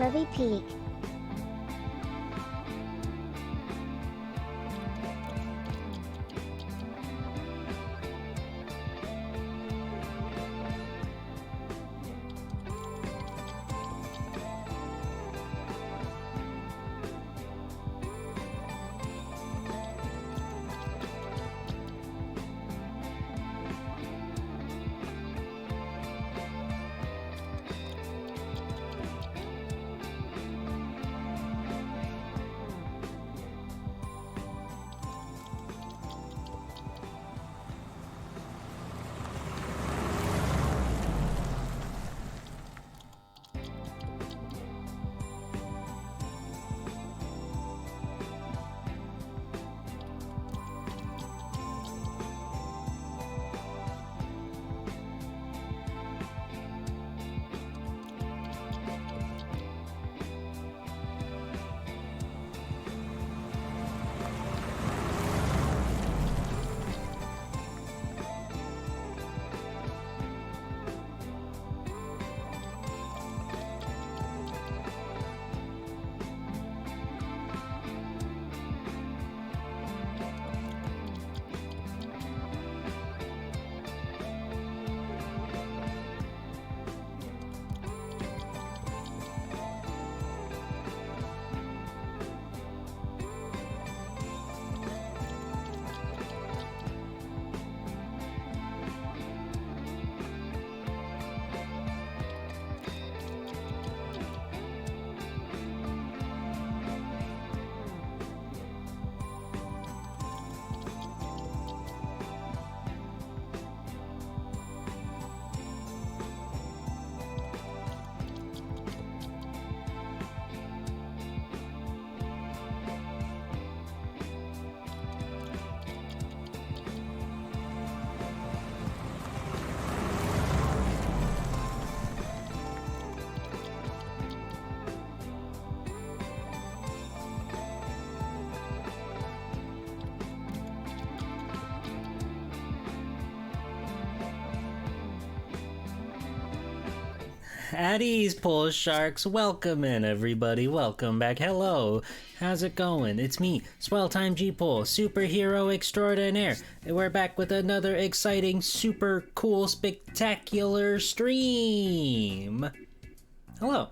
Curvy Peak. At ease, Pool Sharks. Welcome in, everybody. Welcome back. Hello. How's it going? It's me, Swell Time G-Pool, superhero extraordinaire. And we're back with another exciting, super cool, spectacular stream. Hello.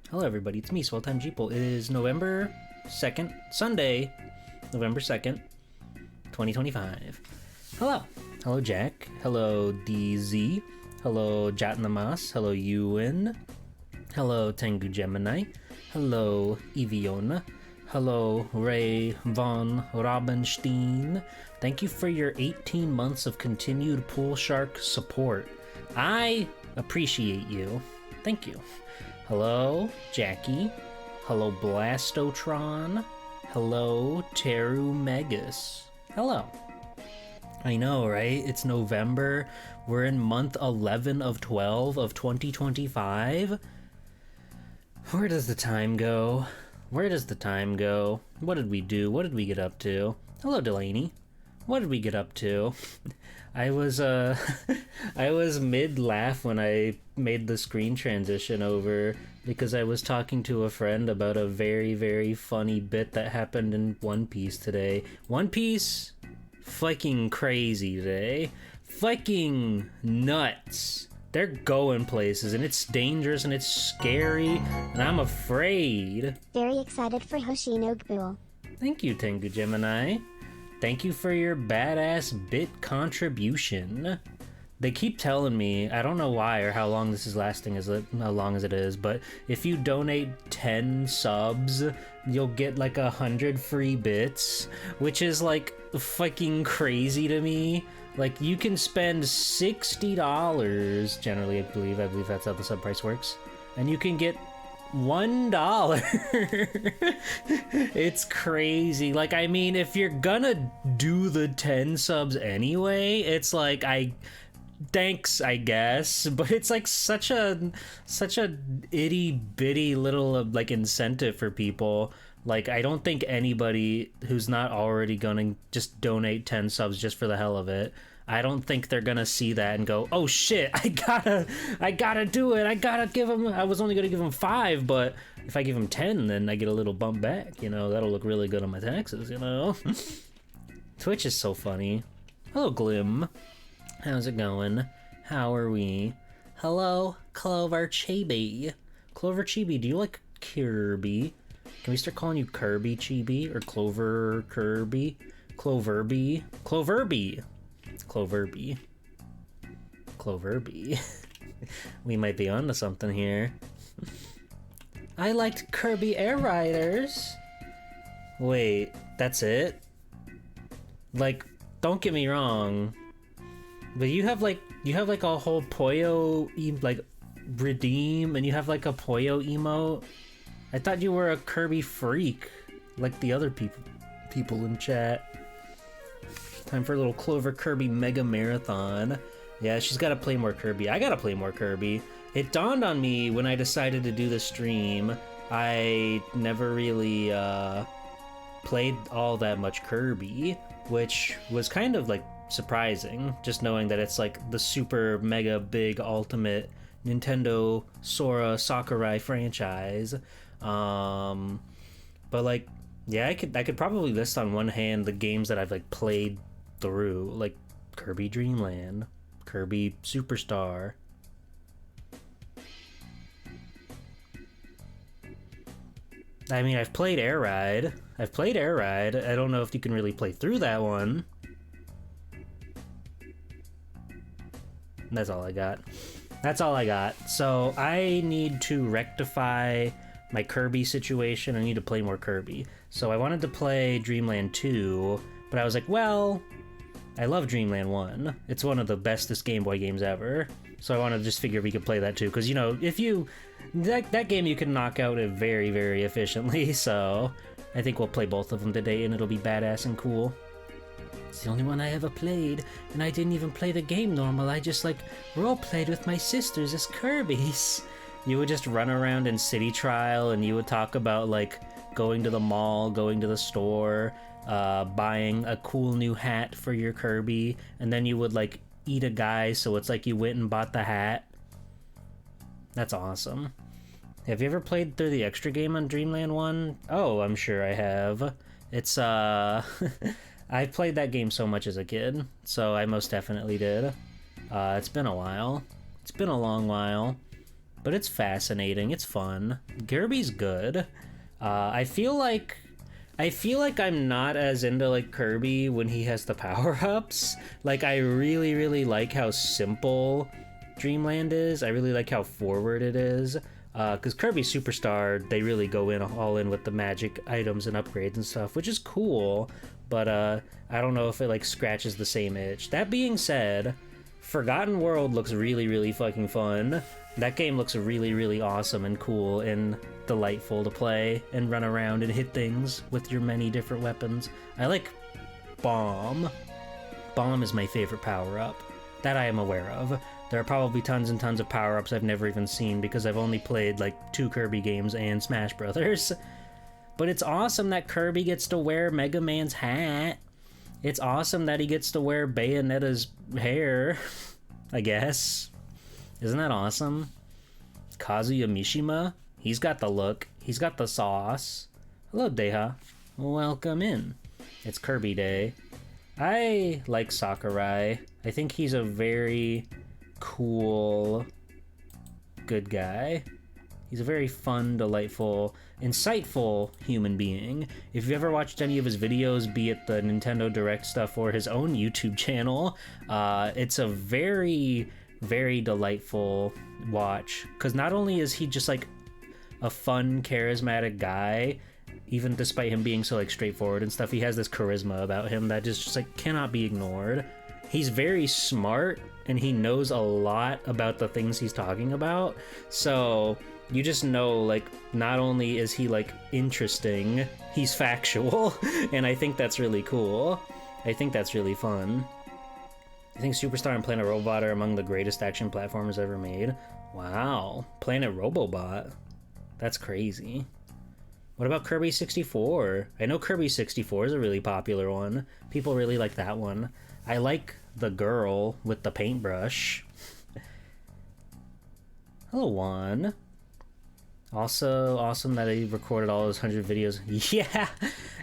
Hello, everybody. It's me, Swell Time G-Pool. It is November 2nd, Sunday, November 2nd, 2025. Hello. Hello, Jack. Hello, DZ. Hello, Jatnamas. Hello, Ewan. Hello, Tengu Gemini. Hello, Eviona. Hello, Ray von Robinstein. Thank you for your 18 months of continued Pool Shark support. I appreciate you. Thank you. Hello, Jackie. Hello, Blastotron. Hello, Teru Megas. Hello. I know, right? It's November. We're in month 11 of 12 of 2025. Where does the time go? Where does the time go? What did we do? What did we get up to? Hello, Delaney. What did we get up to? I was I was mid-laugh when I made the screen transition over because I was talking to a friend about a very, very funny bit that happened in One Piece today. One Piece? Fucking crazy today. Fucking nuts. They're going places and it's dangerous and it's scary and I'm afraid. Very excited for Hoshinogbull. Thank you, Tengu Gemini. Thank you for your badass bit contribution. They keep telling me, I don't know why or how long this is lasting, how long as it is, but if you donate 10 subs, you'll get like 100 free bits, which is like fucking crazy to me. Like, you can spend $60, generally, I believe that's how the sub price works, and you can get $1. It's crazy. Like, I mean, if you're gonna do the 10 subs anyway, it's like, thanks, I guess, but it's like such a itty bitty little like incentive for people. Like, I don't think anybody who's not already gonna just donate 10 subs just for the hell of it, I don't think they're gonna see that and go, oh shit, I gotta do it. I gotta give him, I was only gonna give him 5, but if I give him 10, then I get a little bump back, you know, that'll look really good on my taxes, you know? Twitch is so funny. Hello, Glim. How's it going? How are we? Hello, Clover Chibi. Clover Chibi, do you like Kirby? Can we start calling you Kirby Chibi or Clover Kirby? Cloverby? Cloverby! Cloverby. Cloverby. We might be onto something here. I liked Kirby Air Riders. Wait, that's it? Like, don't get me wrong, but you have like a whole Poyo like redeem, and you have like a Poyo emote. I thought you were a Kirby freak, like the other people in chat. Time for a little Clover Kirby Mega Marathon. Yeah, she's got to play more Kirby. I gotta play more Kirby. It dawned on me when I decided to do the stream, I never really played all that much Kirby, which was kind of like surprising, just knowing that it's like the super mega big ultimate Nintendo Sora Sakurai franchise. But like, yeah, I could probably list on one hand the games that I've like played through, like Kirby Dream Land, Kirby Superstar. I mean, I've played Air Ride. I don't know if you can really play through that one. That's all I got. That's all I got. So I need to rectify my Kirby situation. I need to play more Kirby. So I wanted to play Dreamland 2, but I was like, well, I love Dreamland 1. It's one of the bestest Game Boy games ever. So I wanted to just figure we could play that too. Because, you know, if you... That game you can knock out it very, very efficiently. So I think we'll play both of them today and it'll be badass and cool. It's the only one I ever played, and I didn't even play the game normal. I just, like, role-played with my sisters as Kirby's. You would just run around in City Trial, and you would talk about, like, going to the mall, going to the store, buying a cool new hat for your Kirby, and then you would, like, eat a guy, so it's like you went and bought the hat. That's awesome. Have you ever played through the extra game on Dreamland 1? Oh, I'm sure I have. It's, I played that game so much as a kid, so I most definitely did. It's been a while. It's been a long while, but it's fascinating. It's fun. Kirby's good. I feel like I'm not as into like Kirby when he has the power-ups. Like, I really, really like how simple Dreamland is. I really like how forward it is. Because Kirby Superstar, they really go all in with the magic items and upgrades and stuff, which is cool. But I don't know if it like scratches the same itch. That being said, Forgotten World looks really, really fucking fun. That game looks really, really awesome and cool and delightful to play and run around and hit things with your many different weapons. I like Bomb. Bomb is my favorite power-up. That I am aware of. There are probably tons and tons of power-ups I've never even seen because I've only played like 2 Kirby games and Smash Brothers. But it's awesome that Kirby gets to wear Mega Man's hat. It's awesome that he gets to wear Bayonetta's hair, I guess. Isn't that awesome? Kazuya Mishima, he's got the look. He's got the sauce. Hello, Deha. Welcome in. It's Kirby Day. I like Sakurai. I think he's a very cool, good guy. He's a very fun, delightful, insightful human being. If you've ever watched any of his videos, be it the Nintendo Direct stuff or his own YouTube channel, it's a very, very delightful watch. Because not only is he just like a fun, charismatic guy, even despite him being so like straightforward and stuff, he has this charisma about him that just like cannot be ignored. He's very smart and he knows a lot about the things he's talking about. So you just know, like, not only is he like interesting, he's factual. And I think that's really cool. I think that's really fun. I think Superstar and Planet Robot are among the greatest action platformers ever made. Wow. Planet Robobot. That's crazy. What about Kirby 64? I know Kirby 64 is a really popular one. People really like that one. I like the girl with the paintbrush. Hello, Juan. Also awesome that he recorded all those 100 videos. Yeah,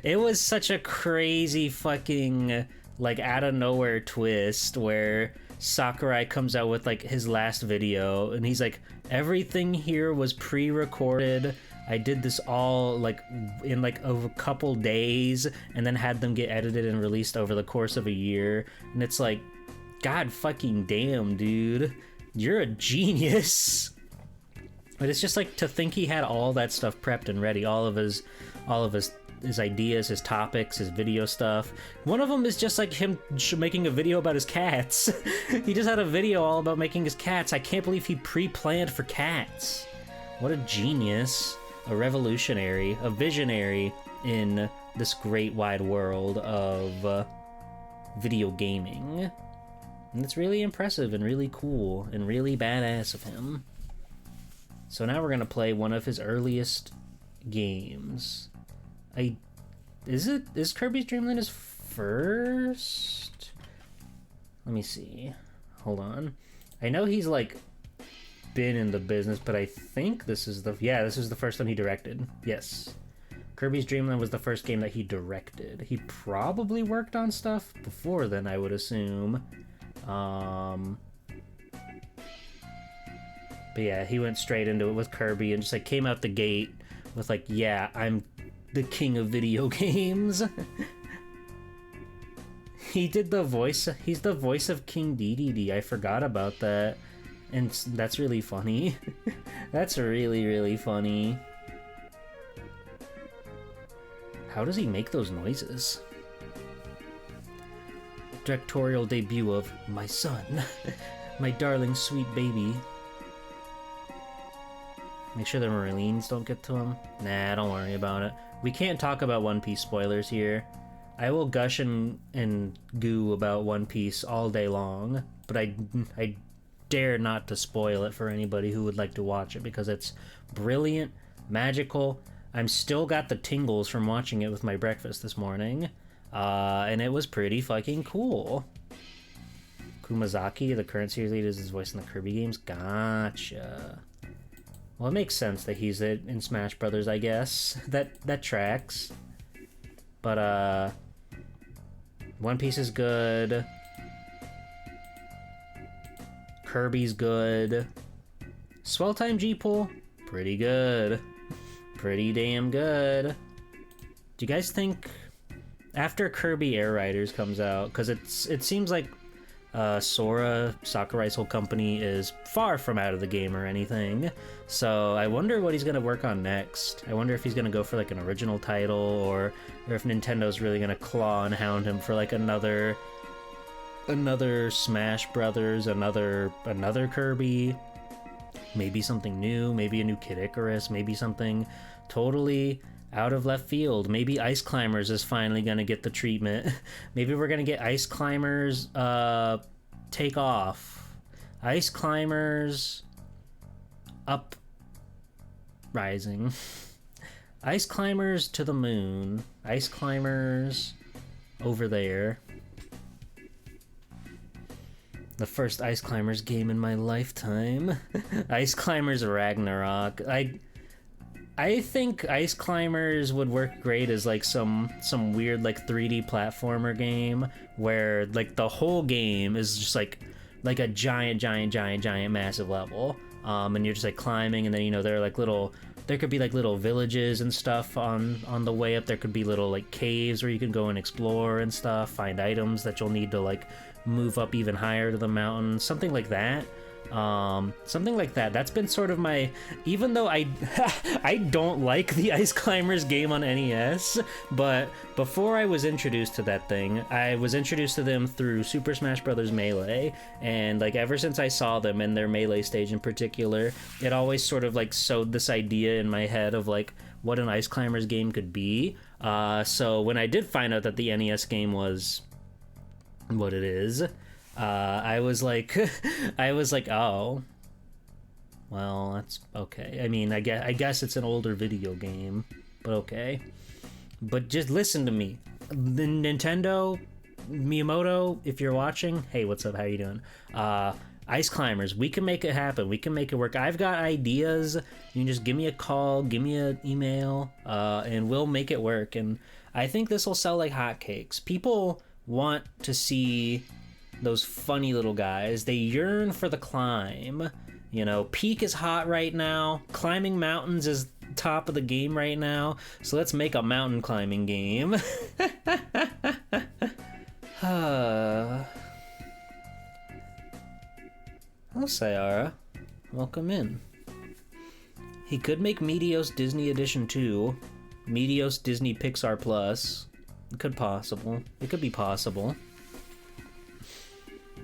it was such a crazy fucking, like, out of nowhere twist where Sakurai comes out with, like, his last video, and he's like, everything here was pre-recorded. I did this all, like, in, like, a couple days, and then had them get edited and released over the course of a year. And it's like, god fucking damn, dude. You're a genius. But it's just like to think he had all that stuff prepped and ready, all of his ideas, his topics, his video stuff. One of them is just like him making a video about his cats. He just had a video all about making his cats. I can't believe he pre-planned for cats. What a genius, a revolutionary, a visionary in this great wide world of video gaming. And it's really impressive and really cool and really badass of him. So now we're gonna play one of his earliest games. Is Kirby's Dream Land his first? Let me see. Hold on. I know he's like been in the business, but I think this is the first one he directed. Yes. Kirby's Dream Land was the first game that he directed. He probably worked on stuff before then, I would assume. But yeah, he went straight into it with Kirby and just like came out the gate with like, yeah, I'm the king of video games. He did the voice, he's the voice of King Dedede. I forgot about that. And that's really funny. That's really, really funny. How does he make those noises? Directorial debut of my son. My darling sweet baby. Make sure the Marines don't get to him. Nah, don't worry about it. We can't talk about One Piece spoilers here. I will gush and goo about One Piece all day long, but I dare not to spoil it for anybody who would like to watch it because it's brilliant, magical. I'm still got the tingles from watching it with my breakfast this morning, and it was pretty fucking cool. Kumazaki, the current series lead, is his voice in the Kirby games. Gotcha. Well, it makes sense that he's it in Smash Brothers, I guess. That tracks. But, One Piece is good. Kirby's good. Swell Time G-Pool, pretty good. Pretty damn good. Do you guys think, after Kirby Air Riders comes out, because it seems like Sora, Sakurai's whole company, is far from out of the game or anything. So I wonder what he's going to work on next. I wonder if he's going to go for like an original title, or if Nintendo's really going to claw and hound him for like another Smash Brothers, another Kirby, maybe something new, maybe a new Kid Icarus, maybe something totally out of left field. Maybe Ice Climbers is finally gonna get the treatment. Maybe we're gonna get Ice Climbers Take Off. Ice Climbers Uprising. Ice Climbers to the Moon. Ice Climbers over there. The first Ice Climbers game in my lifetime. Ice Climbers Ragnarok. I think Ice Climbers would work great as like some weird like 3D platformer game where like the whole game is just like a giant massive level, and you're just like climbing, and then, you know, there could be like little villages and stuff on the way up. There could be little like caves where you can go and explore and stuff, find items that you'll need to like move up even higher to the mountain, something like that. That's been sort of my, even though I don't like the Ice Climbers game on NES, but before I was introduced to that thing, I was introduced to them through Super Smash Bros. Melee, and like ever since I saw them in their Melee stage in particular, it always sort of like sowed this idea in my head of like what an Ice Climbers game could be. So when I did find out that the NES game was what it is, I was like, oh, well, that's okay. I mean, I guess it's an older video game, but okay. But just listen to me. The Nintendo, Miyamoto, if you're watching, hey, what's up? How you doing? Ice Climbers, we can make it happen. We can make it work. I've got ideas. You can just give me a call, give me an email, and we'll make it work. And I think this will sell like hotcakes. People want to see those funny little guys. They yearn for the climb. You know, Peak is hot right now. Climbing mountains is top of the game right now. So let's make a mountain climbing game. Hello, Sayara. Welcome in. He could make Meteos Disney Edition 2. Meteos Disney Pixar Plus. It could be possible.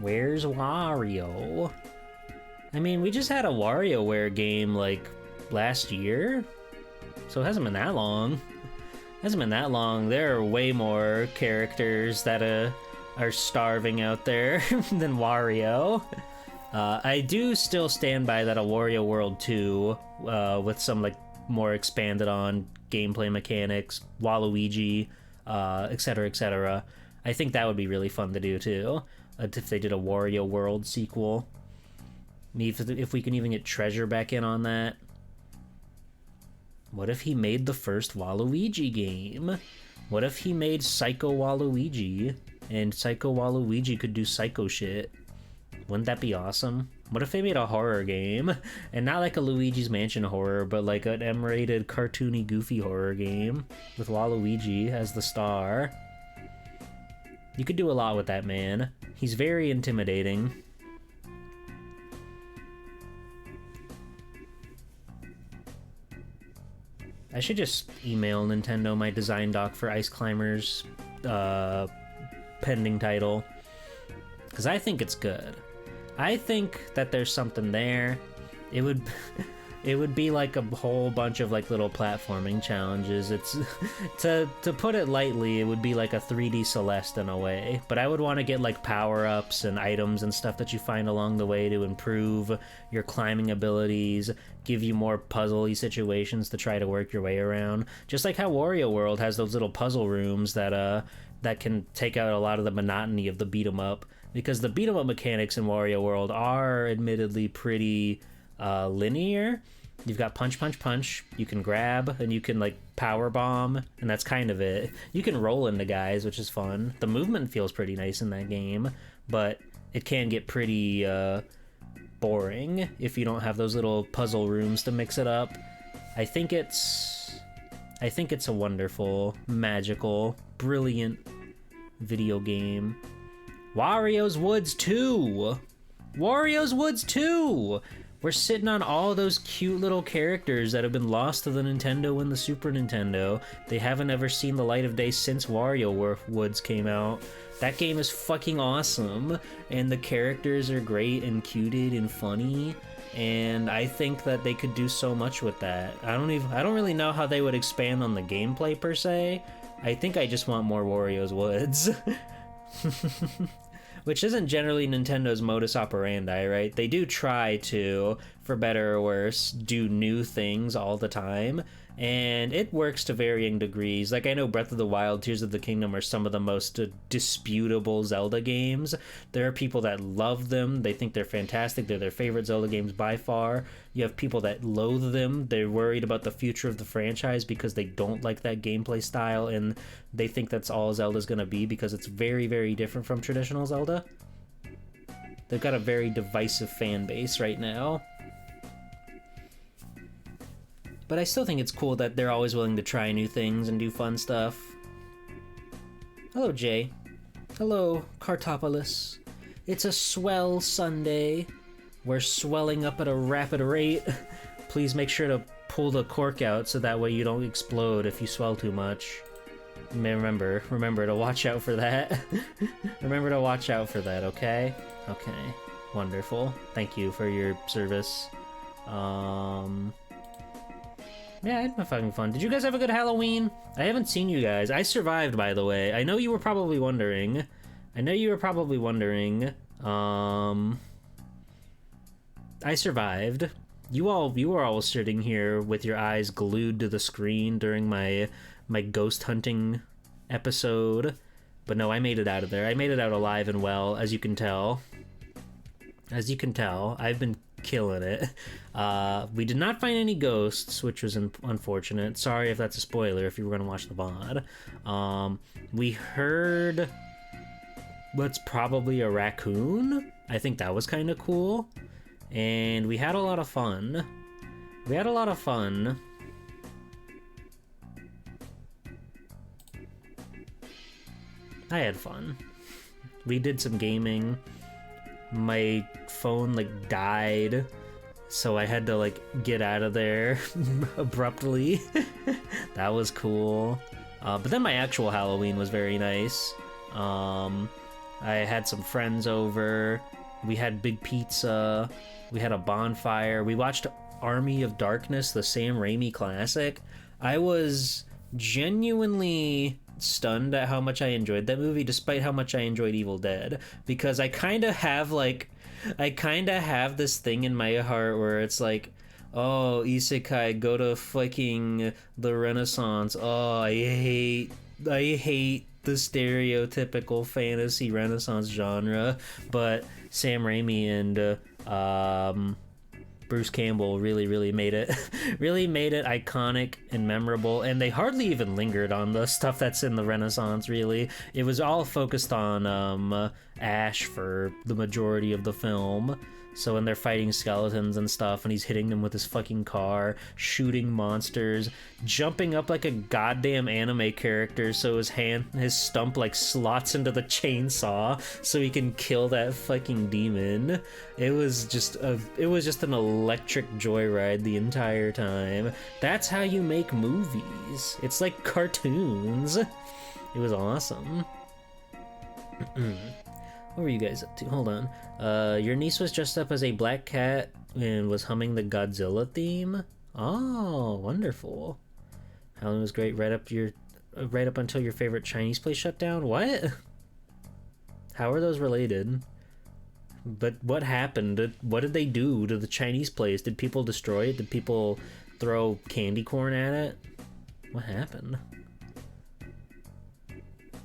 Where's Wario? I mean, we just had a WarioWare game, like, last year? So it hasn't been that long. There are way more characters that are starving out there than Wario. I do still stand by that a Wario World 2, with some, like, more expanded on gameplay mechanics, Waluigi, etc., etc. I think that would be really fun to do, too. If they did a Wario World sequel. If we can even get Treasure back in on that. What if he made the first Waluigi game? What if he made Psycho Waluigi, and Psycho Waluigi could do psycho shit? Wouldn't that be awesome? What if they made a horror game? And not like a Luigi's Mansion horror, but like an M-rated, cartoony, goofy horror game with Waluigi as the star. You could do a lot with that man. He's very intimidating. I should just email Nintendo my design doc for Ice Climbers pending title, because I think it's good. I think that there's something there. It would be like a whole bunch of like little platforming challenges. It's to put it lightly, it would be like a 3D Celeste in a way. But I would want to get like power-ups and items and stuff that you find along the way to improve your climbing abilities, give you more puzzly situations to try to work your way around. Just like how Wario World has those little puzzle rooms that can take out a lot of the monotony of the beat 'em up, because the beat 'em up mechanics in Wario World are admittedly pretty linear. You've got punch, punch, punch. You can grab, and you can like power bomb, and that's kind of it. You can roll into guys, which is fun. The movement feels pretty nice in that game, but it can get pretty boring if you don't have those little puzzle rooms to mix it up. I think it's a wonderful, magical, brilliant video game. Wario's Woods 2! Wario's Woods 2! We're sitting on all those cute little characters that have been lost to the Nintendo and the Super Nintendo. They haven't ever seen the light of day since Wario Woods came out. That game is fucking awesome, and the characters are great and cuted and funny, and I think that they could do so much with that. I don't really know how they would expand on the gameplay per se. I think I just want more Wario's Woods. Which isn't generally Nintendo's modus operandi, right? They do try to, for better or worse, do new things all the time, and it works to varying degrees. Like, I know Breath of the Wild, Tears of the Kingdom are some of the most disputable Zelda games. There are people that love them. They think they're fantastic. They're their favorite Zelda games by far. You have people that loathe them. They're worried about the future of the franchise because they don't like that gameplay style, and they think that's all Zelda's gonna be because it's very, very different from traditional Zelda. They've got a very divisive fan base right now. But I still think it's cool that they're always willing to try new things and do fun stuff. Hello, Jay. Hello, Cartopolis. It's a swell Sunday. We're swelling up at a rapid rate. Please make sure to pull the cork out so that way you don't explode if you swell too much. Remember to watch out for that. Remember to watch out for that, okay? Okay. Wonderful. Thank you for your service. Yeah, it had fucking fun. Did you guys have a good Halloween? I haven't seen you guys. I survived, by the way. I know you were probably wondering. I survived. You were all sitting here with your eyes glued to the screen during my ghost hunting episode. But no, I made it out of there. I made it out alive and well, as you can tell. As you can tell, I've been killing it. We did not find any ghosts, which was unfortunate. Sorry if that's a spoiler if you were going to watch the VOD. We heard what's probably a raccoon. I think that was kind of cool. And we had a lot of fun. We had a lot of fun. I had fun. We did some gaming. My phone like died, so I had to like get out of there abruptly. That was cool. But then my actual Halloween was very nice. I had some friends over. We had big pizza. We had a bonfire. We watched Army of Darkness, the Sam Raimi classic. I was genuinely stunned at how much I enjoyed that movie, despite how much I enjoyed Evil Dead, because I kind of have this thing in my heart where it's like, oh, isekai, go to fucking the Renaissance. Oh, I hate the stereotypical fantasy Renaissance genre, but Sam Raimi and Bruce Campbell really made it iconic and memorable, and they hardly even lingered on the stuff that's in the Renaissance, really. It was all focused on Ash for the majority of the film. So when they're fighting skeletons and stuff, and he's hitting them with his fucking car, shooting monsters, jumping up like a goddamn anime character, so his stump like slots into the chainsaw so he can kill that fucking demon. It was just an electric joyride the entire time. That's how you make movies. It's like cartoons. It was awesome. What were you guys up to? Hold on. Your niece was dressed up as a black cat and was humming the Godzilla theme. Oh, wonderful. Halloween was great right up until your favorite Chinese place shut down. What? How are those related? But what happened? What did they do to the Chinese place? Did people destroy it? Did people throw candy corn at it? What happened?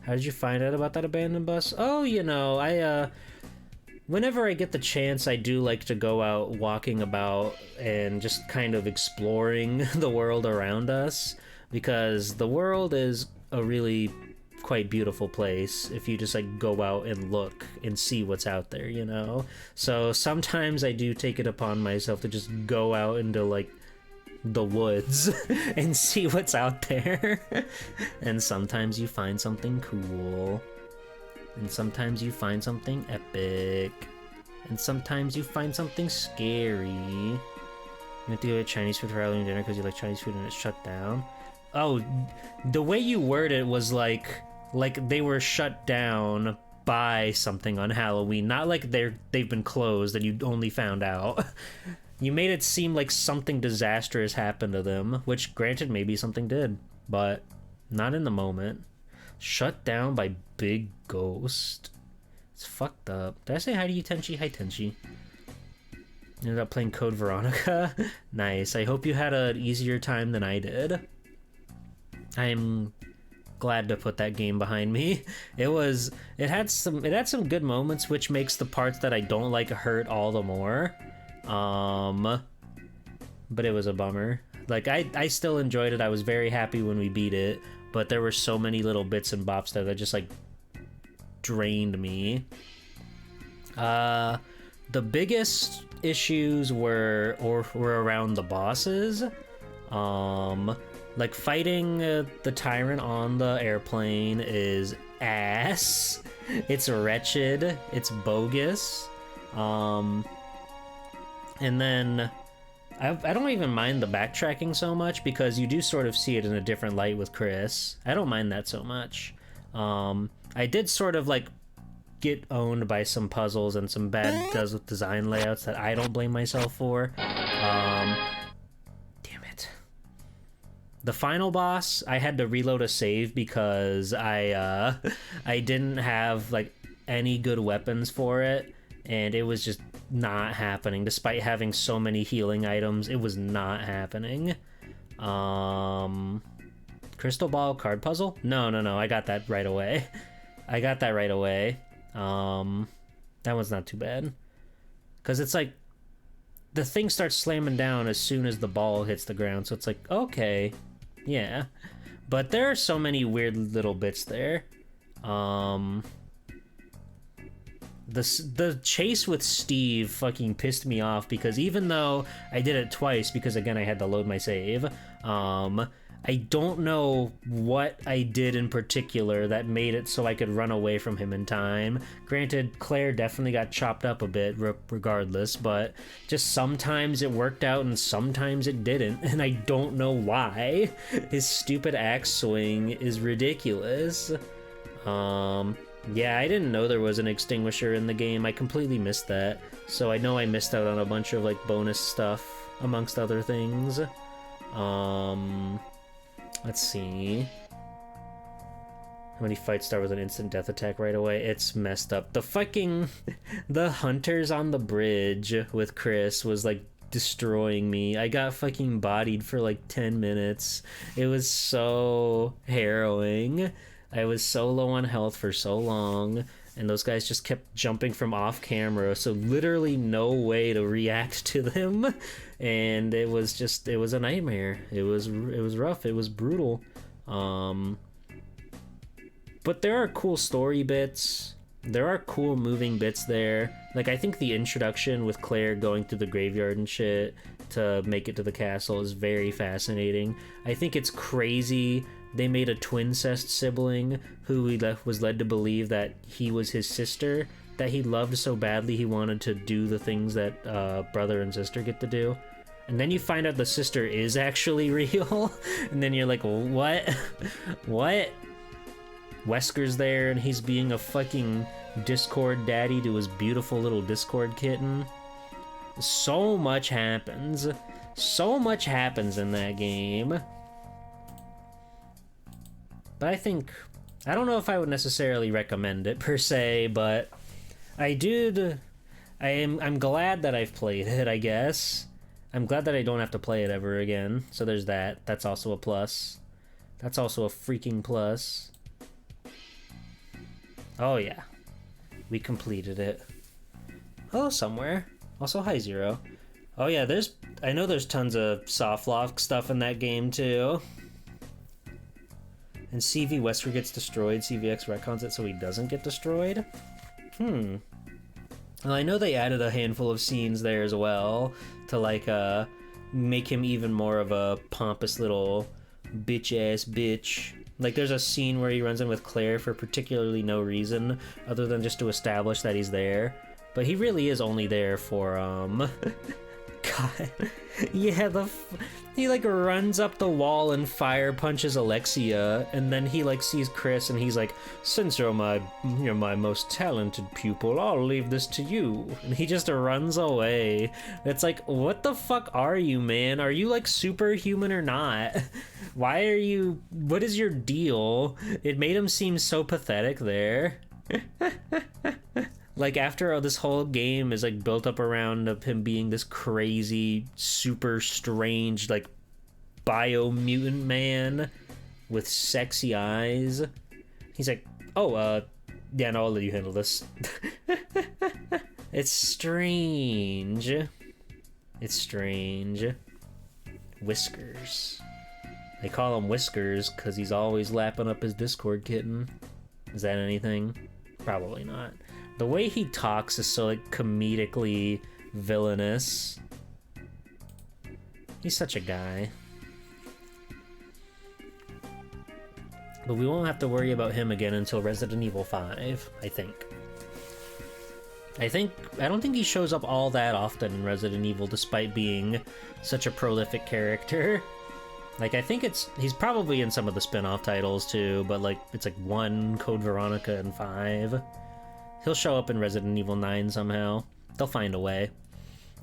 How did you find out about that abandoned bus? Oh, whenever I get the chance, I do like to go out walking about and just kind of exploring the world around us, because the world is a really quite beautiful place if you just like go out and look and see what's out there, So sometimes I do take it upon myself to just go out into like the woods and see what's out there. And sometimes you find something cool, and sometimes you find something epic, and sometimes you find something scary. You have to go to Chinese food for Halloween dinner because you like Chinese food and it's shut down. Oh, the way you word it was like they were shut down by something on Halloween, not like they've been closed and you only found out. You made it seem like something disastrous happened to them, which granted maybe something did, but not in the moment. Shut down by Big Ghost. It's fucked up. Did I say hi to you, Tenchi? Hi, Tenchi. Ended up playing Code Veronica. Nice. I hope you had an easier time than I did. I'm glad to put that game behind me. It had some good moments, which makes the parts that I don't like hurt all the more. But it was a bummer. Like, I still enjoyed it. I was very happy when we beat it, but there were so many little bits and bops that just like drained me. The biggest issues were around the bosses. Like fighting the tyrant on the airplane is ass. It's wretched. It's bogus. And then I don't even mind the backtracking so much, because you do sort of see it in a different light with Chris. I don't mind that so much. I did sort of like get owned by some puzzles and some bad design layouts that I don't blame myself for. Damn it. The final boss, I had to reload a save because I didn't have like any good weapons for it, and it was just not happening. Despite having so many healing items, it was not happening. Crystal ball card puzzle? No, I got that right away. I got that right away. That one's not too bad. Because it's like, the thing starts slamming down as soon as the ball hits the ground, so it's like, okay, yeah. But there are so many weird little bits there. The chase with Steve fucking pissed me off because even though I did it twice, because again I had to load my save, I don't know what I did in particular that made it so I could run away from him in time. Granted, Claire definitely got chopped up a bit regardless, but just sometimes it worked out and sometimes it didn't, and I don't know why. His stupid axe swing is ridiculous. Yeah, I didn't know there was an extinguisher in the game. I completely missed that. So I know I missed out on a bunch of like bonus stuff amongst other things. Let's see. How many fights start with an instant death attack right away? It's messed up. The fucking... the hunters on the bridge with Chris was like destroying me. I got fucking bodied for like 10 minutes. It was so harrowing. I was so low on health for so long, and those guys just kept jumping from off camera, so literally no way to react to them, and it was a nightmare. It was rough. It was brutal. But there are cool story bits. There are cool moving bits there. Like, I think the introduction with Claire going through the graveyard and shit to make it to the castle is very fascinating. I think it's crazy they made a twincest sibling who was led to believe that he was his sister, that he loved so badly he wanted to do the things that brother and sister get to do. And then you find out the sister is actually real, and then you're like, what? What? Wesker's there, and he's being a fucking Discord daddy to his beautiful little Discord kitten. So much happens. So much happens in that game. But I don't know if I would necessarily recommend it per se, but I'm glad that I've played it, I guess. I'm glad that I don't have to play it ever again. So there's that. That's also a plus. That's also a freaking plus. Oh yeah. We completed it. Hello somewhere. Also hi Zero. Oh yeah, I know there's tons of soft lock stuff in that game too. And CV Wesker gets destroyed. CVX retcons it so he doesn't get destroyed. Well, I know they added a handful of scenes there as well to like make him even more of a pompous little bitch-ass bitch. Like there's a scene where he runs in with Claire for particularly no reason other than just to establish that he's there. But he really is only there for God. Yeah, he like runs up the wall and fire punches Alexia, and then he like sees Chris and he's like, since you're my most talented pupil, I'll leave this to you. And he just runs away. It's like, what the fuck are you, man? Are you like superhuman or not? What is your deal? It made him seem so pathetic there. Like, after this whole game is, like, built up around of him being this crazy, super strange, like, bio-mutant man with sexy eyes, he's like, oh, yeah, no, I'll let you handle this. It's strange. It's strange. Whiskers. They call him Whiskers because he's always lapping up his Discord kitten. Is that anything? Probably not. The way he talks is so, like, comedically villainous. He's such a guy. But we won't have to worry about him again until Resident Evil 5, I think. I don't think he shows up all that often in Resident Evil, despite being such a prolific character. Like, I think he's probably in some of the spin-off titles too, but like, it's like 1, Code Veronica, and 5. He'll show up in Resident Evil 9 somehow. They'll find a way.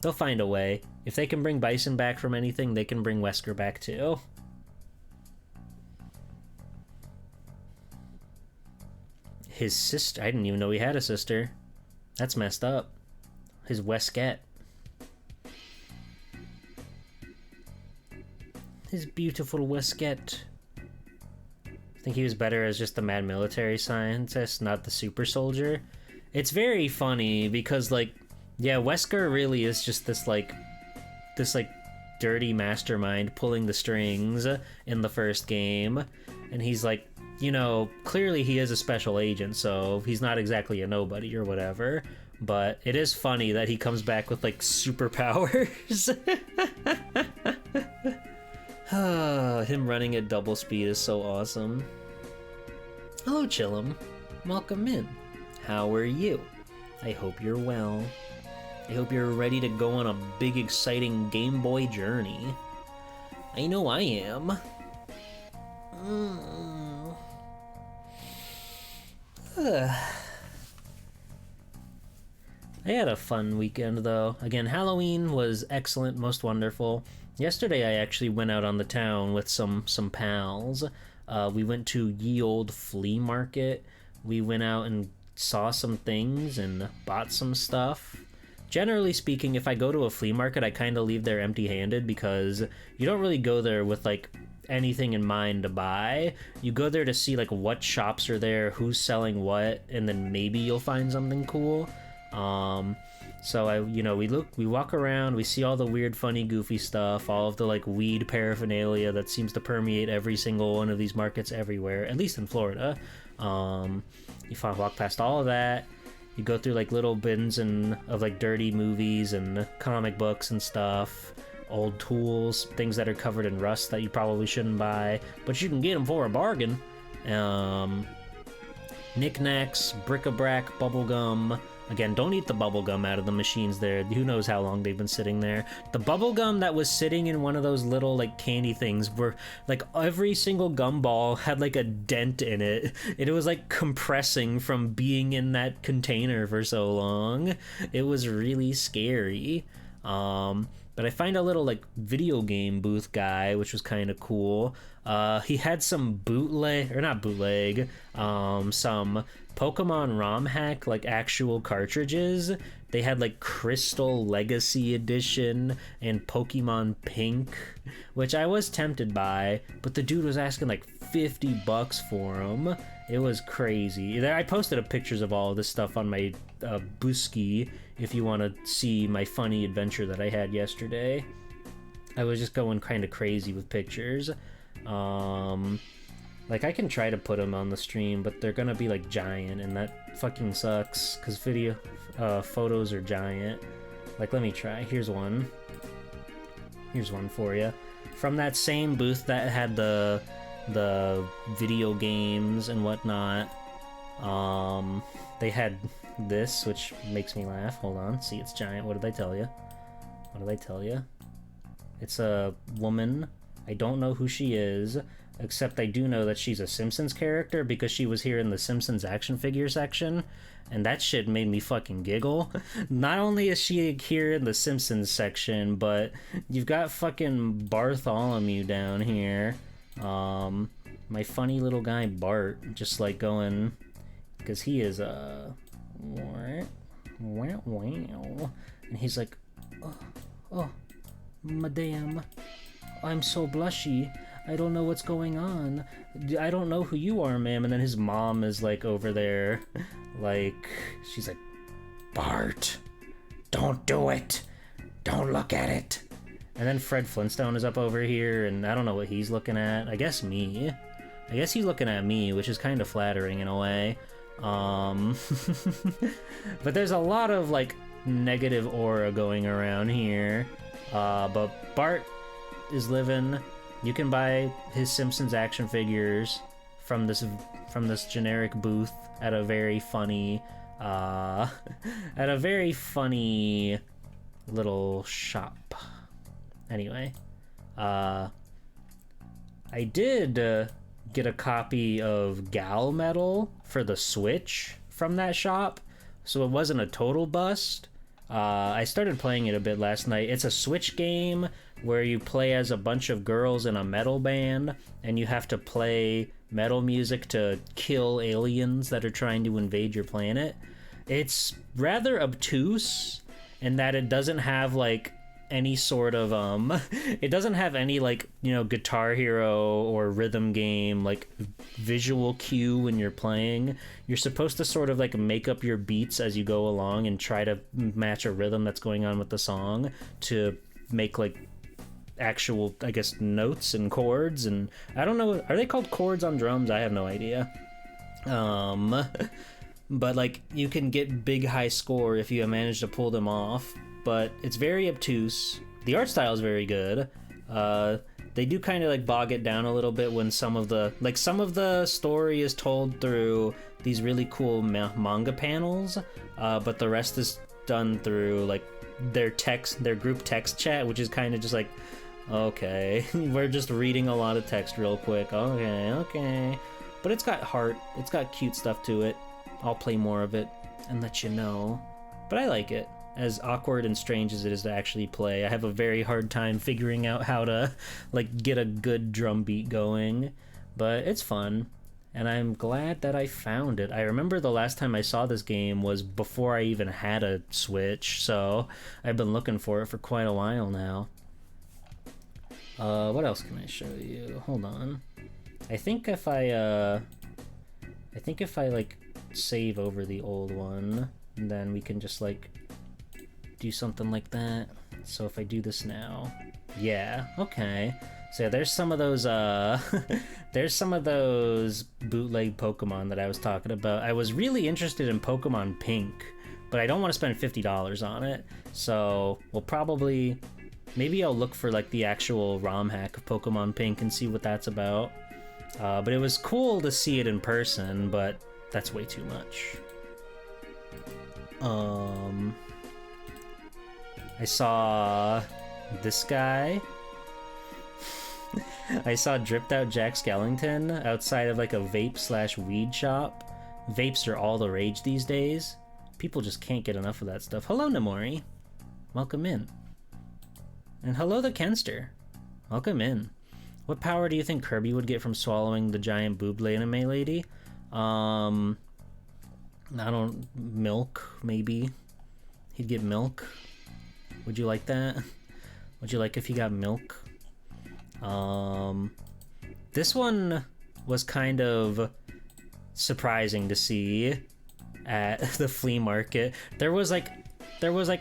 They'll find a way. If they can bring Bison back from anything, they can bring Wesker back too. His sister, I didn't even know he had a sister. That's messed up. His Weskette. His beautiful Weskette. I think he was better as just the mad military scientist, not the super soldier. It's very funny because, like, yeah, Wesker really is just this dirty mastermind pulling the strings in the first game. And he's like, you know, clearly he is a special agent, so he's not exactly a nobody or whatever. But it is funny that he comes back with, like, superpowers. Him running at double speed is so awesome. Hello, Chillum. Welcome in. How are you? I hope you're well. I hope you're ready to go on a big, exciting Game Boy journey. I know I am. I had a fun weekend, though. Again, Halloween was excellent, most wonderful. Yesterday, I actually went out on the town with some pals. We went to Ye Olde Flea Market. We went out and saw some things and bought some stuff. Generally speaking, if I go to a flea market, I kind of leave there empty-handed because you don't really go there with, like, anything in mind to buy. You go there to see, like, what shops are there, who's selling what, and then maybe you'll find something cool. So we walk around, we see all the weird, funny, goofy stuff, all of the, like, weed paraphernalia that seems to permeate every single one of these markets everywhere, at least in Florida. You walk past all of that. You go through, like, little bins of like dirty movies and comic books and stuff, old tools, things that are covered in rust that you probably shouldn't buy, but you can get them for a bargain. Knickknacks, bric-a-brac, bubblegum. Again, don't eat the bubblegum out of the machines there. Who knows how long they've been sitting there. The bubblegum that was sitting in one of those little, like, candy things were, like, every single gumball had, like, a dent in it. It was, like, compressing from being in that container for so long. It was really scary. But I find a little, like, video game booth guy, which was kind of cool. He had some some Pokemon ROM hack, like, actual cartridges. They had, like, Crystal Legacy Edition and Pokemon Pink, which I was tempted by, but the dude was asking, like, $50 for them. It was crazy. I posted pictures of all of this stuff on my Booski if you want to see my funny adventure that I had yesterday. I was just going kind of crazy with pictures. Like, I can try to put them on the stream, but they're gonna be, like, giant, and that fucking sucks, because photos are giant. Like, let me try. Here's one. Here's one for you. From that same booth that had the video games and whatnot, they had this, which makes me laugh. Hold on. See, it's giant. What did I tell you? What did I tell you? It's a woman. I don't know who she is, except I do know that she's a Simpsons character because she was here in the Simpsons action figure section, and that shit made me fucking giggle. Not only is she here in the Simpsons section, but you've got fucking Bartholomew down here. My funny little guy Bart, just, like, going, because he is wow, and he's like, oh, madame, I'm so blushy. I don't know what's going on. I don't know who you are, ma'am. And then his mom is, like, over there, like, she's like, Bart, don't do it. Don't look at it. And then Fred Flintstone is up over here, and I don't know what he's looking at. I guess me. I guess he's looking at me, which is kind of flattering in a way. But there's a lot of, like, negative aura going around here. But Bart is living. You can buy his Simpsons action figures from this generic booth at a very funny little shop. Anyway, I did get a copy of Gal Metal for the Switch from that shop, so it wasn't a total bust. I started playing it a bit last night. It's a Switch game where you play as a bunch of girls in a metal band, and you have to play metal music to kill aliens that are trying to invade your planet. It's rather obtuse in that it doesn't have, like, any sort of it doesn't have any like, you know, Guitar Hero or rhythm game like visual cue when you're playing. You're supposed to sort of like make up your beats as you go along and try to match a rhythm that's going on with the song to make like actual, I guess, notes and chords. And I don't know, are they called chords on drums? I have no idea. But like you can get big high score if you manage to pull them off, but it's very obtuse. The art style is very good. They do kind of like bog it down a little bit when some of the story is told through these really cool manga panels, but the rest is done through like their group text chat, which is kind of just like, okay, we're just reading a lot of text real quick. Okay. But it's got heart. It's got cute stuff to it. I'll play more of it and let you know. But I like it. As awkward and strange as it is to actually play, I have a very hard time figuring out how to like get a good drum beat going. But it's fun. And I'm glad that I found it. I remember the last time I saw this game was before I even had a Switch, so I've been looking for it for quite a while now. What else can I show you? Hold on. I think if I like save over the old one, then we can just like do something like that. So if I do this now, yeah, okay. So there's some of those there's some of those bootleg Pokemon that I was talking about. I was really interested in Pokemon Pink, but I don't want to spend $50 on it. So we'll probably, maybe I'll look for like the actual ROM hack of Pokemon Pink and see what that's about. But it was cool to see it in person, but that's way too much. I saw this guy. I saw Dripped Out Jack Skellington outside of like a vape/weed shop. Vapes are all the rage these days. People just can't get enough of that stuff. Hello, Namori. Welcome in. And hello, the Kenster. Welcome in. What power do you think Kirby would get from swallowing the giant boob anime lady? Milk, maybe. He'd get milk. Would you like that? Would you like if he got milk? This one was kind of surprising to see at the flea market. There was like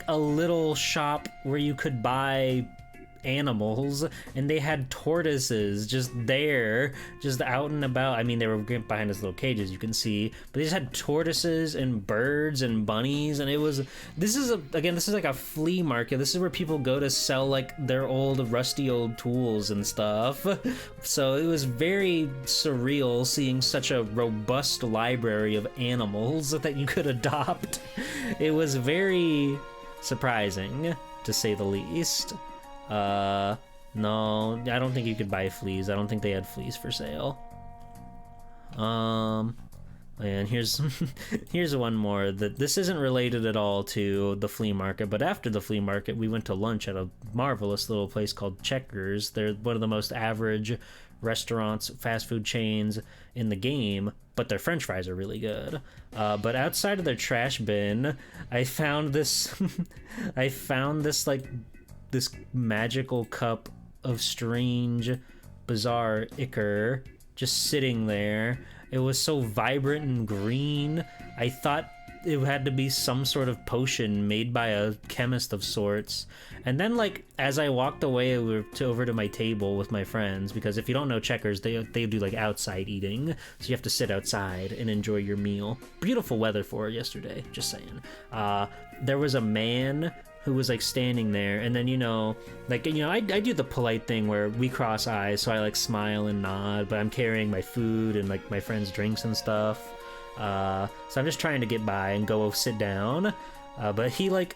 a little shop where you could buy animals, and they had tortoises just there, just out and about. I mean, they were behind those little cages, you can see, but they just had tortoises and birds and bunnies, and this is like a flea market. This is where people go to sell like their rusty old tools and stuff. So it was very surreal seeing such a robust library of animals that you could adopt. It was very surprising, to say the least. No, I don't think you could buy fleas. I don't think they had fleas for sale. And here's here's one more. This isn't related at all to the flea market, but after the flea market, we went to lunch at a marvelous little place called Checkers. They're one of the most average restaurants, fast food chains in the game, but their French fries are really good. But outside of their trash bin, I found this this magical cup of strange, bizarre ichor just sitting there. It was so vibrant and green. I thought it had to be some sort of potion made by a chemist of sorts. And then, like, as I walked away over to my table with my friends, because if you don't know Checkers, they do like outside eating, so you have to sit outside and enjoy your meal. Beautiful weather for it yesterday, just saying. There was a man who was like standing there, and then I do the polite thing where we cross eyes, so I like smile and nod, but I'm carrying my food and like my friends' drinks and stuff, so I'm just trying to get by and go sit down, but he like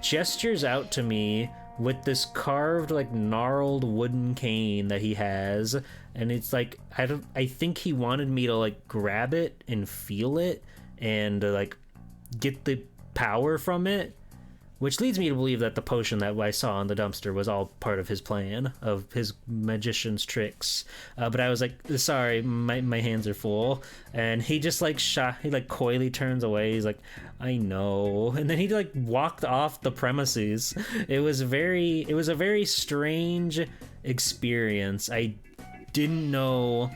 gestures out to me with this carved like gnarled wooden cane that he has, and it's like I think he wanted me to like grab it and feel it and like get the power from it. which leads me to believe that the potion that I saw in the dumpster was all part of his plan, of his magician's tricks. But I was like, sorry, my hands are full. And he just like he like coyly turns away. He's like, I know. And then he like walked off the premises. It was a very strange experience. I didn't know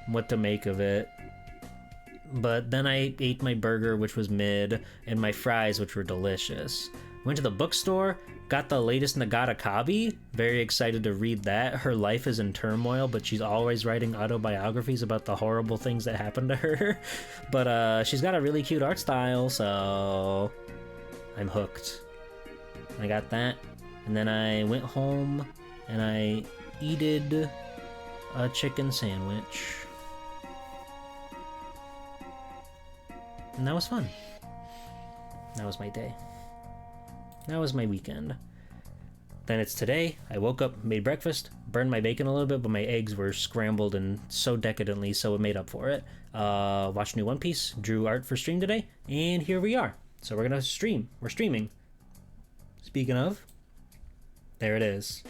what to make of it. But then I ate my burger, which was mid, and my fries, which were delicious. Went to the bookstore, got the latest Nagata Kabi. Very excited to read that. Her life is in turmoil, but she's always writing autobiographies about the horrible things that happened to her. But she's got a really cute art style, so I'm hooked. I got that, and then I went home and I eated a chicken sandwich. And that was fun. That was my day. That was my weekend. Then it's today. I woke up, made breakfast, burned my bacon a little bit, but my eggs were scrambled and so decadently, so it made up for it. Watched new One Piece, drew art for stream today, and here we are. So we're gonna stream. We're streaming. Speaking of, there it is.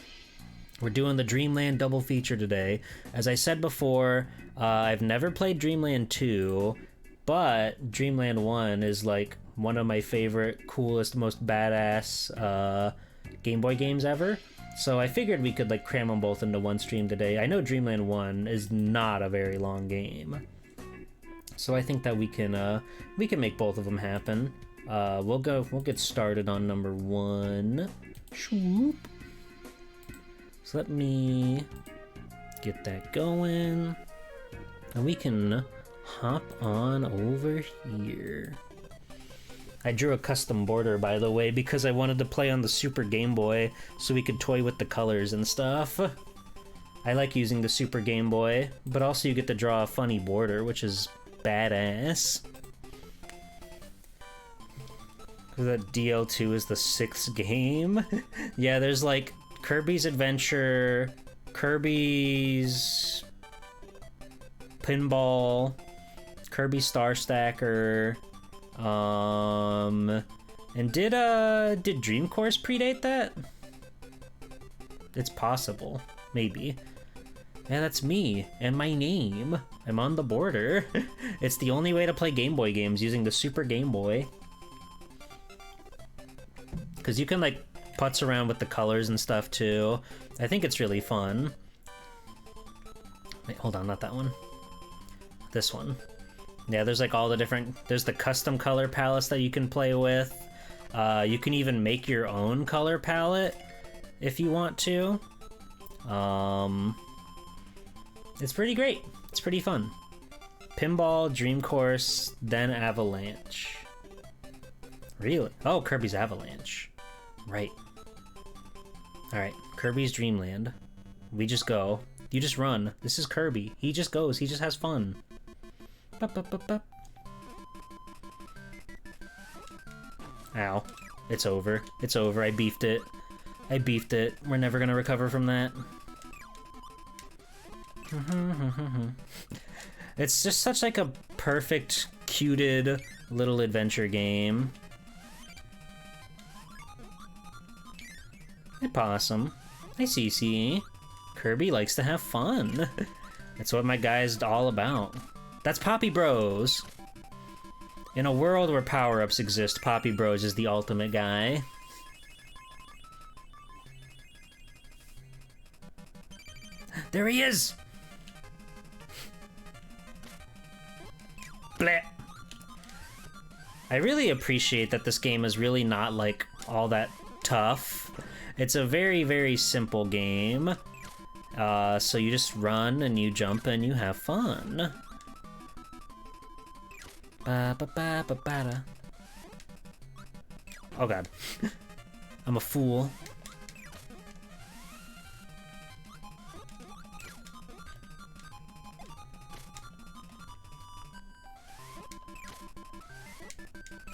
We're doing the Dreamland double feature today. As I said before, I've never played Dreamland 2, but Dreamland 1 is like one of my favorite, coolest, most badass Game Boy games ever. So I figured we could like cram them both into one stream today. I know Dreamland 1 is not a very long game, so I think that we can make both of them happen. We'll get started on number 1. Shoop. So let me get that going, and we can hop on over here. I drew a custom border, by the way, because I wanted to play on the Super Game Boy so we could toy with the colors and stuff. I like using the Super Game Boy, but also you get to draw a funny border, which is badass. That DL2 is the 6th game. Yeah, there's like Kirby's Adventure, Kirby's Pinball, Kirby Star Stacker, and did Dream Course predate that? It's possible, maybe. Yeah, that's me and my name. I'm on the border. It's the only way to play Game Boy games, using the Super Game Boy. Because you can like putz around with the colors and stuff too. I think it's really fun. Wait, hold on, not that one. This one. Yeah, there's like all the different, there's the custom color palettes that you can play with. You can even make your own color palette if you want to. It's pretty great. It's pretty fun. Pinball, Dream Course, then Avalanche. Really? Oh, Kirby's Avalanche. Right. Alright, Kirby's Dreamland. We just go. You just run. This is Kirby. He just goes. He just has fun. Bup, bup, bup, bup. Ow. It's over. It's over. I beefed it. I beefed it. We're never gonna recover from that. It's just such like a perfect, cuted little adventure game. Hi, Possum. Hi, Cece. Kirby likes to have fun. That's what my guy's all about. That's Poppy Bros. In a world where power-ups exist, Poppy Bros is the ultimate guy. There he is! Bleh. I really appreciate that this game is really not, like, all that tough. It's a very, very simple game. So you just run and you jump and you have fun. Ba ba ba ba ba da. Oh god. I'm a fool.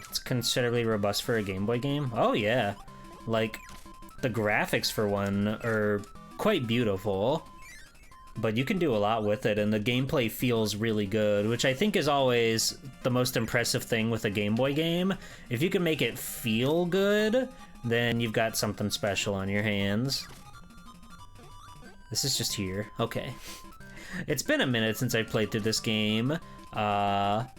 It's considerably robust for a Game Boy game. Oh yeah. Like, the graphics for one are quite beautiful, but you can do a lot with it, and the gameplay feels really good, which I think is always the most impressive thing with a Game Boy game. If you can make it feel good, then you've got something special on your hands. This is just here. Okay. It's been a minute since I played through this game, but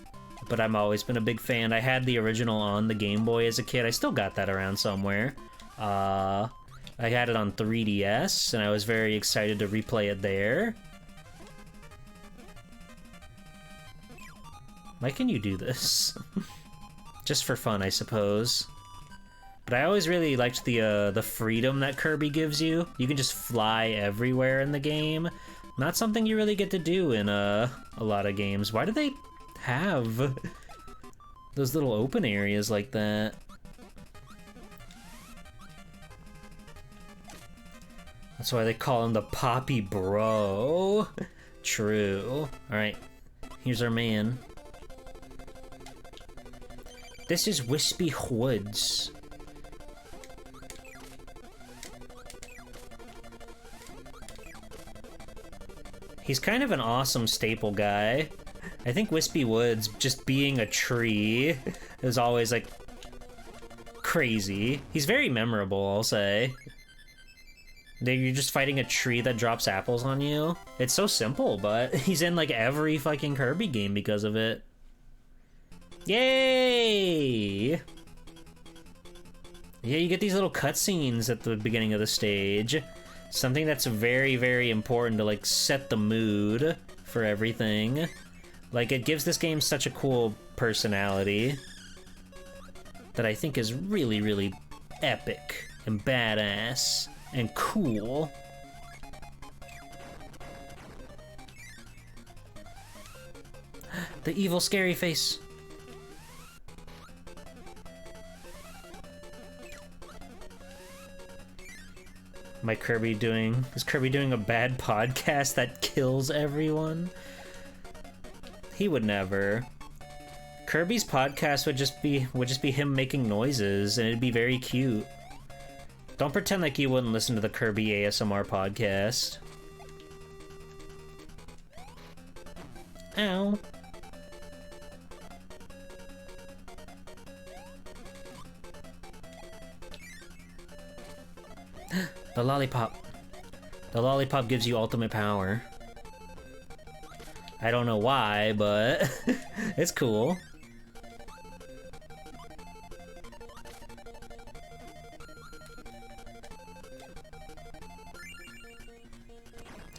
I've always been a big fan. I had the original on the Game Boy as a kid. I still got that around somewhere. I had it on 3DS, and I was very excited to replay it there. Why can you do this? Just for fun, I suppose. But I always really liked the freedom that Kirby gives you. You can just fly everywhere in the game. Not something you really get to do in a lot of games. Why do they have those little open areas like that? That's why they call him the Poppy Bro. True. Alright, here's our man. This is Wispy Woods. He's kind of an awesome staple guy. I think Wispy Woods, just being a tree, is always, like, crazy. He's very memorable, I'll say. You're just fighting a tree that drops apples on you. It's so simple, but he's in, like, every fucking Kirby game because of it. Yay! Yeah, you get these little cutscenes at the beginning of the stage. Something that's very, very important to, like, set the mood for everything. Like, it gives this game such a cool personality that I think is really, really epic and badass and cool. The evil scary face. Is Kirby doing a bad podcast that kills everyone? He would never. Kirby's podcast would just be him making noises, and it'd be very cute. Don't pretend like you wouldn't listen to the Kirby ASMR podcast. Ow. The lollipop. The lollipop gives you ultimate power. I don't know why, but it's cool.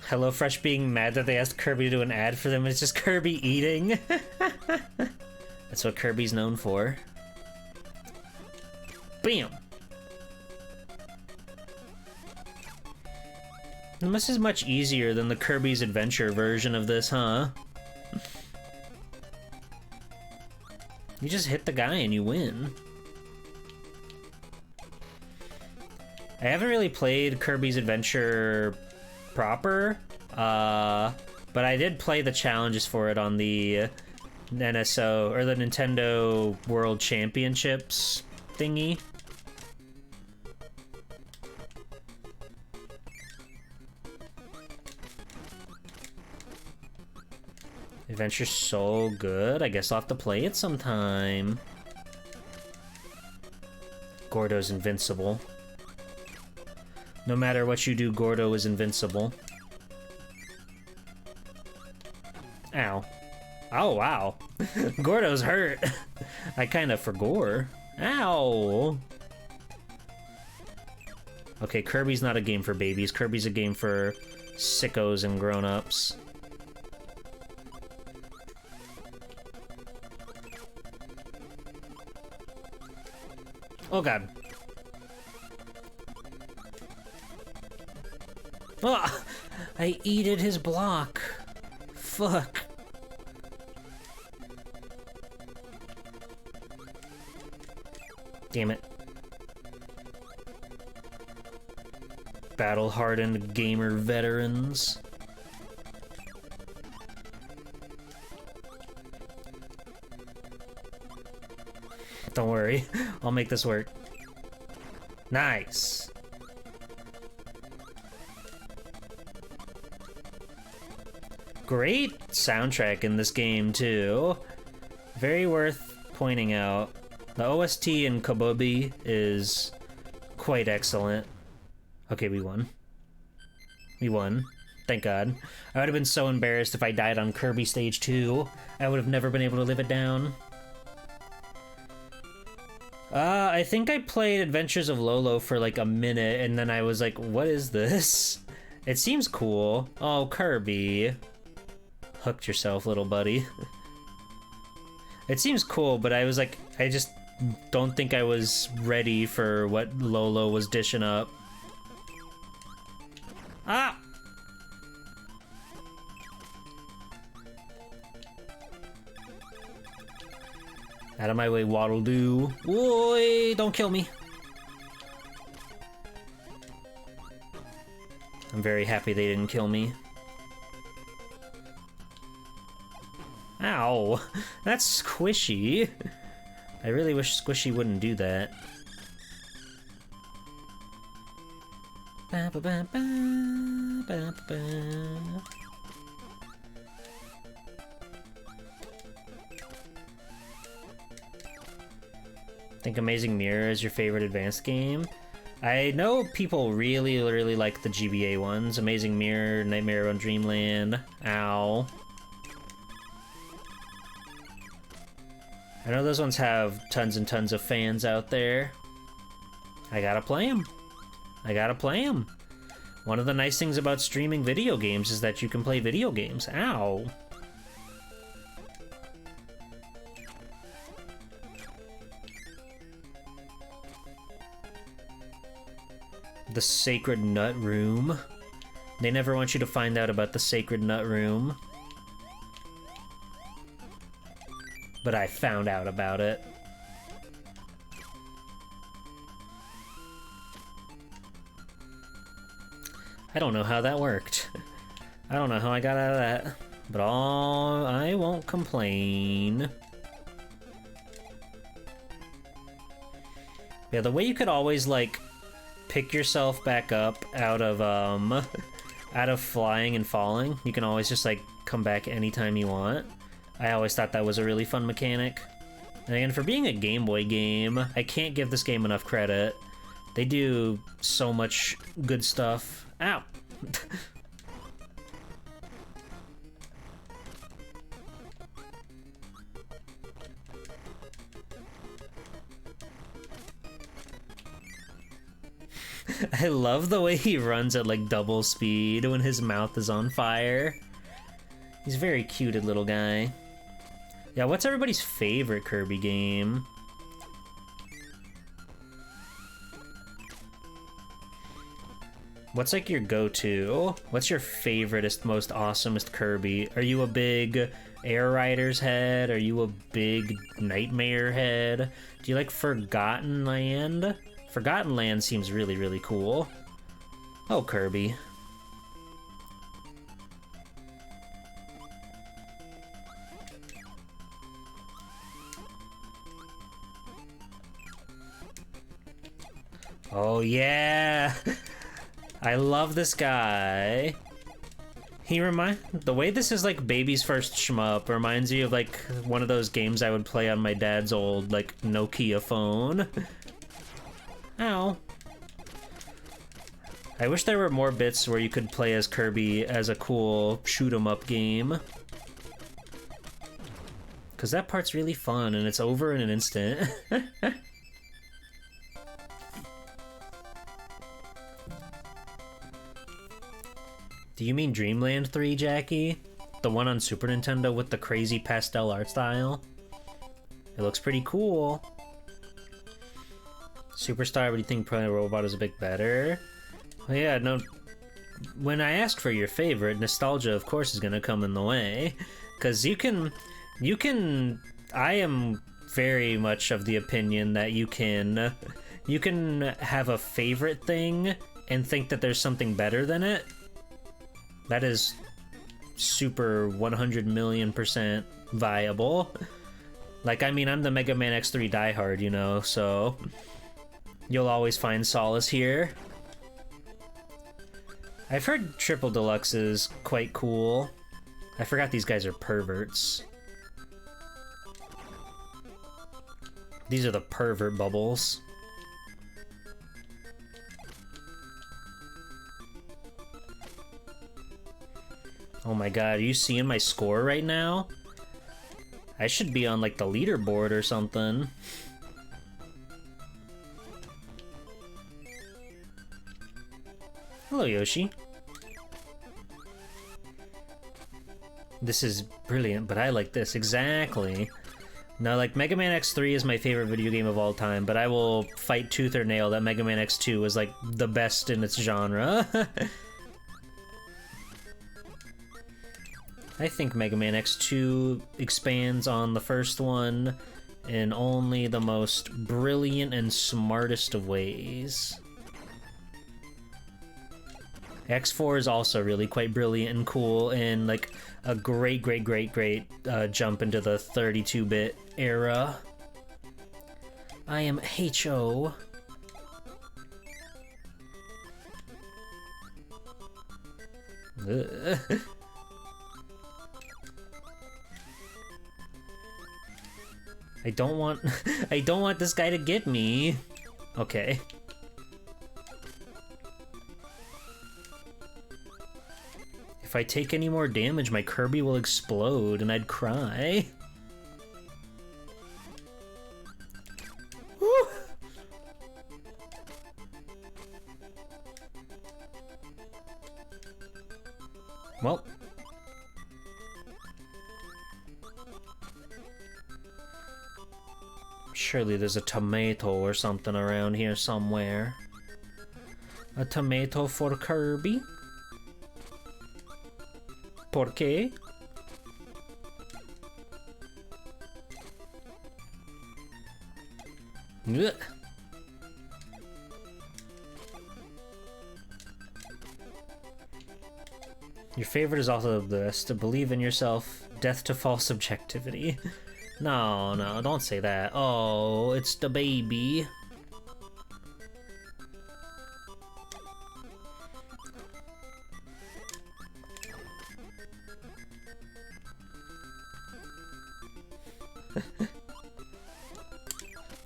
HelloFresh being mad that they asked Kirby to do an ad for them. It's just Kirby eating. That's what Kirby's known for. Bam! This is much easier than the Kirby's Adventure version of this, huh? You just hit the guy and you win. I haven't really played Kirby's Adventure proper, but I did play the challenges for it on the NSO, or the Nintendo World Championships thingy. Adventure's so good, I guess I'll have to play it sometime. Gordo's invincible. No matter what you do, Gordo is invincible. Ow. Oh, wow. Gordo's hurt. I kind of forgot. Ow. Okay, Kirby's not a game for babies. Kirby's a game for sickos and grown-ups. Oh god. Oh, I eated his block. Fuck. Damn it. Battle-hardened gamer veterans. Don't worry, I'll make this work. Nice. Great soundtrack in this game, too. Very worth pointing out. The OST in Kobobi is quite excellent. Okay, we won. We won. Thank God. I would have been so embarrassed if I died on Kirby Stage 2. I would have never been able to live it down. I think I played Adventures of Lolo for like a minute, and then I was like, what is this? It seems cool. Oh, Kirby. Hooked yourself, little buddy. It seems cool, but I was like, I just don't think I was ready for what Lolo was dishing up. Ah! Out of my way, Waddle Doo. Oi, don't kill me. I'm very happy they didn't kill me. Ow, that's squishy. I really wish Squishy wouldn't do that. Ba, ba, ba, ba, ba, ba. Think Amazing Mirror is your favorite advanced game? I know people really like the GBA ones. Amazing Mirror, Nightmare on Dreamland. Ow. I know those ones have tons and tons of fans out there. I gotta play them. I gotta play them. One of the nice things about streaming video games is that you can play video games. Ow. The Sacred Nut Room. They never want you to find out about the Sacred Nut Room. But I found out about it. I don't know how that worked. I don't know how I got out of that. But I won't complain. Yeah, the way you could always, like, pick yourself back up out of flying and falling. You can always just like come back anytime you want. I always thought that was a really fun mechanic. And again, for being a Game Boy game, I can't give this game enough credit. They do so much good stuff. Ow! I love the way he runs at like double speed when his mouth is on fire. He's a very cute little guy. Yeah, what's everybody's favorite Kirby game? What's like your go-to? What's your favoriteest, most awesomest Kirby? Are you a big Air Riders head? Are you a big Nightmare head? Do you like Forgotten Land? Forgotten Land seems really cool. Oh, Kirby. Oh, yeah! I love this guy. The way this is like baby's first shmup reminds me of like one of those games I would play on my dad's old like Nokia phone. Ow. I wish there were more bits where you could play as Kirby as a cool shoot-'em-up game. Because that part's really fun, and it's over in an instant. Do you mean Dreamland 3, Jackie? The one on Super Nintendo with the crazy pastel art style? It looks pretty cool. Superstar, what do you think Pro Robot is a bit better? Well, yeah, no. When I ask for your favorite, nostalgia, of course, is gonna come in the way. Because you can... I am very much of the opinion that you can have a favorite thing and think that there's something better than it. That is super 100,000,000% viable. Like, I mean, I'm the Mega Man X3 diehard, you know, so you'll always find solace here. I've heard Triple Deluxe is quite cool. I forgot these guys are perverts. These are the pervert bubbles. Oh my god, are you seeing my score right now? I should be on like the leaderboard or something. Hello, Yoshi. This is brilliant, but I like this. Exactly. Now, like, Mega Man X3 is my favorite video game of all time, but I will fight tooth or nail that Mega Man X2 is, like, the best in its genre. I think Mega Man X2 expands on the first one in only the most brilliant and smartest of ways. X4 is also really quite brilliant and cool, and like a great jump into the 32-bit era. I am H.O. I don't want I don't want this guy to get me. Okay. If I take any more damage, my Kirby will explode and I'd cry. Woo! Well. Surely there's a tomato or something around here somewhere. A tomato for Kirby? ¿Por qué? Ugh. Your favorite is also the best. To believe in yourself, death to false objectivity. No, no, don't say that. Oh, it's the baby.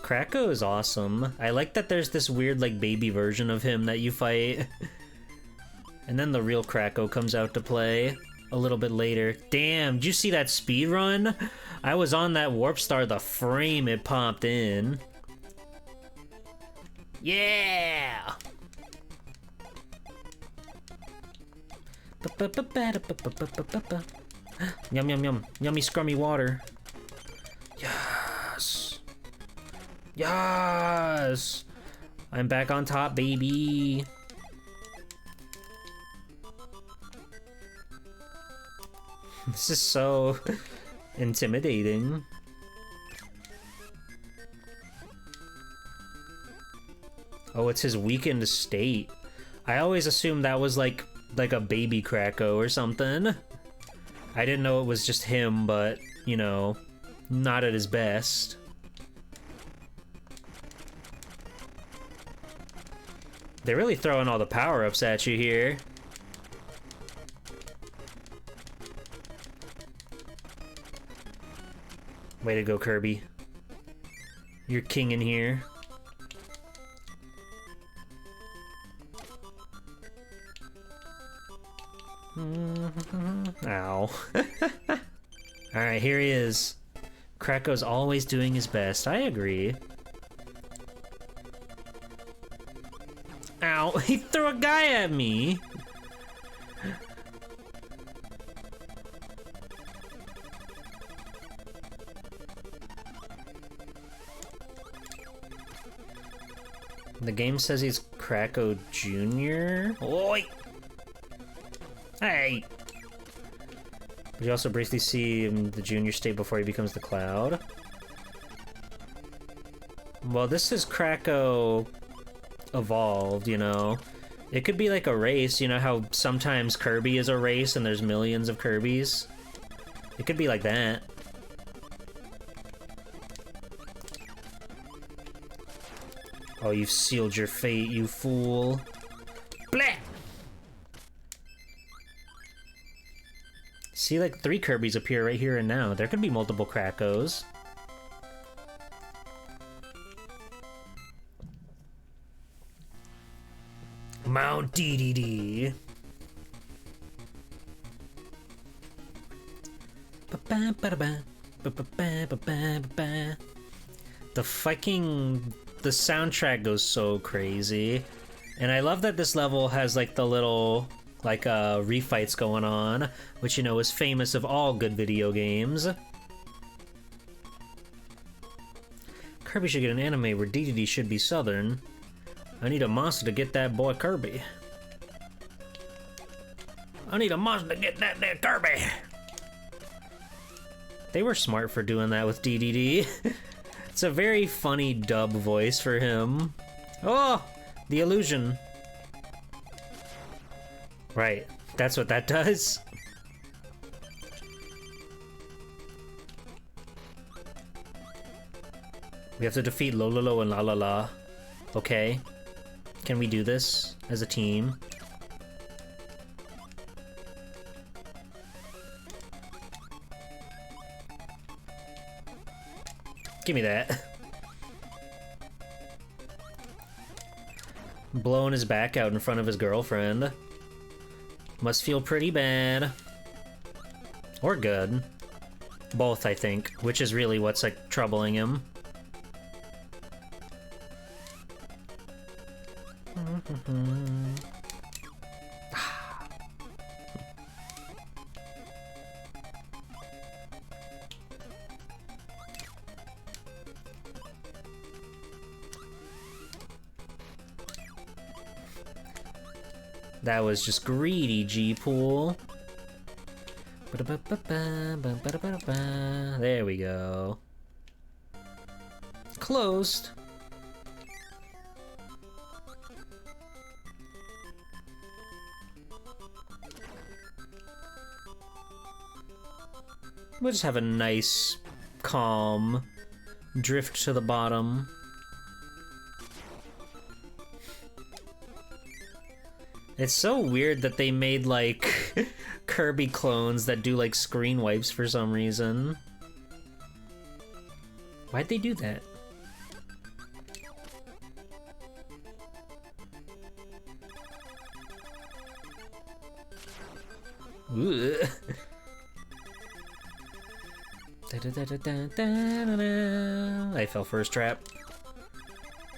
Kracko is awesome. I like that there's this weird, like, baby version of him that you fight. And then the real Kracko comes out to play a little bit later. Damn, did you see that speed run? I was on that Warp Star the frame it popped in. Yeah! Yum yum yum. Yummy scrummy water. Yes! Yes! I'm back on top, baby! This is so intimidating. Oh, it's his weakened state. I always assumed that was like a baby Kracko or something. I didn't know it was just him, but, you know, not at his best. They're really throwing all the power-ups at you here. Way to go, Kirby. You're king in here. Ow. Alright, here he is. Kracko's always doing his best. I agree. Ow, he threw a guy at me! The game says he's Kracko Jr. Oi! Hey! But you also briefly see the junior state before he becomes the Cloud. Well, this is Kracko evolved, you know? It could be like a race, you know how sometimes Kirby is a race and there's millions of Kirbys? It could be like that. Oh, you've sealed your fate, you fool. Blah! See, like, 3 Kirbys appear right here and now. There could be multiple Krackos. Mount DDD. The soundtrack goes so crazy. And I love that this level has like the little refights going on, which you know is famous of all good video games. Kirby should get an anime where DDD should be Southern. I need a monster to get that boy Kirby. I need a monster to get that there Kirby. They were smart for doing that with DDD. It's a very funny dub voice for him. Oh, the illusion. Right, that's what that does. We have to defeat Lololo and La La La. Okay. Can we do this as a team? Give me that. Blowing his back out in front of his girlfriend. Must feel pretty bad. Or good. Both, I think, which is really what's, like, troubling him. That was just greedy, G-Pool. There we go. Closed. We'll just have a nice, calm drift to the bottom. It's so weird that they made, like, Kirby clones that do, like, screen wipes for some reason. Why'd they do that? Ugh. I fell for his trap.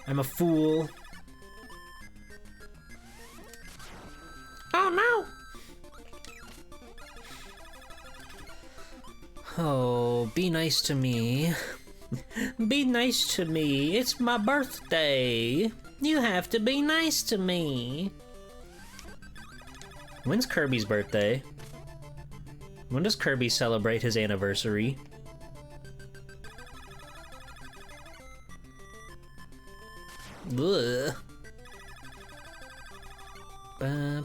I'm a fool. Oh no! Oh, be nice to me. Be nice to me. It's my birthday. You have to be nice to me. When's Kirby's birthday? When does Kirby celebrate his anniversary? Ugh. Okay,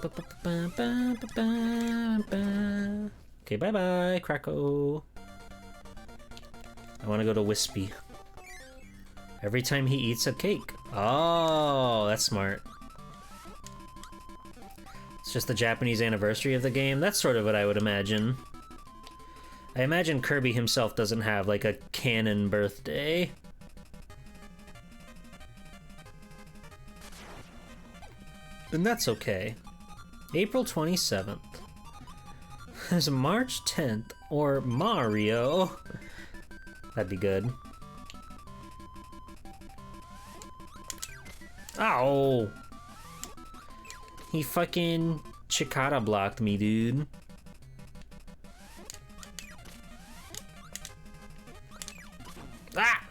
bye-bye, Kracko. I want to go to Wispy. Every time he eats a cake. Oh, that's smart. It's just the Japanese anniversary of the game. That's sort of what I would imagine. I imagine Kirby himself doesn't have, like, a canon birthday. And that's okay. April 27th. There's March 10th, or Mario. That'd be good. Ow! He fucking Chikara blocked me, dude. Ah!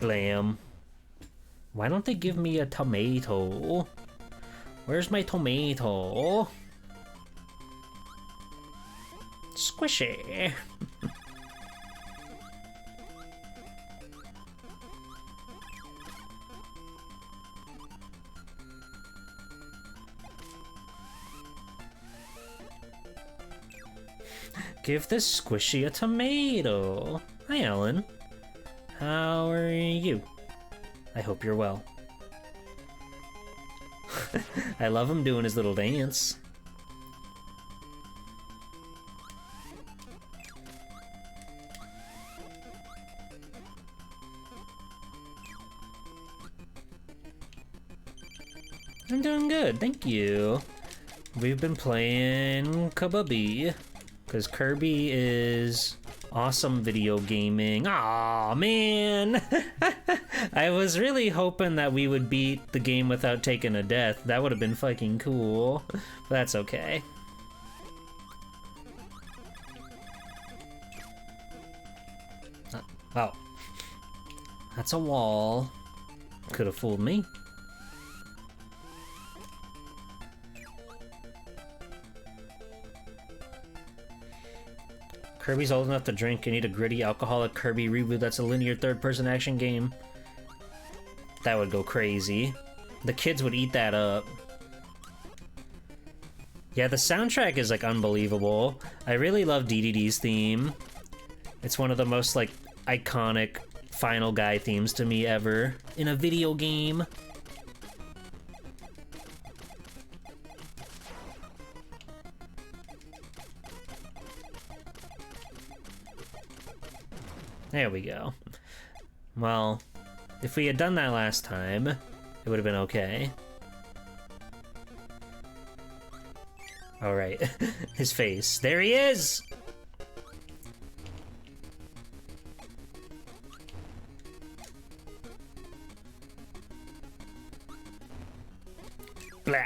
Blam. Why don't they give me a tomato? Where's my tomato? Squishy. Give this squishy a tomato. Hi, Ellen. How are you? I hope you're well. I love him doing his little dance. I'm doing good, thank you. We've been playing Kabubby, because Kirby is awesome video gaming. Aw, man! I was really hoping that we would beat the game without taking a death. That would have been fucking cool. But that's okay. Oh. That's a wall. Could have fooled me. Kirby's old enough to drink. You need a gritty, alcoholic Kirby reboot that's a linear third-person action game. That would go crazy. The kids would eat that up. Yeah, the soundtrack is, like, unbelievable. I really love DDD's theme. It's one of the most, like, iconic Final Guy themes to me ever in a video game. There we go. Well, if we had done that last time, it would have been okay. Alright, his face. There he is! Blah.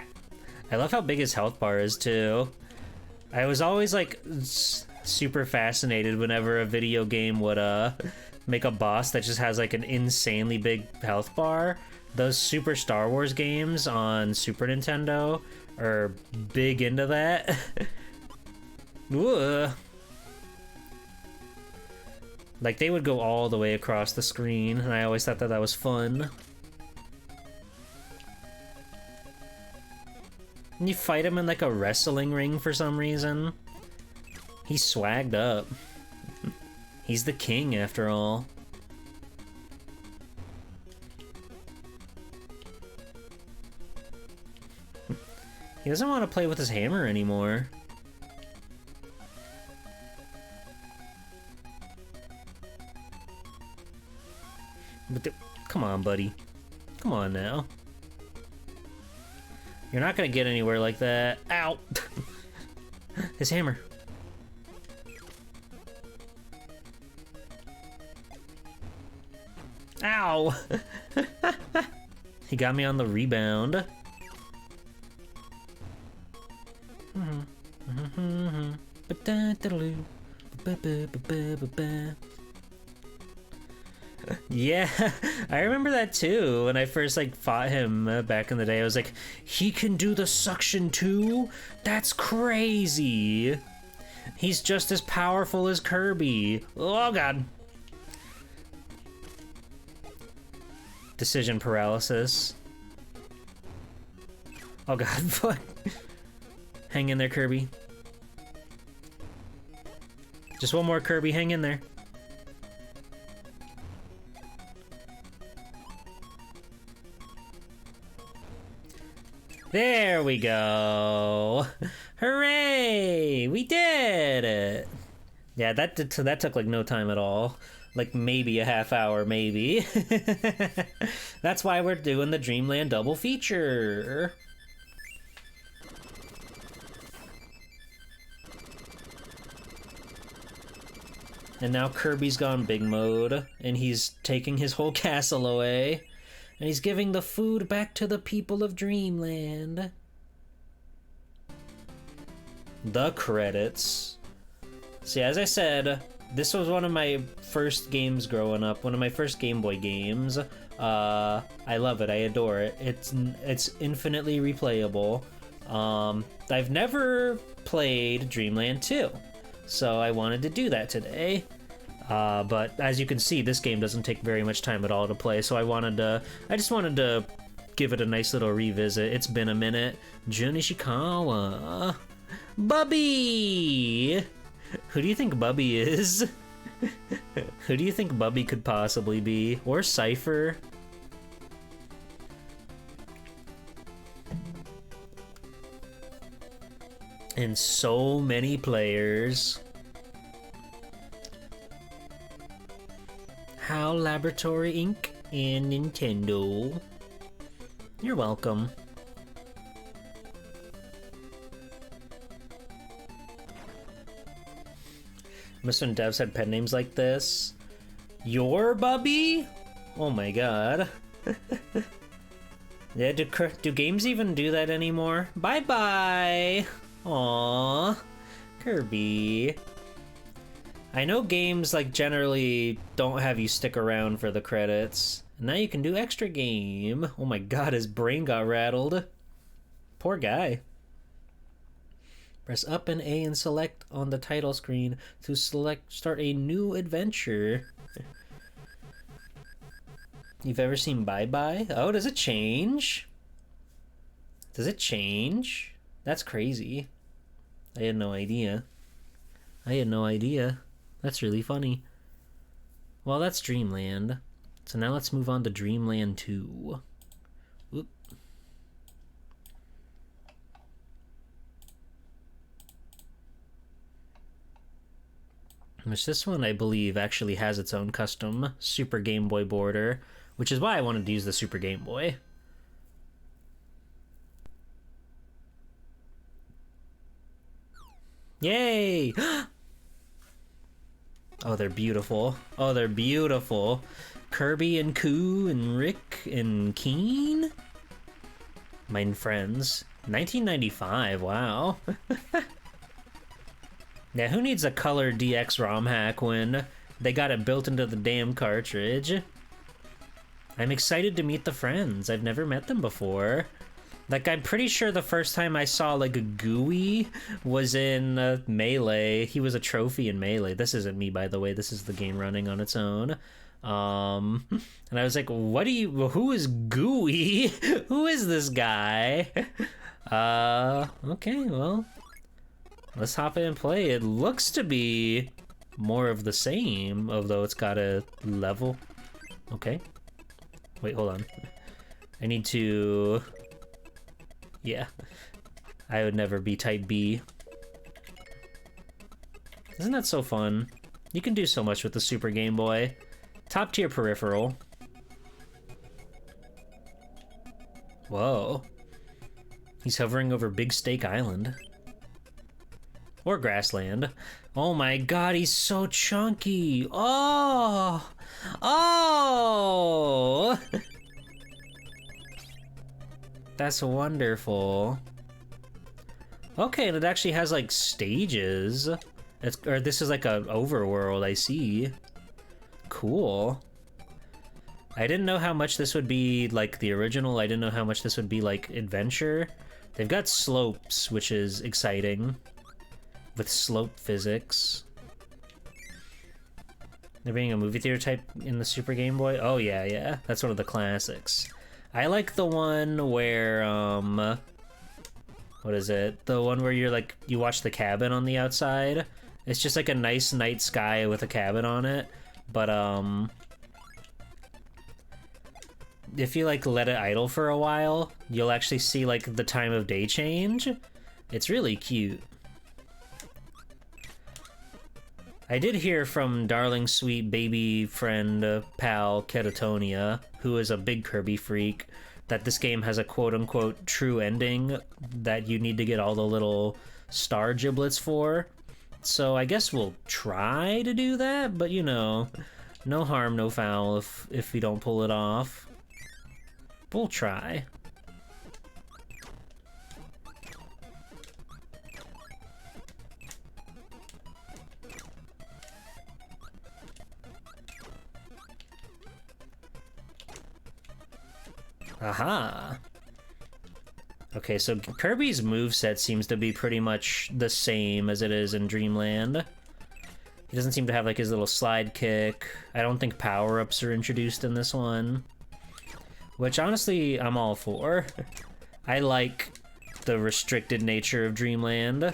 I love how big his health bar is, too. I was always, like, super fascinated whenever a video game would make a boss that just has like an insanely big health bar. Those Super Star Wars games on Super Nintendo are big into that. Ooh. Like they would go all the way across the screen, and I always thought that that was fun. And you fight him in like a wrestling ring for some reason. He's swagged up. He's the king, after all. He doesn't want to play with his hammer anymore. But come on, buddy. Come on now. You're not gonna get anywhere like that. Ow! His hammer. Ow! He got me on the rebound. Yeah, I remember that too. When I first like fought him back in the day, I was like, he can do the suction too? That's crazy. He's just as powerful as Kirby. Oh god. Decision paralysis. Oh god, fuck. Hang in there, Kirby. Just one more, Kirby, hang in there. There we go. Hooray! We did it! Yeah, that took like no time at all. Like maybe a half hour, maybe. That's why we're doing the Dreamland double feature. And now Kirby's gone big mode, and he's taking his whole castle away. And he's giving the food back to the people of Dreamland. The credits. See, as I said, this was one of my first games growing up, one of my first Game Boy games. I love it, I adore it. It's infinitely replayable. I've never played Dreamland 2, so I wanted to do that today. But as you can see, this game doesn't take very much time at all to play, so I just wanted to give it a nice little revisit. It's been a minute. Jun Ishikawa. Bubby! Who do you think Bubby is? Who do you think Bubby could possibly be? Or Cypher? And so many players. HAL Laboratory Inc. and Nintendo. You're welcome. Miss when devs had pen names like this. Your Bubby? Oh my god. Yeah, do games even do that anymore? Bye-bye! Aww. Kirby. I know games, like, generally don't have you stick around for the credits. Now you can do extra game. Oh my god, his brain got rattled. Poor guy. Press up and A and select on the title screen to start a new adventure. You've ever seen Bye Bye? Oh, does it change? Does it change? That's crazy. I had no idea. I had no idea. That's really funny. Well, that's Dreamland. So now let's move on to Dreamland 2. Whoop. Which this one, I believe, actually has its own custom Super Game Boy border, which is why I wanted to use the Super Game Boy. Yay! Oh, they're beautiful. Oh, they're beautiful. Kirby and Koo and Rick and Keen? Mine friends. 1995, wow. Yeah, who needs a color DX ROM hack when they got it built into the damn cartridge? I'm excited to meet the friends. I've never met them before. Like, I'm pretty sure the first time I saw, like, a Gooey was in Melee. He was a trophy in Melee. This isn't me, by the way. This is the game running on its own. And I was like, who is Gooey? Who is this guy? Okay, well, let's hop in and play. It looks to be more of the same, although it's got a level. Okay. Wait, hold on. I need to... Yeah. I would never be type B. Isn't that so fun? You can do so much with the Super Game Boy. Top tier peripheral. Whoa. He's hovering over Big Steak Island. Or Grassland. Oh my god, he's so chunky. Oh! Oh! That's wonderful. Okay, and it actually has like stages. This is like a overworld, I see. Cool. I didn't know how much this would be like the original. I didn't know how much this would be like adventure. They've got slopes, which is exciting. With slope physics. There being a movie theater type in the Super Game Boy? Oh yeah, yeah. That's one of the classics. I like the one where, what is it? The one where you're like, you watch the cabin on the outside. It's just like a nice night sky with a cabin on it. But, if you like let it idle for a while, you'll actually see like the time of day change. It's really cute. I did hear from darling sweet baby friend pal Ketatonia, who is a big Kirby freak, that this game has a quote-unquote true ending that you need to get all the little star giblets for. So I guess we'll try to do that, but you know, no harm, no foul if we don't pull it off. We'll try. Aha! Okay, so Kirby's moveset seems to be pretty much the same as it is in Dreamland. He doesn't seem to have like his little slide kick. I don't think power-ups are introduced in this one. Which honestly, I'm all for. I like the restricted nature of Dreamland.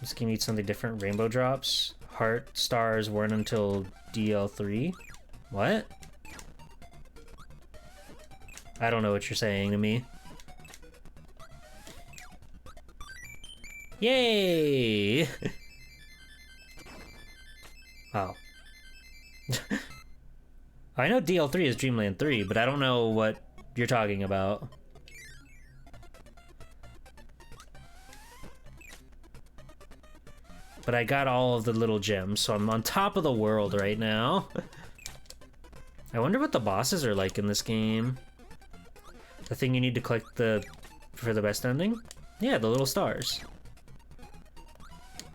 This game needs something different. Rainbow drops. Heart stars weren't until DL3. What? I don't know what you're saying to me. Yay! Wow. I know DL3 is Dreamland 3, but I don't know what you're talking about. But I got all of the little gems, so I'm on top of the world right now. I wonder what the bosses are like in this game. The thing you need to collect for the best ending? Yeah, the little stars.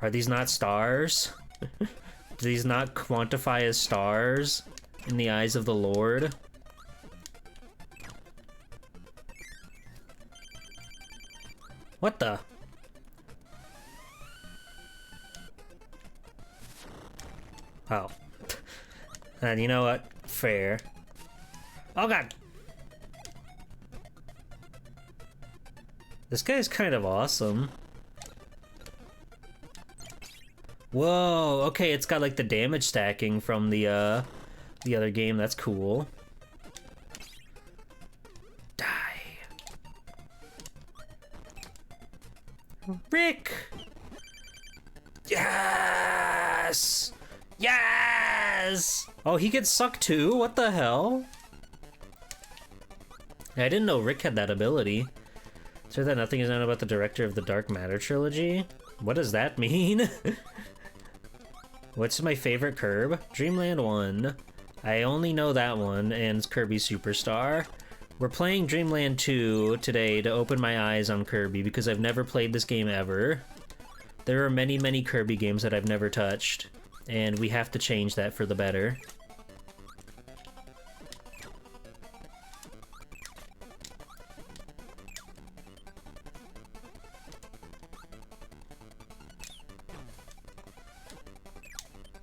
Are these not stars? Do these not quantify as stars in the eyes of the Lord? What the? Oh. And you know what? Fair. Oh god! This guy's kind of awesome. Whoa, okay, it's got like the damage stacking from the other game. That's cool. Die. Rick! Yes! Yes! Oh, he gets sucked too? What the hell? I didn't know Rick had that ability. So that nothing is known about the director of the Dark Matter trilogy? What does that mean? What's my favorite Kirby? Dreamland 1. I only know that one, and Kirby Superstar. We're playing Dreamland 2 today to open my eyes on Kirby because I've never played this game ever. There are many, many Kirby games that I've never touched, and we have to change that for the better.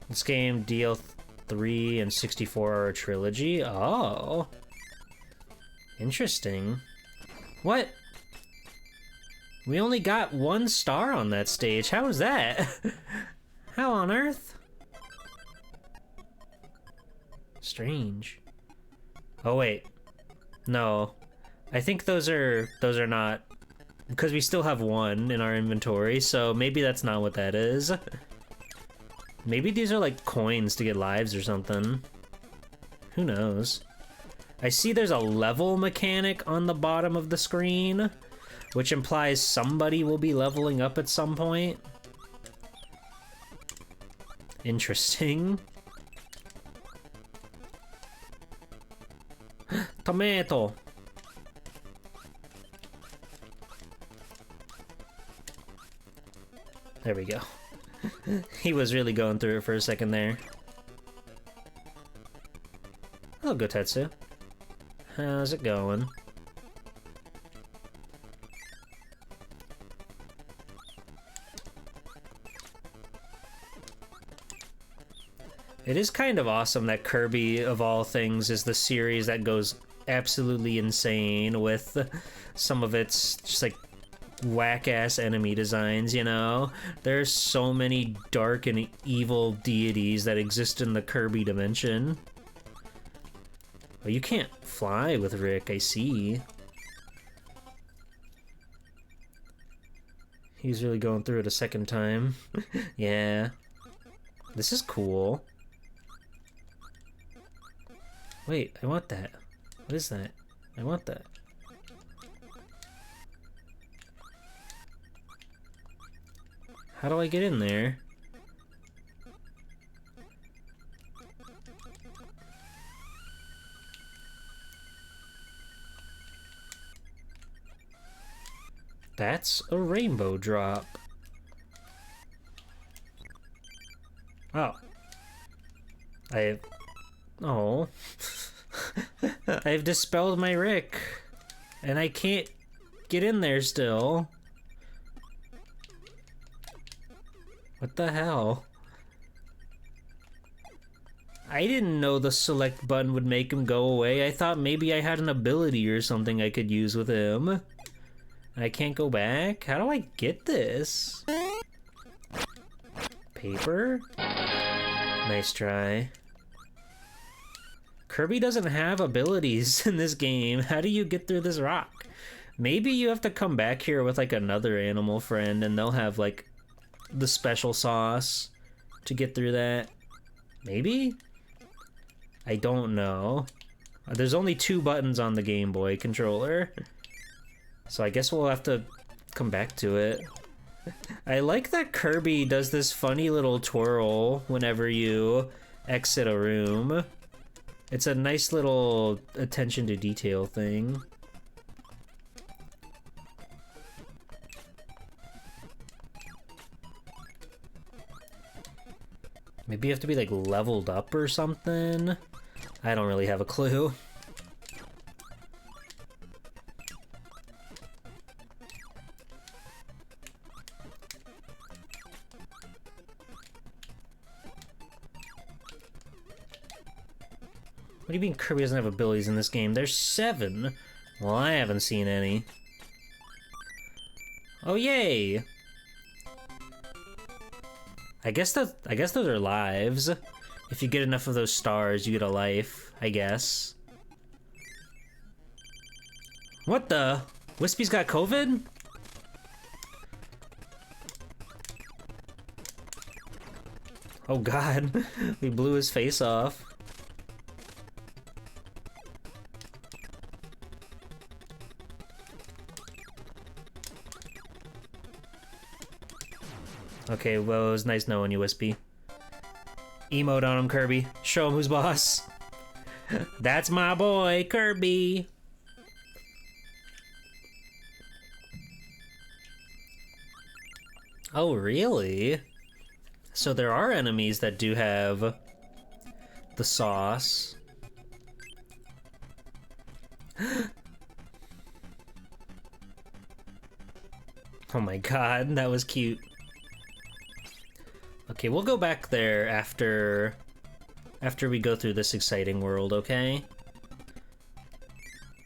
This game, DL3 and 64 are a trilogy? Oh. Interesting. What? We only got 1 star on that stage. How is that? How on earth? Strange. Oh wait. No. I think those are not, because we still have 1 in our inventory, so maybe that's not what that is. Maybe these are like coins to get lives or something. Who knows? I see there's a level mechanic on the bottom of the screen, which implies somebody will be leveling up at some point. Interesting. Tomato. There we go. He was really going through it for a second there. Hello, Gotetsu. How's it going? It is kind of awesome that Kirby, of all things, is the series that goes absolutely insane with some of its just like whack-ass enemy designs, you know? There's so many dark and evil deities that exist in the Kirby dimension. Oh, you can't fly with Rick, I see. He's really going through it a second time. Yeah. This is cool. Wait, I want that. What is that? I want that. How do I get in there? That's a rainbow drop. Oh. Oh. I've dispelled my Rick. And I can't get in there still. What the hell? I didn't know the select button would make him go away. I thought maybe I had an ability or something I could use with him. I can't go back? How do I get this? Paper? Nice try. Kirby doesn't have abilities in this game. How do you get through this rock? Maybe you have to come back here with like another animal friend and they'll have like the special sauce to get through that. Maybe? I don't know. There's only 2 buttons on the Game Boy controller. So I guess we'll have to come back to it. I like that Kirby does this funny little twirl whenever you exit a room. It's a nice little attention to detail thing. Maybe you have to be like leveled up or something? I don't really have a clue. What do you mean Kirby doesn't have abilities in this game? There's 7. Well, I haven't seen any. Oh, yay! I guess those are lives. If you get enough of those stars, you get a life, I guess. What the? Wispy's got COVID? Oh god, we blew his face off. Okay, well, it was nice knowing you, Wispy. Emote on him, Kirby. Show him who's boss. That's my boy, Kirby. Oh, really? So there are enemies that do have the sauce. Oh my god, that was cute. Okay, we'll go back there after we go through this exciting world, okay?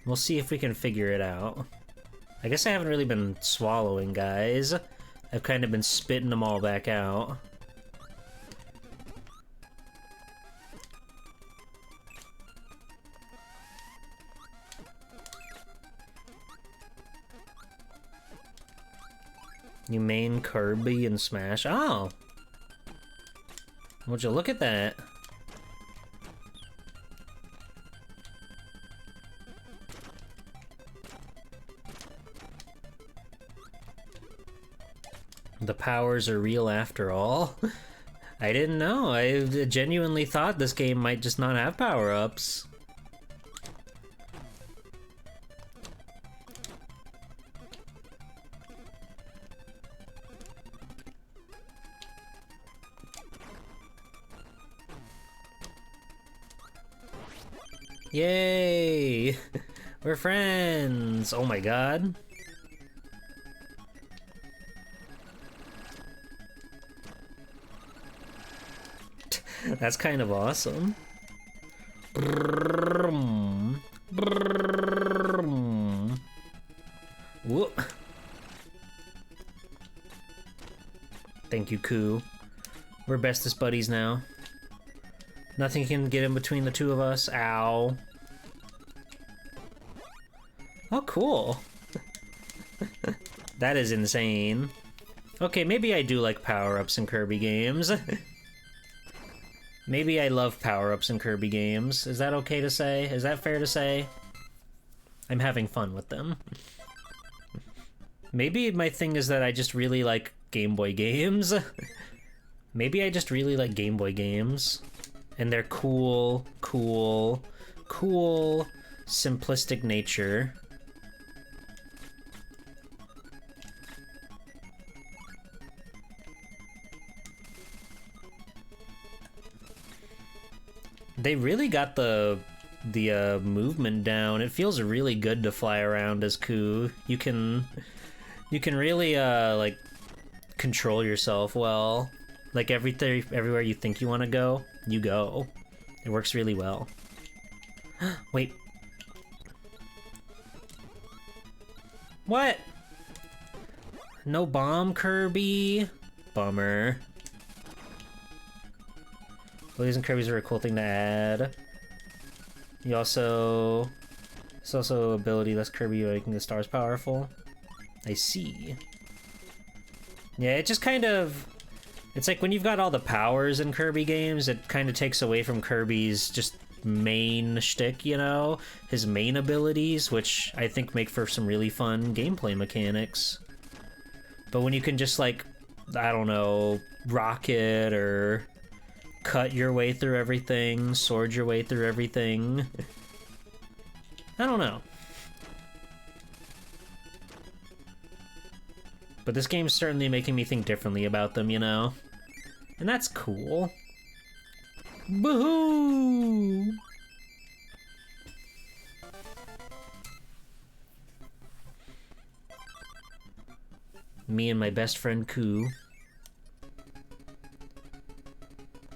We'll see if we can figure it out. I guess I haven't really been swallowing, guys. I've kind of been spitting them all back out. You main Kirby and Smash? Oh! Would you look at that? The powers are real after all? I didn't know. I genuinely thought this game might just not have power-ups. Yay! We're friends! Oh my god. That's kind of awesome. Whoop. Thank you, Koo. We're bestest buddies now. Nothing can get in between the two of us. Ow. Oh, cool. That is insane. Okay, maybe I do like power-ups in Kirby games. Maybe I love power-ups in Kirby games. Is that okay to say? Is that fair to say? I'm having fun with them. Maybe my thing is that I just really like Game Boy games. Maybe I just really like Game Boy games. And their cool, simplistic nature. They really got the movement down. It feels really good to fly around as Koo. You can really like control yourself well. Like everywhere you think you want to go, you go. It works really well. Wait. What? No bomb, Kirby? Bummer. Blues and Kirby's are a cool thing to add. You also... It's also ability less Kirby making the stars powerful. I see. Yeah, it just kind of... It's like when you've got all the powers in Kirby games, it kind of takes away from Kirby's just main shtick, you know? His main abilities, which I think make for some really fun gameplay mechanics. But when you can just, like, I don't know, rocket or cut your way through everything, sword your way through everything. I don't know. But this game's certainly making me think differently about them, you know? And that's cool. Boo-hoo! Me and my best friend Koo.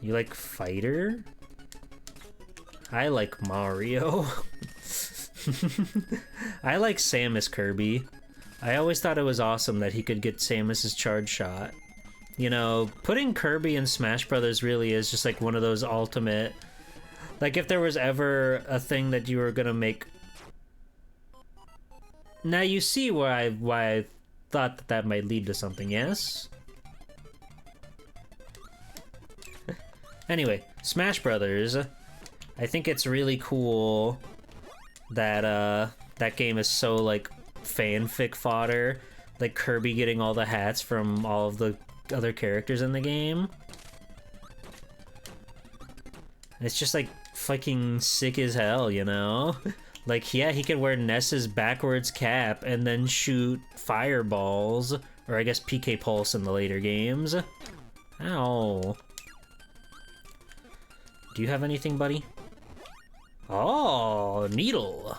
You like Fighter? I like Mario. I like Samus Kirby. I always thought it was awesome that he could get Samus's charge shot. You know, putting Kirby in Smash Brothers really is just like one of those ultimate... Like, if there was ever a thing that you were gonna make... Now you see why I thought that that might lead to something, yes? Anyway, Smash Brothers. I think it's really cool that that game is so like fanfic fodder, like Kirby getting all the hats from all of the other characters in the game. It's just like fucking sick as hell, you know? Like, yeah, he could wear Ness's backwards cap and then shoot fireballs, or I guess PK Pulse in the later games. Ow. Do you have anything, buddy? Oh, needle.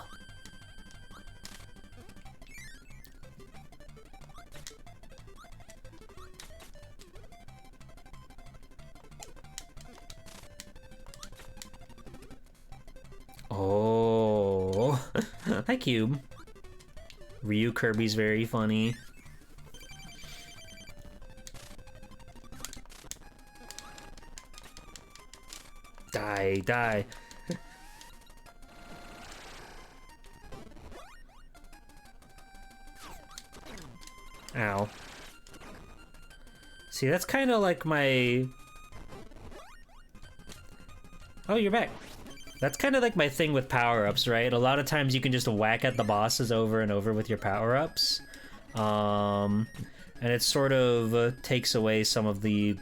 Oh. Hi, Cube. Ryu Kirby's very funny. Die, die. Ow. See, that's kind of like my... Oh, you're back. That's kind of like my thing with power-ups, right? A lot of times you can just whack at the bosses over and over with your power-ups. And it sort of takes away some of the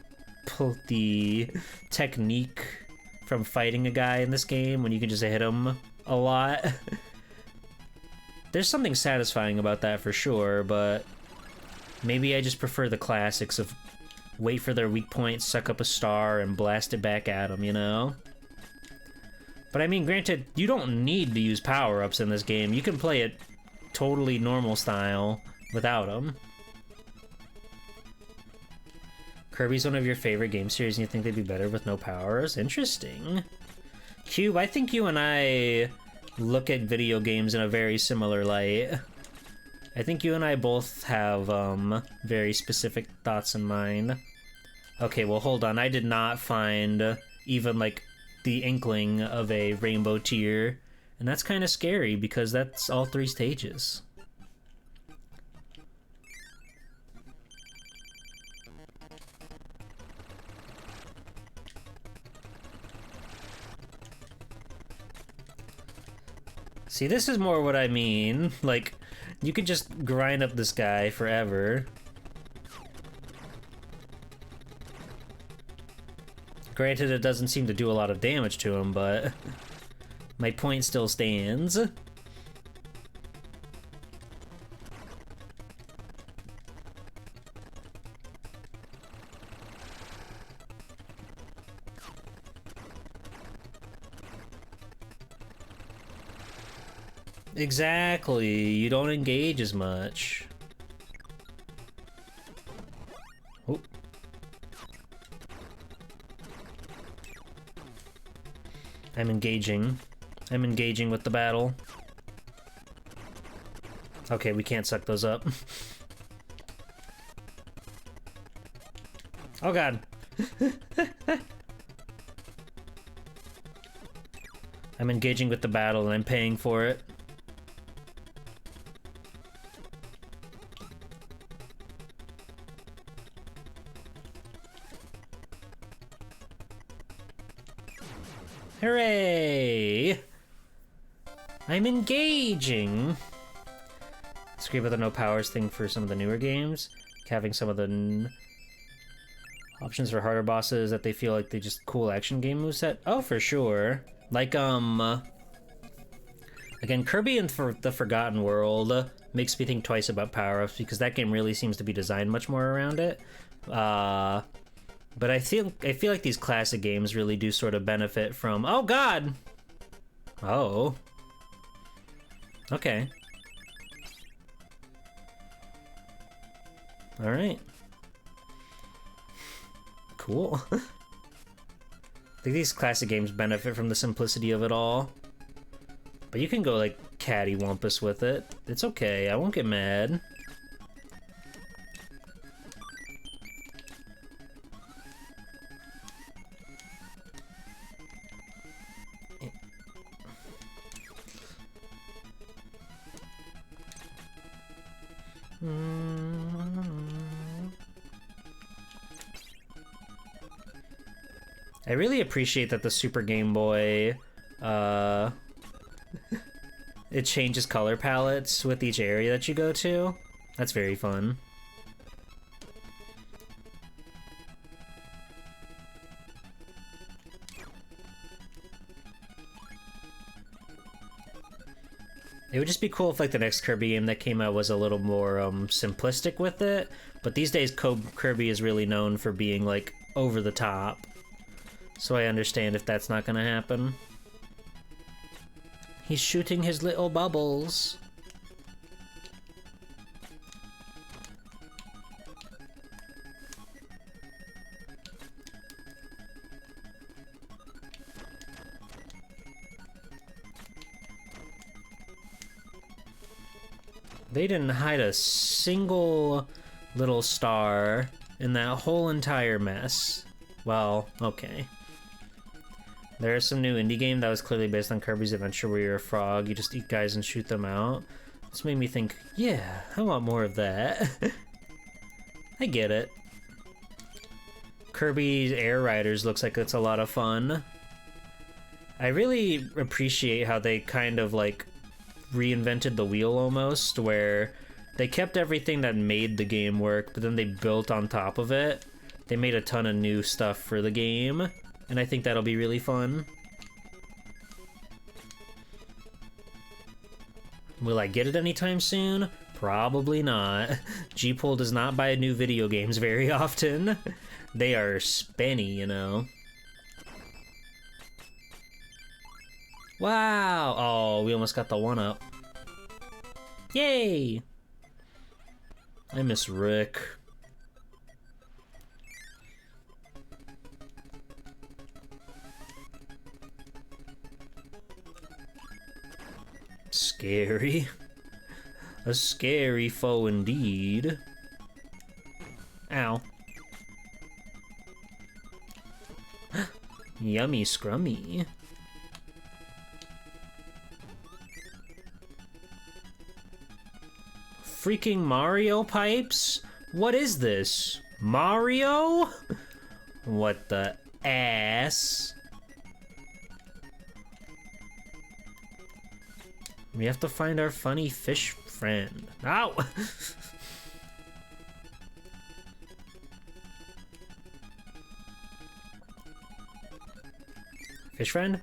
technique from fighting a guy in this game when you can just hit him a lot. There's something satisfying about that for sure, but maybe I just prefer the classics of wait for their weak point, suck up a star, and blast it back at them, you know? But I mean, granted, you don't need to use power-ups in this game. You can play it totally normal style without them. Kirby's one of your favorite game series and you think they'd be better with no powers? Interesting. Cube, I think you and I look at video games in a very similar light. I think you and I both have very specific thoughts in mind. Okay, well hold on. I did not find even like the inkling of a rainbow tier, and that's kind of scary because that's all 3 stages. See, this is more what I mean. Like, you could just grind up this guy forever. Granted, it doesn't seem to do a lot of damage to him, but my point still stands. Exactly, you don't engage as much. Oh. I'm engaging. I'm engaging with the battle. Okay, we can't suck those up. Oh god. I'm engaging with the battle and I'm paying for it. Hooray! I'm engaging! Let's agree about the no powers thing for some of the newer games. having some of the options for harder bosses that they feel like they just cool action game moveset. Oh, for sure. Like, again, Kirby and the Forgotten World makes me think twice about power-ups because that game really seems to be designed much more around it. But I feel like these classic games really do sort of benefit from... Oh, God! Oh. Okay. Alright. Cool. I think these classic games benefit from the simplicity of it all. But you can go, like, cattywampus with it. It's okay, I won't get mad. I really appreciate that the Super Game Boy, it changes color palettes with each area that you go to. That's very fun. It would just be cool if, like, the next Kirby game that came out was a little more, simplistic with it. But these days, Kirby is really known for being, like, over the top. So I understand if that's not gonna happen. He's shooting his little bubbles. They didn't hide a single little star in that whole entire mess. Well, okay. There's some new indie game that was clearly based on Kirby's Adventure where you're a frog, you just eat guys and shoot them out. This made me think, yeah, I want more of that. I get it. Kirby's Air Riders looks like it's a lot of fun. I really appreciate how they kind of, like, reinvented the wheel almost, where they kept everything that made the game work, but then they built on top of it. They made a ton of new stuff for the game, and I think that'll be really fun. Will I get it anytime soon? Probably not. G-Pole does not buy new video games very often. They are spenny, you know. Wow! Oh, we almost got the 1-up. Yay! I miss Rick. Scary. A scary foe indeed. Ow. Yummy scrummy. Freaking Mario pipes? What is this? Mario? What the ass? We have to find our funny fish friend. Ow! Fish friend?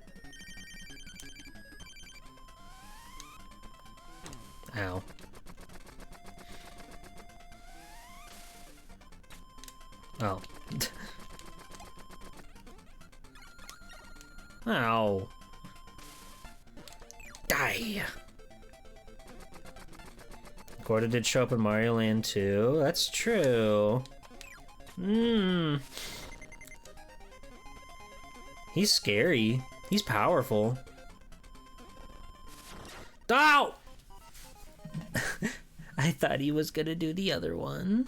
Ow. Oh. Ow. Die! Gorda did show up in Mario Land 2. That's true. He's scary. He's powerful. Ow! I thought he was gonna do the other one.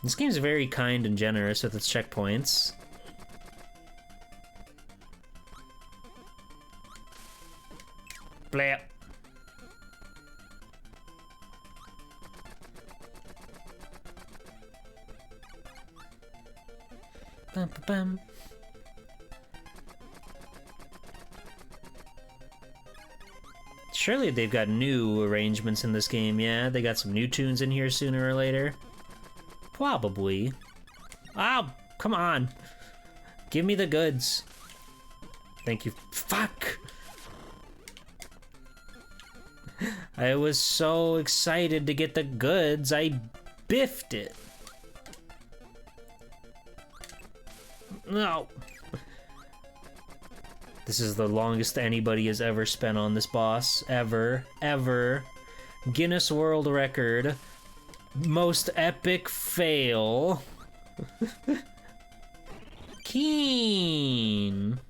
This game's very kind and generous with its checkpoints. Blap. Bum, bum, bum. Surely they've got new arrangements in this game, yeah? They got some new tunes in here sooner or later? Probably. Oh, come on. Give me the goods. Thank you. Fuck! I was so excited to get the goods, I biffed it. No. This is the longest anybody has ever spent on this boss. Ever. Ever. Guinness World Record. Most epic fail. Keen.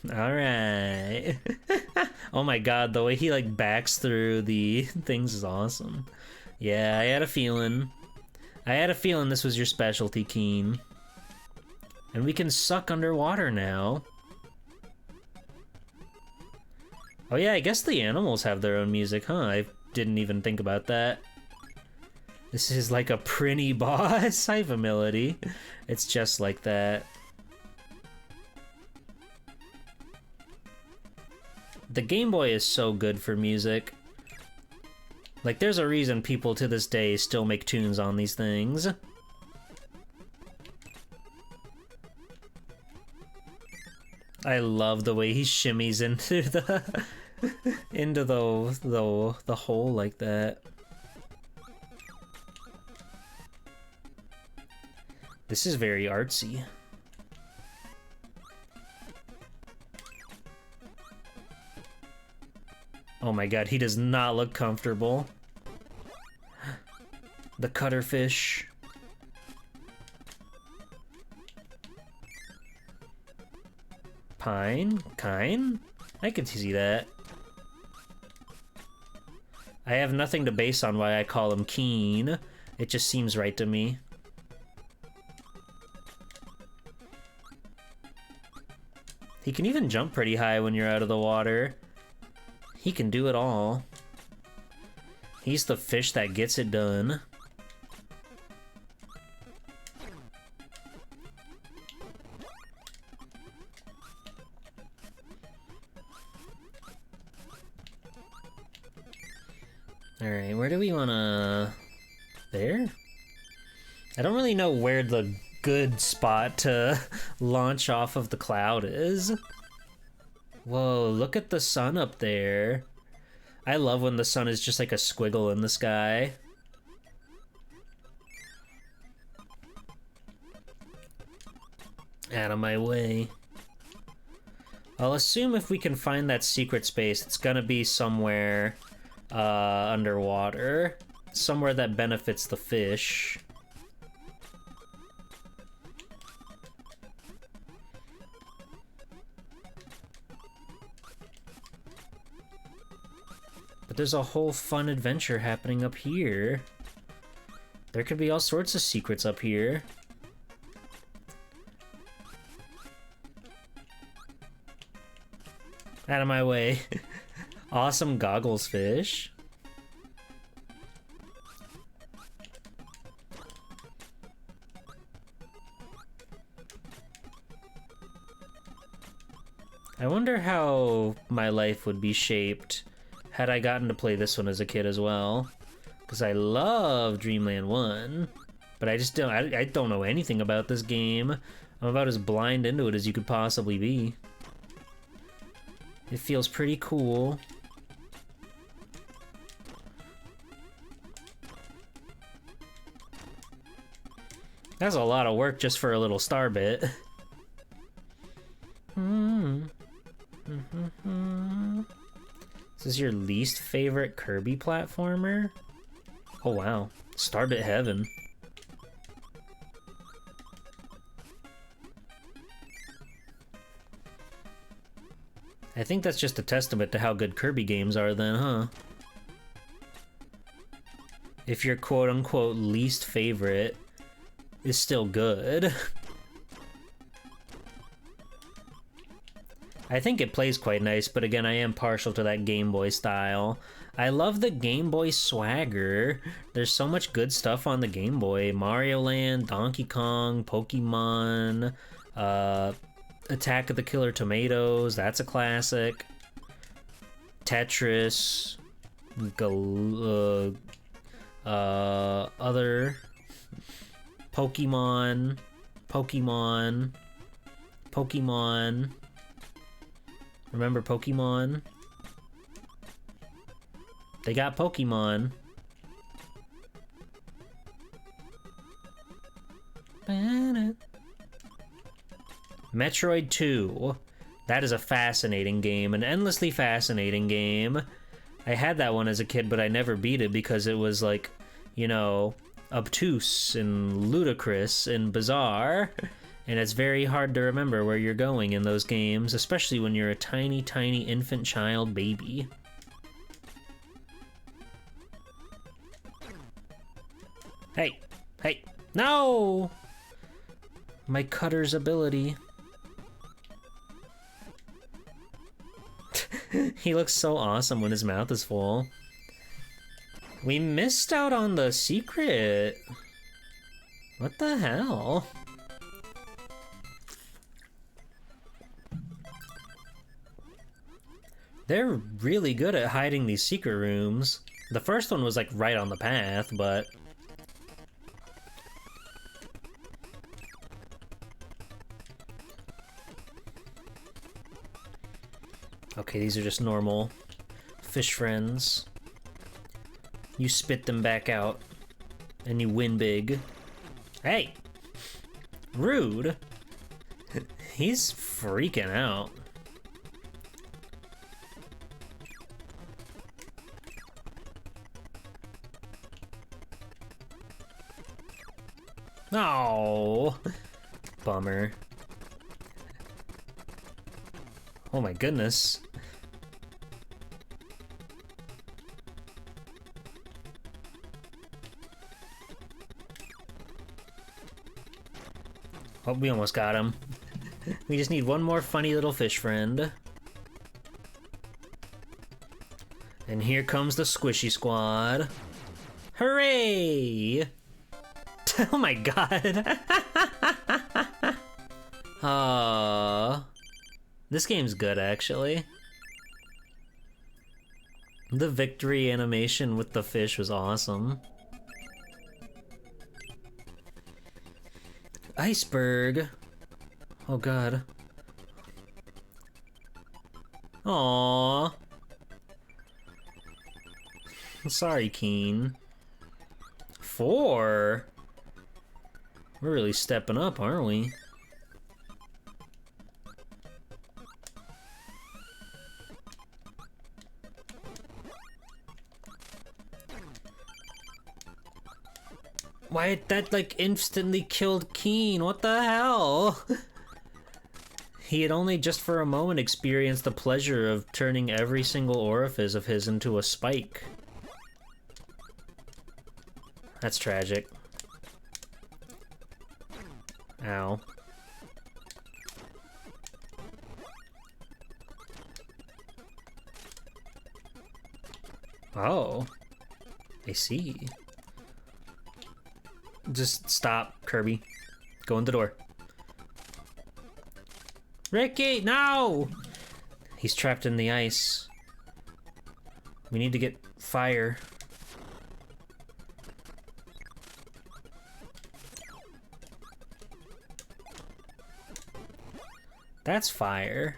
Alright. Oh my god, the way he like backs through the things is awesome. Yeah, I had a feeling. I had a feeling this was your specialty, Keen. And we can suck underwater now. Oh yeah, I guess the animals have their own music, huh? I didn't even think about that. This is like a Prinny boss. I have a melody. It's just like that. The Game Boy is so good for music. Like, there's a reason people to this day still make tunes on these things. I love the way he shimmies into the into the hole like that. This is very artsy. Oh my god, he does not look comfortable. The cutterfish. Pine? Kine? I could see that. I have nothing to base on why I call him Keen. It just seems right to me. He can even jump pretty high when you're out of the water. He can do it all. He's the fish that gets it done. Alright, where do we wanna... There? I don't really know where the good spot to launch off of the cloud is. Whoa, look at the sun up there. I love when the sun is just like a squiggle in the sky. Out of my way. I'll assume if we can find that secret space, it's gonna be somewhere underwater. Somewhere that benefits the fish. But there's a whole fun adventure happening up here. There could be all sorts of secrets up here. Out of my way. Awesome goggles fish. I wonder how my life would be shaped had I gotten to play this one as a kid as well. Because I love Dreamland 1, but I just I don't know anything about this game. I'm about as blind into it as you could possibly be. It feels pretty cool. That's a lot of work just for a little star bit. This is your least favorite Kirby platformer? Oh wow, Starbit Heaven. I think that's just a testament to how good Kirby games are then, huh? If your quote-unquote least favorite is still good. I think it plays quite nice, but again, I am partial to that Game Boy style. I love the Game Boy swagger. There's so much good stuff on the Game Boy. Mario Land, Donkey Kong, Pokemon, Attack of the Killer Tomatoes, that's a classic. Tetris. Other Pokemon. Remember Pokemon? They got Pokemon. Metroid 2. That is a fascinating game, an endlessly fascinating game. I had that one as a kid, but I never beat it because it was like, you know, obtuse and ludicrous and bizarre. And it's very hard to remember where you're going in those games, especially when you're a tiny, tiny infant child baby. Hey, hey, no! My cutter's ability. He looks so awesome when his mouth is full. We missed out on the secret. What the hell? They're really good at hiding these secret rooms. The first one was like right on the path, but... Okay, these are just normal fish friends. You spit them back out, and you win big. Hey! Rude! He's freaking out. Oh, bummer. Oh my goodness. Oh, we almost got him. We just need one more funny little fish friend. And here comes the Squishy Squad. Hooray! Oh my god. This game's good, actually. The victory animation with the fish was awesome. Iceberg. Oh god. Aww. Sorry, Keen. 4? We're really stepping up, aren't we? Why, that like instantly killed Keen, what the hell? He had only just for a moment experienced the pleasure of turning every single orifice of his into a spike. That's tragic. Ow. Oh. I see. Just stop, Kirby. Go in the door. Ricky, no! He's trapped in the ice. We need to get fire. That's fire.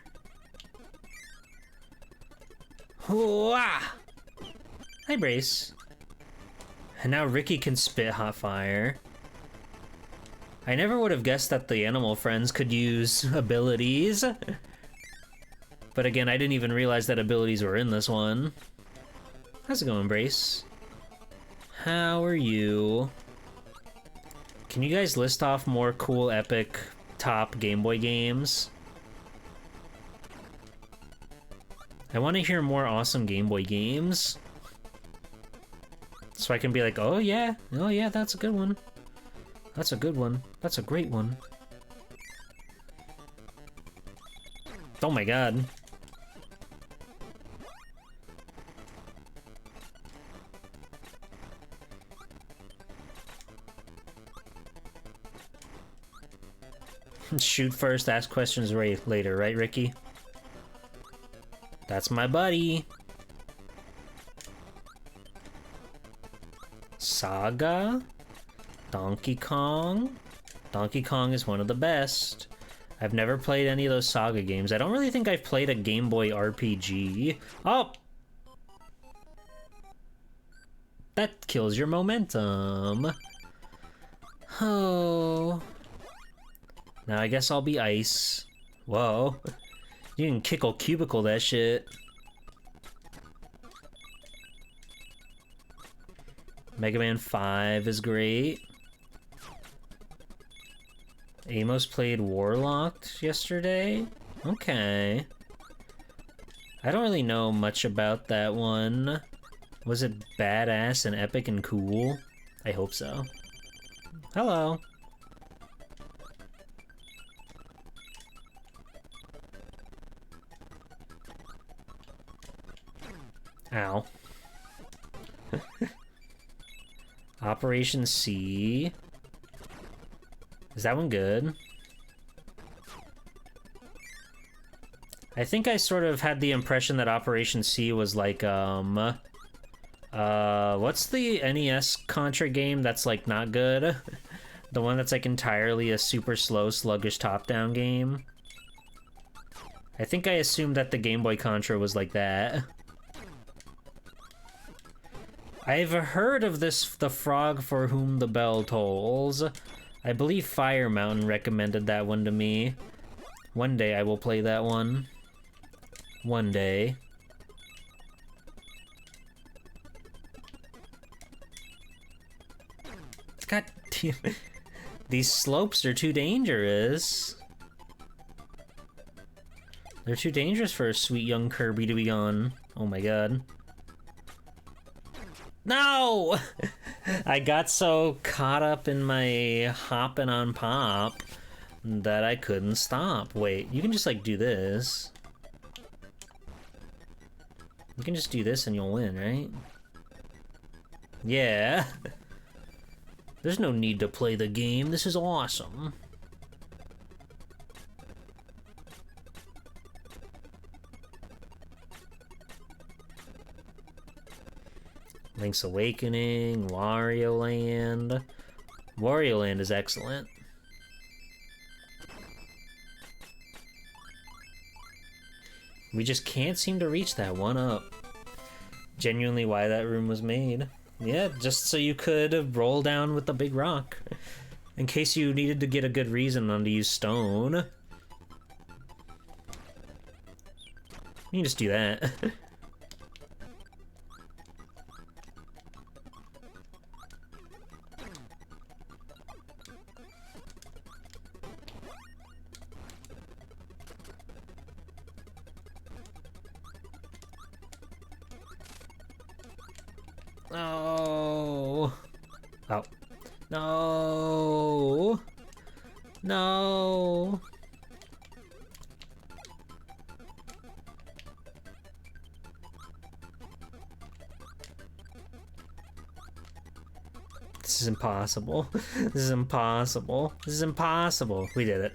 Hooah! Hi, Brace. And now Ricky can spit hot fire. I never would have guessed that the animal friends could use abilities. But again, I didn't even realize that abilities were in this one. How's it going, Brace? How are you? Can you guys list off more cool, epic, top Game Boy games? I want to hear more awesome Game Boy games. So I can be like, oh yeah, that's a good one. That's a good one. That's a great one. Oh my god. Shoot first, ask questions later, right, Ricky? That's my buddy. Saga? Donkey Kong? Donkey Kong is one of the best. I've never played any of those Saga games. I don't really think I've played a Game Boy RPG. Oh! That kills your momentum. Oh. Now I guess I'll be Ice. Whoa. You can kickle cubicle that shit. Mega Man 5 is great. Amos played Warlocked yesterday? Okay. I don't really know much about that one. Was it badass and epic and cool? I hope so. Hello. Ow. Operation C. Is that one good? I think I sort of had the impression that Operation C was like, what's the NES Contra game that's, like, not good? The one that's, like, entirely a super slow, sluggish top-down game? I think I assumed that the Game Boy Contra was like that. I've heard of this, The Frog for Whom the Bell Tolls. I believe Fire Mountain recommended that one to me. One day I will play that one. One day. God damn it. These slopes are too dangerous. They're too dangerous for a sweet young Kirby to be on. Oh my god. No! I got so caught up in my hopping on Pop that I couldn't stop. Wait, you can just like do this. You can just do this and you'll win, right? Yeah. There's no need to play the game. This is awesome. Link's Awakening, Wario Land. Wario Land is excellent. We just can't seem to reach that one up. Genuinely why that room was made. Yeah, just so you could roll down with the big rock. In case you needed to get a good reason on to use stone. You can just do that. No. Oh. No. No. This is impossible. This is impossible. This is impossible. We did it.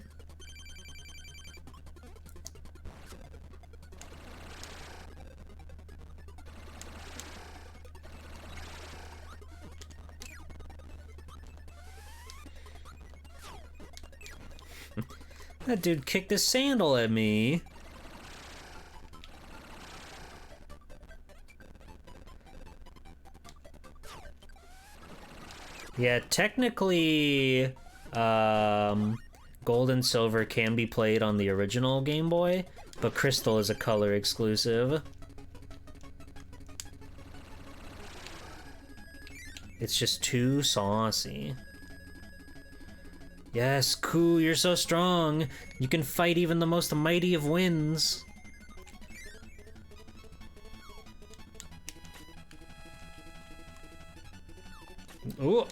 That dude kicked his sandal at me. Yeah, technically, Gold and Silver can be played on the original Game Boy, but Crystal is a color exclusive. It's just too saucy. Yes, Ku, you're so strong. You can fight even the most mighty of winds. Ooh.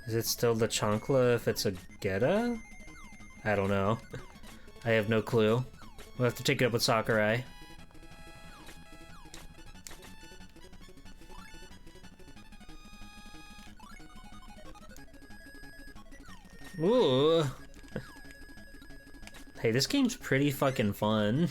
Is it still the Chancla if it's a Geta? I don't know. I have no clue. We'll have to take it up with Sakurai. Hey, this game's pretty fucking fun.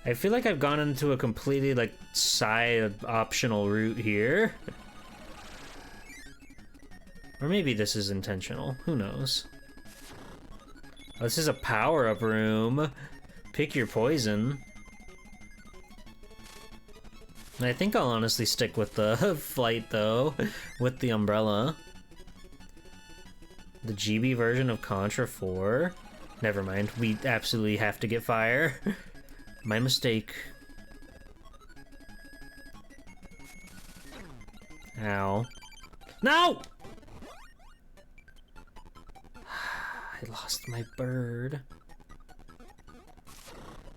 I feel like I've gone into a completely, like, side optional route here. Or maybe this is intentional. Who knows? Oh, this is a power-up room. Pick your poison. I think I'll honestly stick with the flight, though, with the umbrella. The GB version of Contra 4? Never mind, we absolutely have to get fire. My mistake. Ow. No! I lost my bird.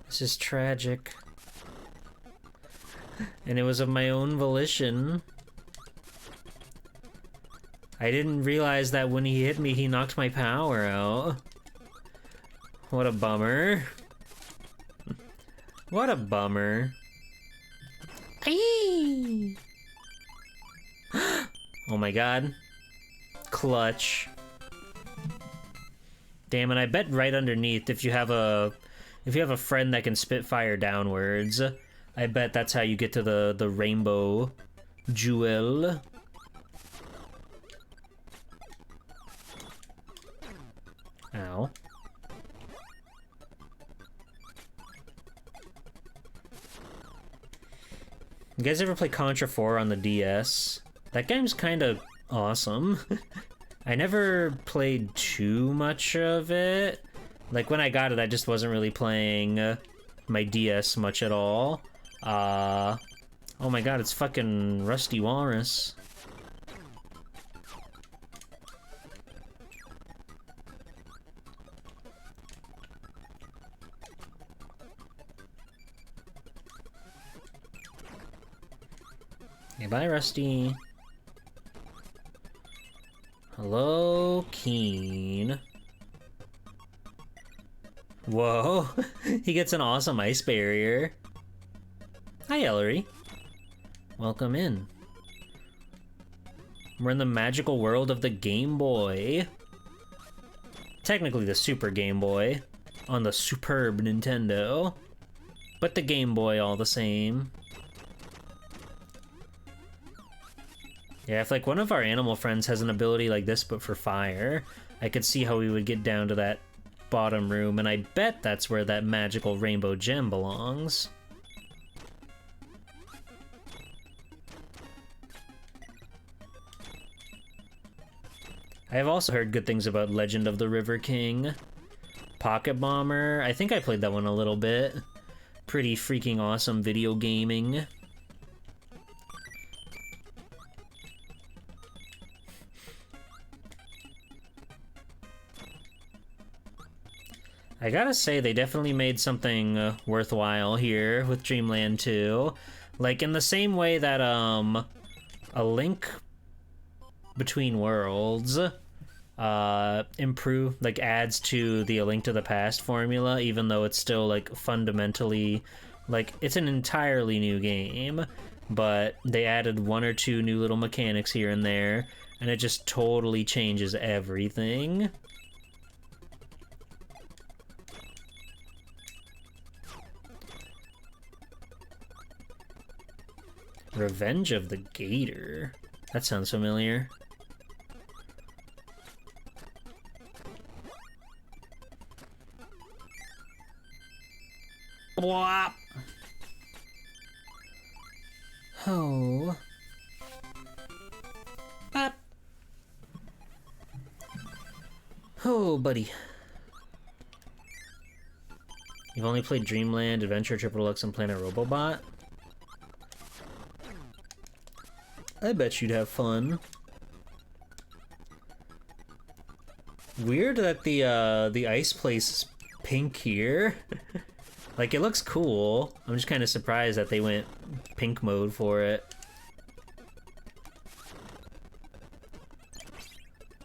This is tragic. And it was of my own volition. I didn't realize that when he hit me, he knocked my power out. What a bummer. What a bummer. Eee! Oh my god. Clutch. Damn it, I bet right underneath if you have a friend that can spit fire downwards, I bet that's how you get to the rainbow jewel. Ow. You guys ever play Contra 4 on the DS? That game's kind of awesome. I never played too much of it. Like, when I got it, I just wasn't really playing my DS much at all. Oh my god, it's fucking Rusty Walrus. Okay, bye, Rusty. Hello, Keen. Whoa, he gets an awesome ice barrier. Hi, Ellery. Welcome in. We're in the magical world of the Game Boy. Technically the Super Game Boy on the superb Nintendo, but the Game Boy all the same. Yeah, if like one of our animal friends has an ability like this but for fire, I could see how we would get down to that bottom room, and I bet that's where that magical rainbow gem belongs. I have also heard good things about Legend of the River King. Pocket Bomber, I think I played that one a little bit. Pretty freaking awesome video gaming. I gotta say, they definitely made something worthwhile here with Dreamland 2. Like, in the same way that, A Link Between Worlds, adds to the A Link to the Past formula, even though it's still, like, fundamentally, like, it's an entirely new game, but they added one or two new little mechanics here and there, and it just totally changes everything. Revenge of the Gator. That sounds familiar. Bwop! Oh. Bop. Oh, buddy. You've only played Dreamland, Adventure, Triple Deluxe, and Planet Robobot? I bet you'd have fun. Weird that the ice place is pink here. Like, it looks cool. I'm just kind of surprised that they went pink mode for it.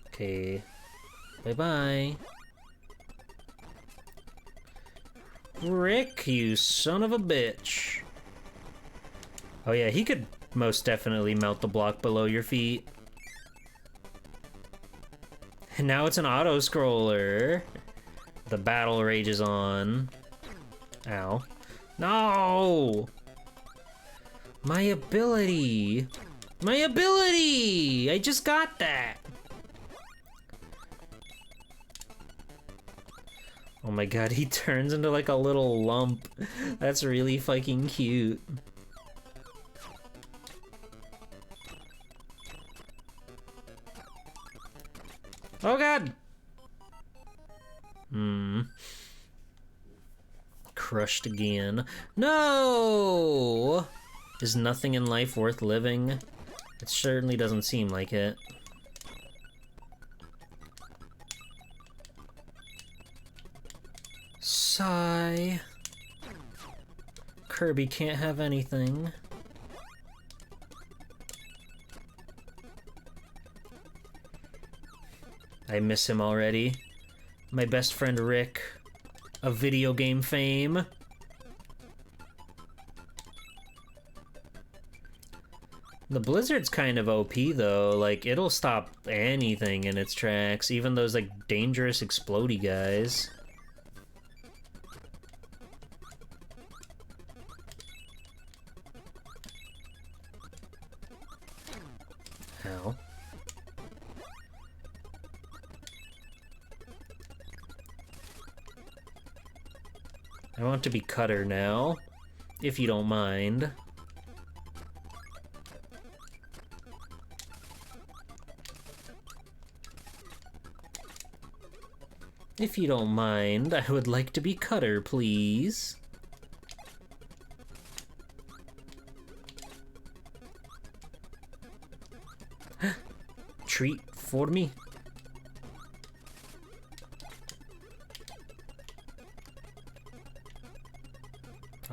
Okay. Bye-bye. Rick, you son of a bitch. Oh yeah, he could most definitely melt the block below your feet. And now it's an auto-scroller. The battle rages on. Ow. No! My ability! My ability! I just got that! Oh my god, he turns into like a little lump. That's really fucking cute. Oh god! Crushed again. No! Is nothing in life worth living? It certainly doesn't seem like it. Sigh. Kirby can't have anything. I miss him already. My best friend Rick, of video game fame. The Blizzard's kind of OP though, like it'll stop anything in its tracks, even those like dangerous explodey guys. Ow. I want to be Cutter now, if you don't mind. If you don't mind, I would like to be Cutter, please. Treat for me.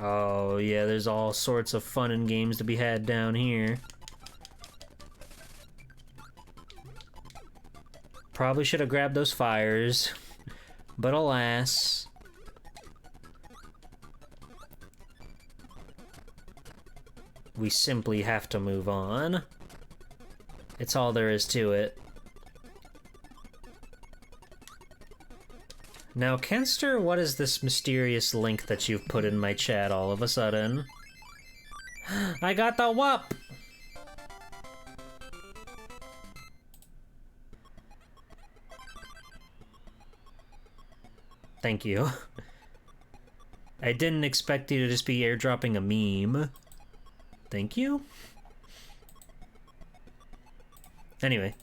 Oh yeah, there's all sorts of fun and games to be had down here. Probably should have grabbed those fires, but alas. We simply have to move on. It's all there is to it. Now, Kenster, what is this mysterious link that you've put in my chat all of a sudden? I got the whoop! Thank you. I didn't expect you to just be airdropping a meme. Thank you? Anyway.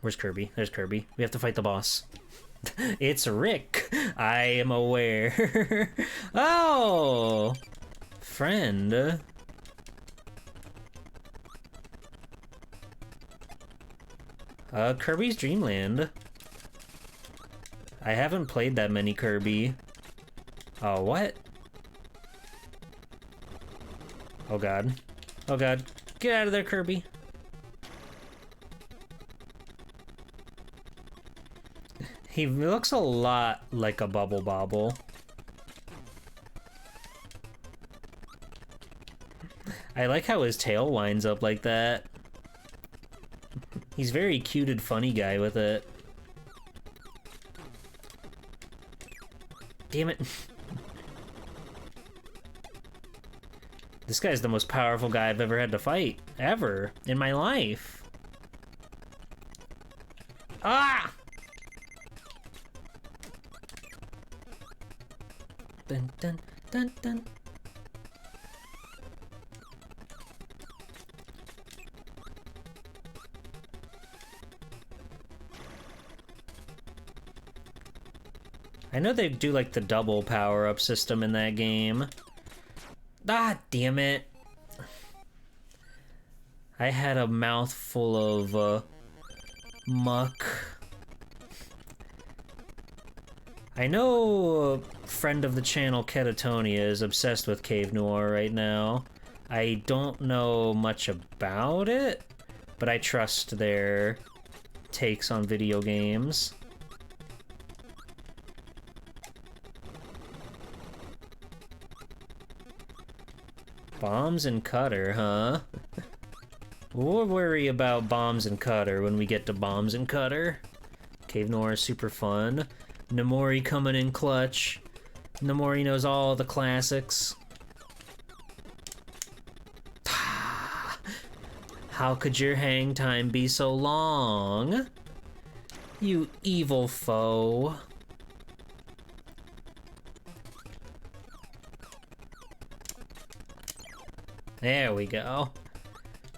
Where's Kirby? There's Kirby. We have to fight the boss. It's Rick. I am aware. Oh! Friend. Kirby's Dream Land. I haven't played that many Kirby. Oh, what? Oh god. Oh god. Get out of there, Kirby. He looks a lot like a Bubble Bobble. I like how his tail winds up like that. He's very cute and funny guy with it. Damn it. This guy's the most powerful guy I've ever had to fight. Ever. In my life. Ah! Dun dun dun dun. I know they do like the double power-up system in that game. Ah, damn it. I had a mouthful of muck. I know a friend of the channel, Catatonia, is obsessed with Cave Noir right now. I don't know much about it, but I trust their takes on video games. Bombs and Cutter, huh? We'll worry about Bombs and Cutter when we get to Bombs and Cutter. Cave Noir is super fun. Namori coming in clutch. Namori knows all the classics. How could your hang time be so long? You evil foe. There we go.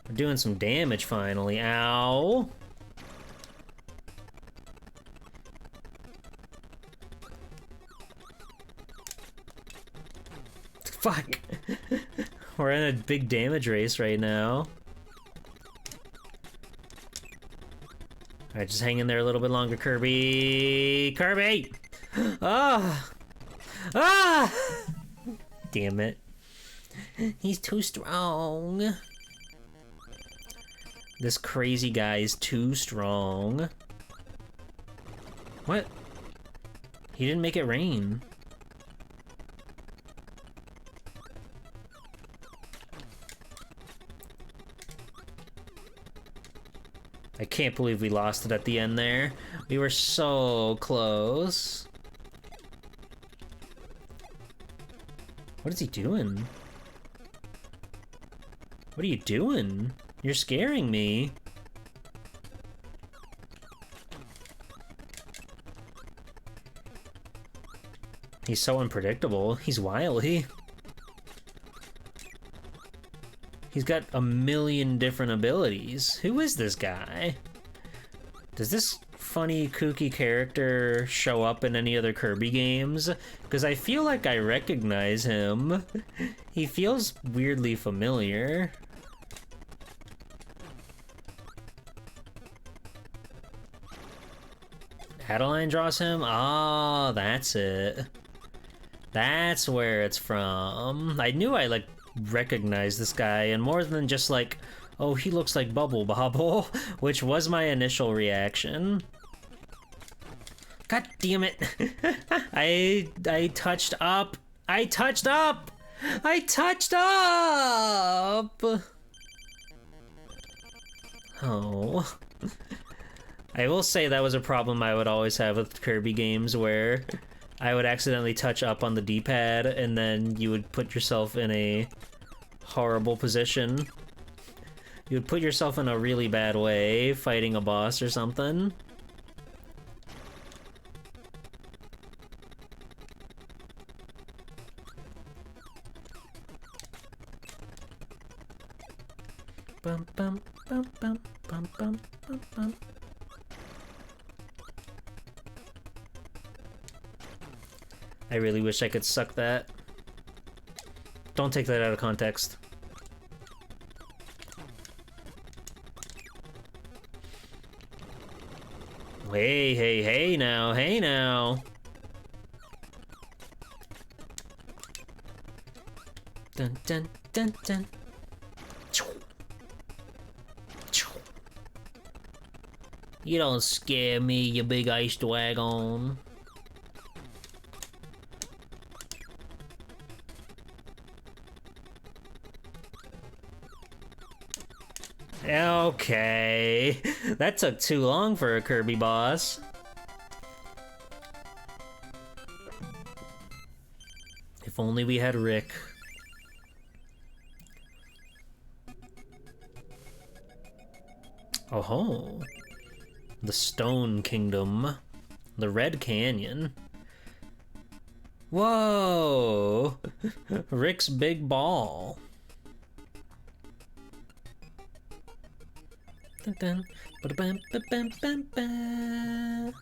We're doing some damage finally. Ow. Fuck. We're in a big damage race right now. Alright, just hang in there a little bit longer, Kirby. Kirby! Ah! Ah! Damn it. He's too strong. This crazy guy is too strong. What? He didn't make it rain. I can't believe we lost it at the end there. We were so close. What is he doing? What are you doing? You're scaring me. He's so unpredictable. He's wily. He's got a million different abilities. Who is this guy? Does this funny, kooky character show up in any other Kirby games? Because I feel like I recognize him. He feels weirdly familiar. Adeline draws him? Oh, that's it. That's where it's from. I knew I, like, recognized this guy, and more than just like, oh, he looks like Bubble Bobble, which was my initial reaction. God damn it. I touched up. I touched up! I touched up! Oh. I will say that was a problem I would always have with Kirby games, where I would accidentally touch up on the D-pad, and then you would put yourself in a horrible position. You would put yourself in a really bad way, fighting a boss or something. Bum bum bum bum bum bum bum bum. I really wish I could suck that. Don't take that out of context. Hey, hey, hey now, hey now. Dun dun dun dun. You don't scare me, you big iced wagon. Okay, that took too long for a Kirby boss. If only we had Rick. Oh ho. The Stone Kingdom. The Red Canyon. Whoa! Rick's big ball. Dun, dun, ba-da-bam, ba-bam, bam, bam.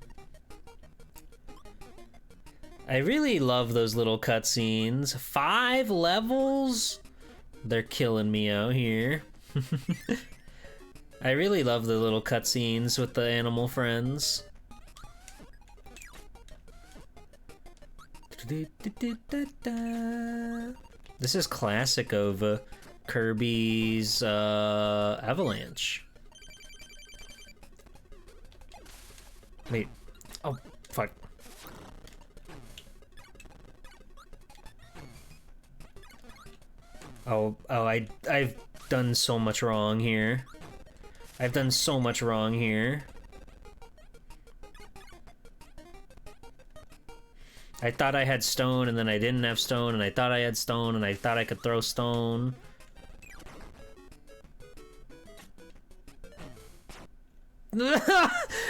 I really love those little cutscenes. 5 levels? They're killing me out here. I really love the little cutscenes with the animal friends. This is classic of Kirby's Avalanche. Wait. Oh, fuck. I've done so much wrong here. I've done so much wrong here. I thought I had stone, and then I didn't have stone, and I thought I had stone, and I thought I could throw stone.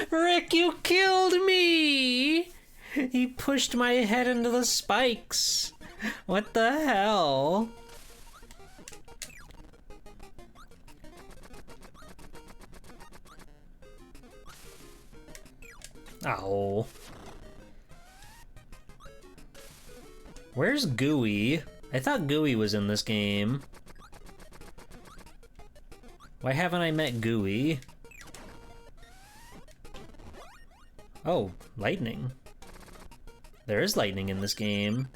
Rick, you killed me! He pushed my head into the spikes. What the hell? Ow. Where's Gooey? I thought Gooey was in this game. Why haven't I met Gooey? Oh, lightning. There is lightning in this game.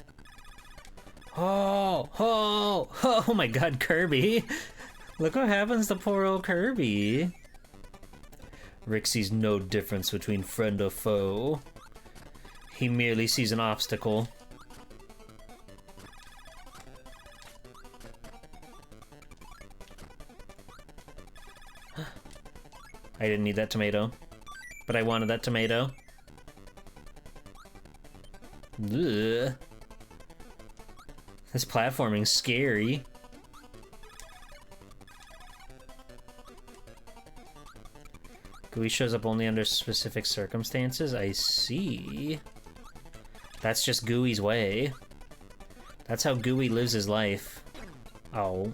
Oh, oh, oh my god, Kirby. Look what happens to poor old Kirby. Rick sees no difference between friend or foe. He merely sees an obstacle. I didn't need that tomato, but I wanted that tomato. Ugh. This platforming's scary. Gooey shows up only under specific circumstances? I see. That's just Gooey's way. That's how Gooey lives his life. Oh.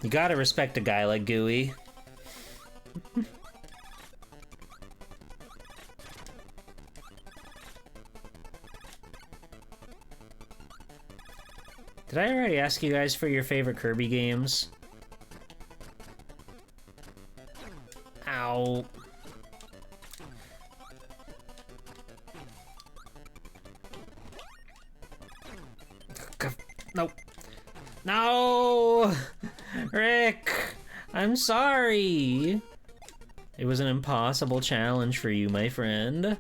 You gotta respect a guy like Gooey. Did I already ask you guys for your favorite Kirby games? Ow. Nope. No! Rick! I'm sorry! It was an impossible challenge for you, my friend.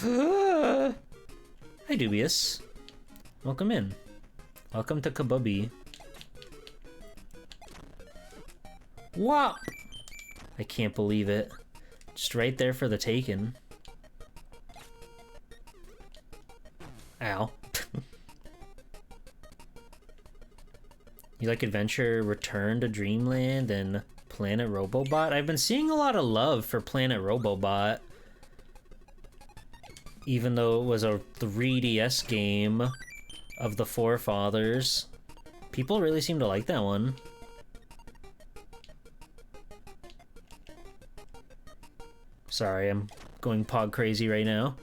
Hi, Dubious. Welcome in. Welcome to Kabubi. What? I can't believe it. Just right there for the taking. Ow. You like Adventure Return to Dreamland and Planet Robobot? I've been seeing a lot of love for Planet Robobot. Even though it was a 3DS game of the forefathers. People really seem to like that one. Sorry, I'm going pog crazy right now.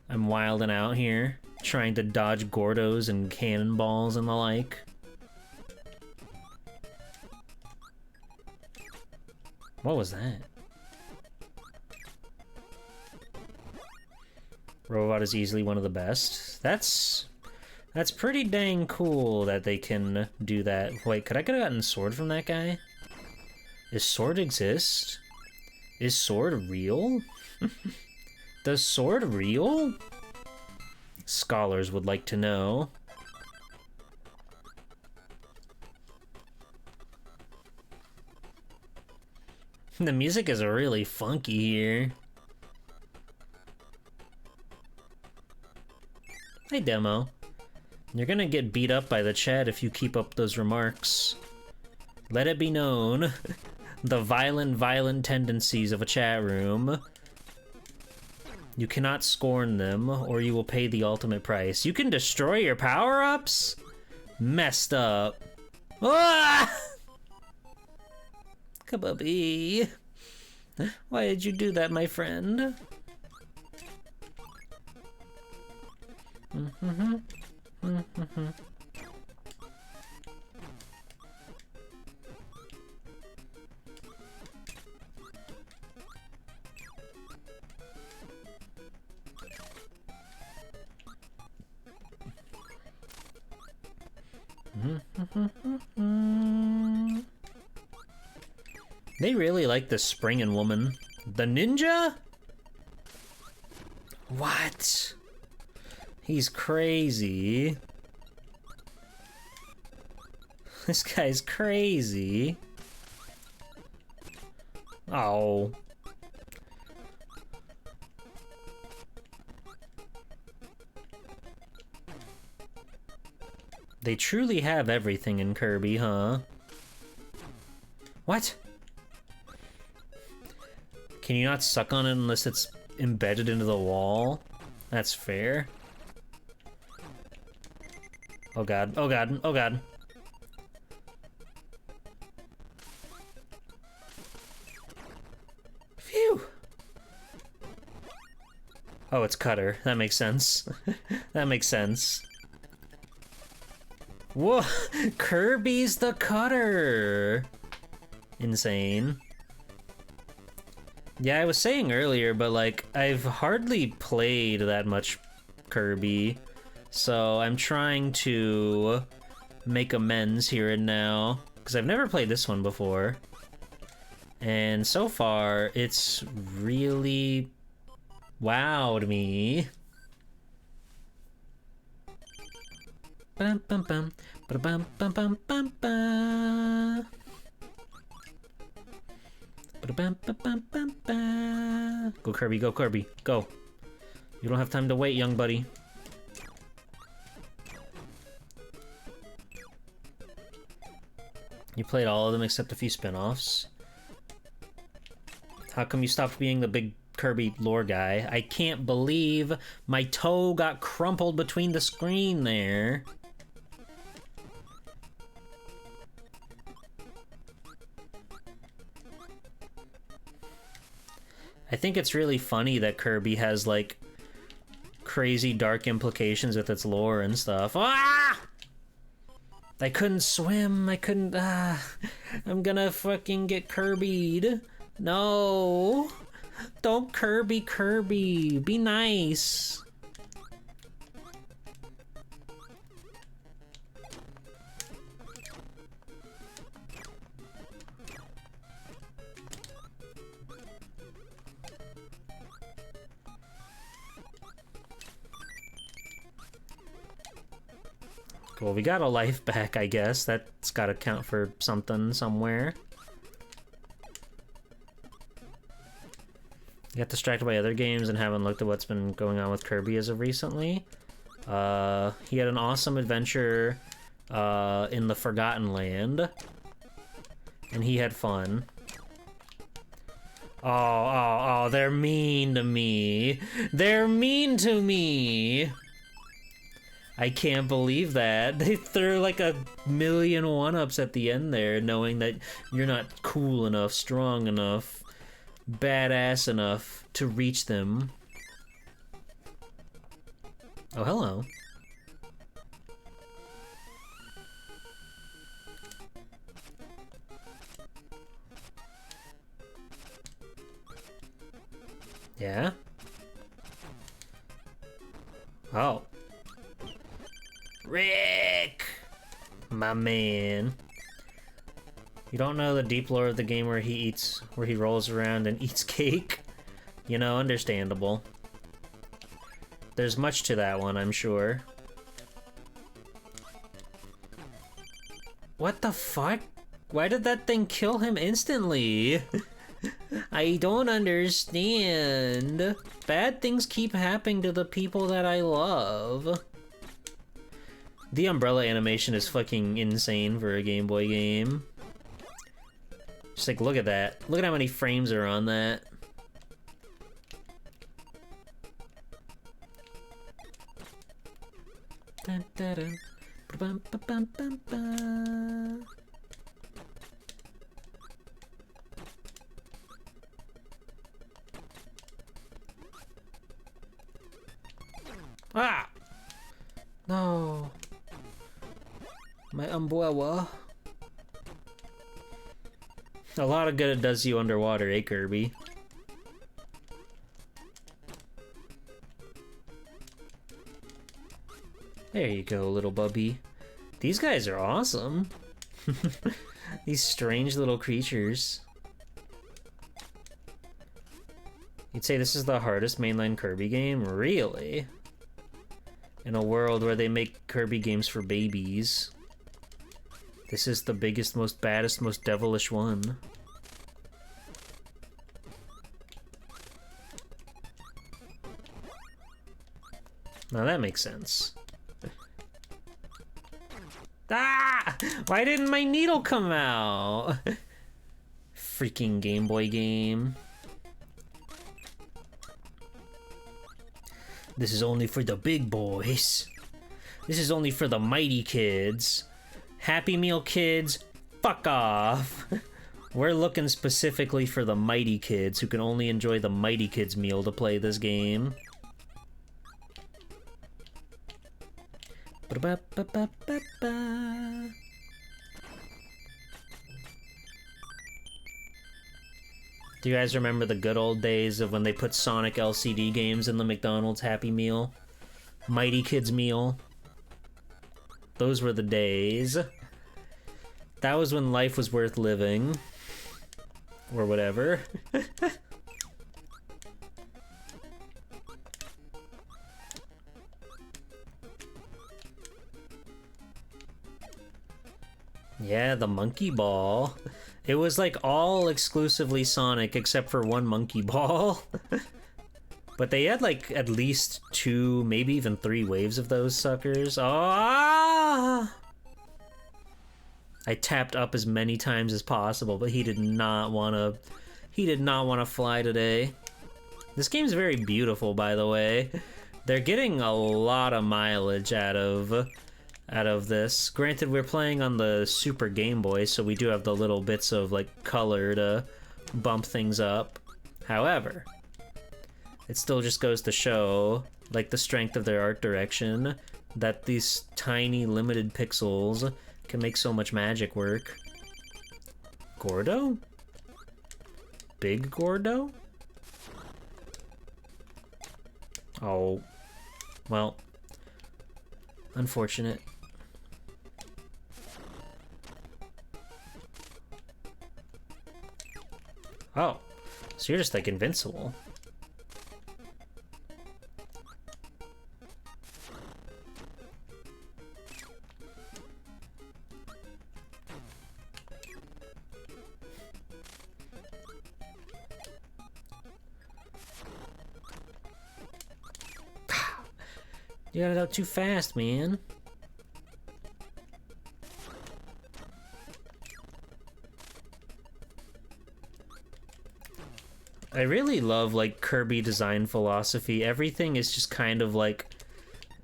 I'm wilding out here, trying to dodge Gordos and cannonballs and the like. What was that? Robot is easily one of the best. That's pretty dang cool that they can do that. Wait, could I have gotten Sword from that guy? Does Sword exist? Is Sword real? Does Sword real? Scholars would like to know. The music is really funky here. Hey, Demo. You're gonna get beat up by the chat if you keep up those remarks. Let it be known. The violent tendencies of a chat room. You cannot scorn them, or you will pay the ultimate price. You can destroy your power-ups? Messed up. Ah! Kabubi. Why did you do that, my friend? They really like the springin' woman. The ninja? What? He's crazy. This guy's crazy. Oh. They truly have everything in Kirby, huh? What? Can you not suck on it unless it's embedded into the wall? That's fair. Oh god, oh god, oh god. Phew! Oh, it's Cutter. That makes sense. That makes sense. Whoa! Kirby's the Cutter! Insane. Yeah, I was saying earlier, but like, I've hardly played that much Kirby, so I'm trying to make amends here and now, because I've never played this one before. And so far, it's really wowed me. Bum bum bum, bum bum bum bum bum. Go Kirby, go Kirby, go. You don't have time to wait, young buddy. You played all of them except a few spin-offs. How come you stopped being the big Kirby lore guy? I can't believe my toe got crumpled between the screen there. I think it's really funny that Kirby has, like, crazy dark implications with its lore and stuff. Ah! I couldn't swim, I couldn't, I'm gonna fucking get Kirby'd. No! Don't Kirby Kirby, be nice. Cool, we got a life back, I guess. That's gotta count for something somewhere. Got distracted by other games and haven't looked at what's been going on with Kirby as of recently. He had an awesome adventure in the Forgotten Land. And he had fun. Oh, they're mean to me. They're mean to me! I can't believe that. They threw like a million one-ups at the end there, knowing that you're not cool enough, strong enough, badass enough to reach them. Oh, hello. Yeah? Oh. Rick! My man. You don't know the deep lore of the game where he rolls around and eats cake? You know, understandable. There's much to that one, I'm sure. What the fuck? Why did that thing kill him instantly? I don't understand. Bad things keep happening to the people that I love. The umbrella animation is fucking insane for a Game Boy game. Just like, look at that. Look at how many frames are on that. Dun, dun, dun. Ba-bum, ba-bum, bum, ba. Ah! No. My umbrella. A lot of good it does you underwater, eh, Kirby? There you go, little bubby. These guys are awesome. These strange little creatures. You'd say this is the hardest mainline Kirby game? Really? in a world where they make Kirby games for babies. This is the biggest, most baddest, most devilish one. Now that makes sense. Ah! Why didn't my needle come out? Freaking Game Boy game. This is only for the big boys. This is only for the mighty kids. Happy Meal kids, fuck off. We're looking specifically for the mighty kids who can only enjoy the mighty kids meal to play this game. Ba-ba-ba-ba-ba-ba. Do you guys remember the good old days of when they put Sonic LCD games in the McDonald's Happy Meal? Mighty Kids Meal? Those were the days. That was when life was worth living. Or whatever. Yeah, the monkey ball. It was like all exclusively Sonic except for one monkey ball. But they had like at least 2, maybe even 3 waves of those suckers. Ah! I tapped up as many times as possible, but he did not want to fly today. This game's very beautiful, by the way. They're getting a lot of mileage out of this. Granted, we're playing on the Super Game Boy, so we do have the little bits of like color to bump things up. However, it still just goes to show like the strength of their art direction, that these tiny limited pixels can make so much magic work. Gordo? Big Gordo? Oh, well, unfortunate. Oh, so you're just like invincible. You got it out too fast, man. I really love, like, Kirby design philosophy. Everything is just kind of, like,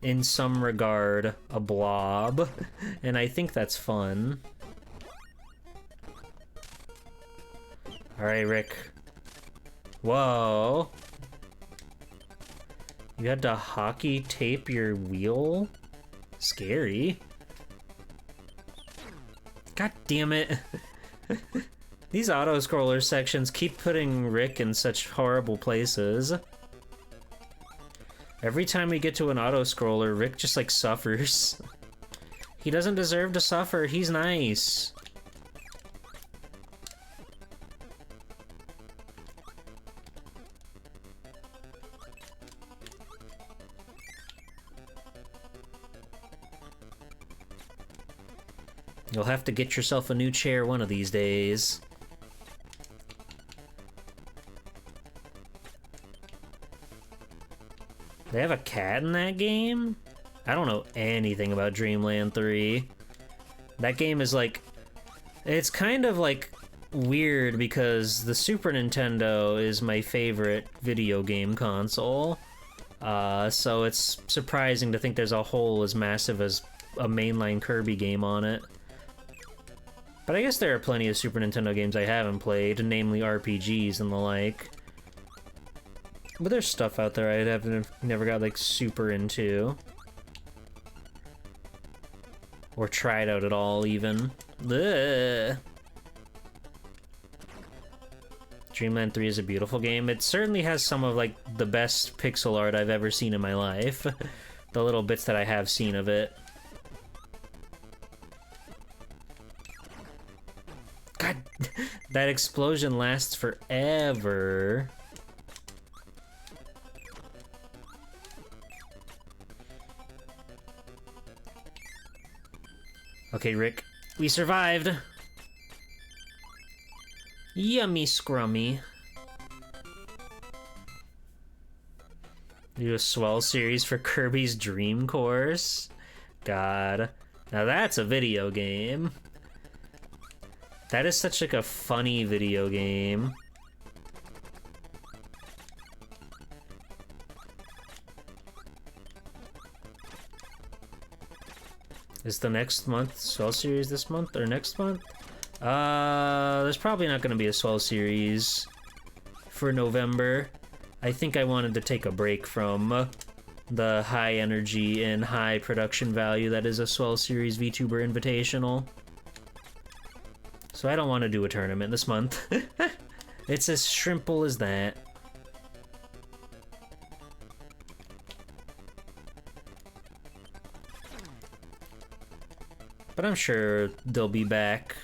in some regard, a blob. And I think that's fun. Alright, Rick. Whoa. You had to hockey tape your wheel? Scary. God damn it. These auto-scroller sections keep putting Rick in such horrible places. Every time we get to an auto-scroller, Rick just, like, suffers. He doesn't deserve to suffer, he's nice. You'll have to get yourself a new chair one of these days. They have a cat in that game? I don't know anything about Dreamland 3. That game is like... It's kind of like weird because the Super Nintendo is my favorite video game console. So it's surprising to think there's a hole as massive as a mainline Kirby game on it. But I guess there are plenty of Super Nintendo games I haven't played, namely RPGs and the like. But there's stuff out there I never got, like, super into. Or tried out at all, even. Ugh. Dreamland 3 is a beautiful game. It certainly has some of, like, the best pixel art I've ever seen in my life. The little bits that I have seen of it. God, that explosion lasts forever. Okay, Rick. We survived! Yummy scrummy. Do a swell series for Kirby's Dream Course. God. Now that's a video game. That is such like a funny video game. Is the next month Swell Series this month or next month? There's probably not gonna be a Swell Series for November. I think I wanted to take a break from the high energy and high production value that is a Swell Series VTuber Invitational. So I don't want to do a tournament this month. It's as simple as that. But I'm sure they'll be back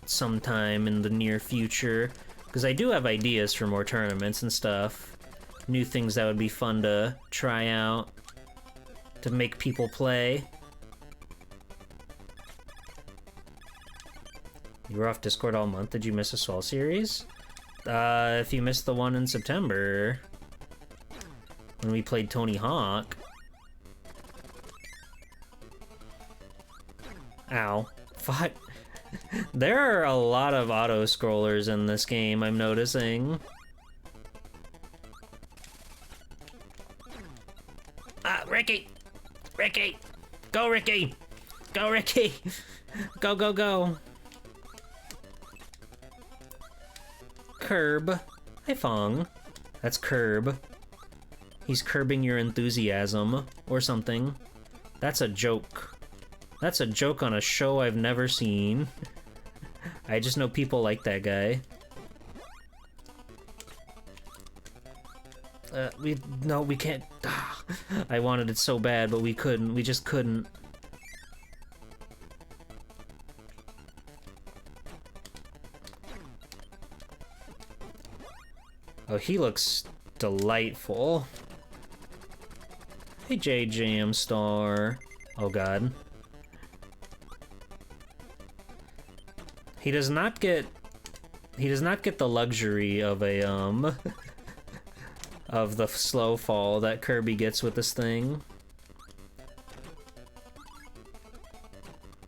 sometime in the near future, because I do have ideas for more tournaments and stuff. New things that would be fun to try out, to make people play. You were off Discord all month. Did you miss a Swell series? If you missed the one in September, when we played Tony Hawk. Ow. Fuck. There are a lot of auto-scrollers in this game, I'm noticing. Ah, Ricky! Ricky! Go, Ricky! Go, Ricky! Go, go, go! Curb. Hi, Fong. That's Curb. He's curbing your enthusiasm, or something. That's a joke. That's a joke on a show I've never seen. I just know people like that guy. No, we can't. I wanted it so bad, but we couldn't. We just couldn't. Oh, he looks delightful. Hey, JJM Star. Oh, God. He does not get the luxury of a, of the slow fall that Kirby gets with this thing.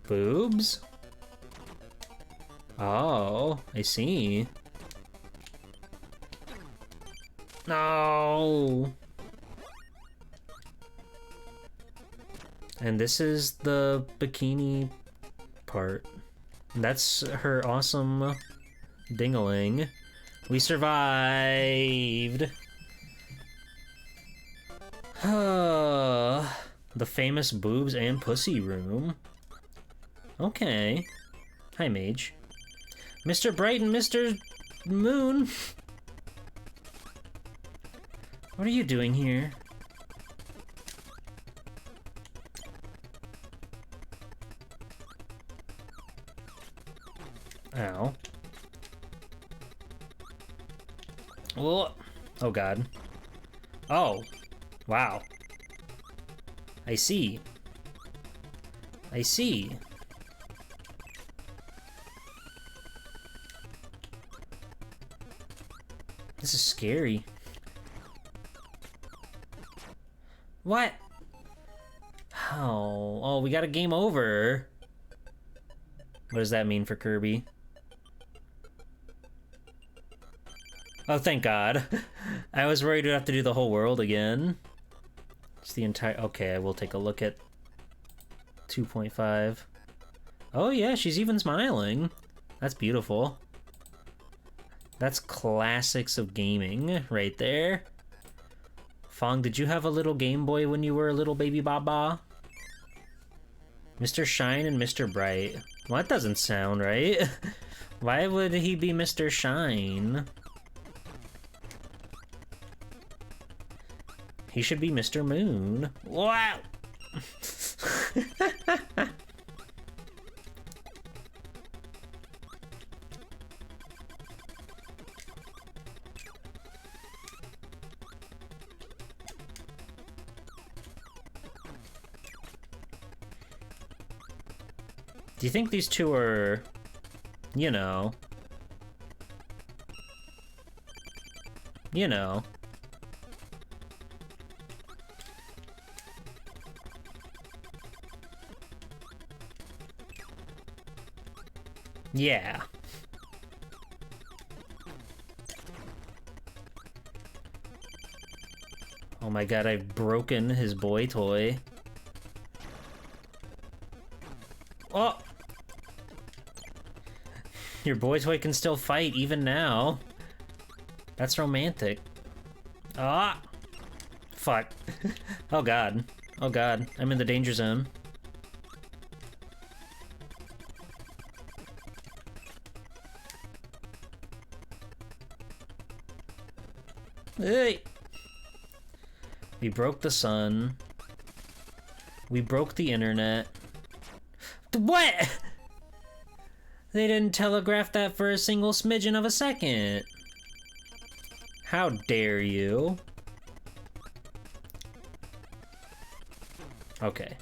Boobs? Oh, I see. No! And this is the bikini part. That's her awesome ding-a-ling. We survived! The famous boobs and pussy room. Okay. Hi, Mage. Mr. Bright and Mr. Moon! What are you doing here? Ow. Oh. Oh, God. Oh. Wow. I see. I see. This is scary. What? Oh. Oh, we got a game over. What does that mean for Kirby? Oh, thank God. I was worried we'd have to do the whole world again. It's the entire... Okay, I will take a look at 2.5. Oh, yeah, she's even smiling. That's beautiful. That's classics of gaming right there. Fong, did you have a little Game Boy when you were a little baby baba? Mr. Shine and Mr. Bright. Well, that doesn't sound right. Why would he be Mr. Shine? He should be Mr. Moon. Wow! Do you think these two are, you know... You know... Yeah. Oh my god, I've broken his boy toy. Oh! Your boy toy can still fight even now. That's romantic. Ah! Fuck. Oh god. Oh god. I'm in the danger zone. Hey! We broke the sun. We broke the internet. What? They didn't telegraph that for a single smidgen of a second. How dare you? Okay.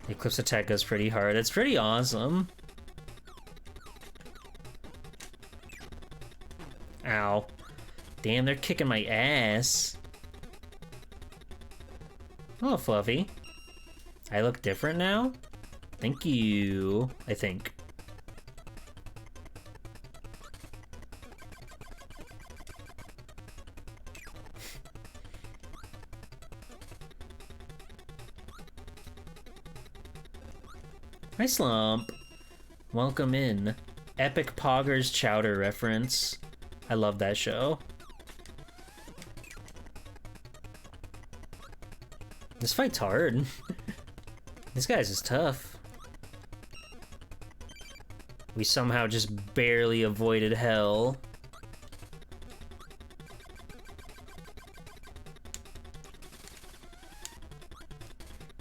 Eclipse attack goes pretty hard. It's pretty awesome. Ow. Damn, they're kicking my ass. Oh, Fluffy. I look different now? Thank you, I think. Hi, Slump. Welcome in. Epic Poggers Chowder reference. I love that show. This fight's hard. This guy's is tough. We somehow just barely avoided hell.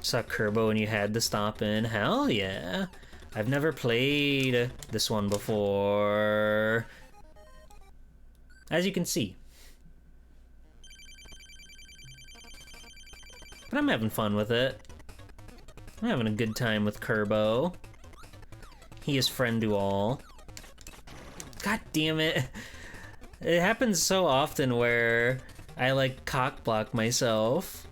Saw Kerbo and you had to stop in. Hell yeah. I've never played this one before. As you can see. But I'm having fun with it. I'm having a good time with Kerbo. He is friend to all. God damn it. It happens so often where I like cock block myself.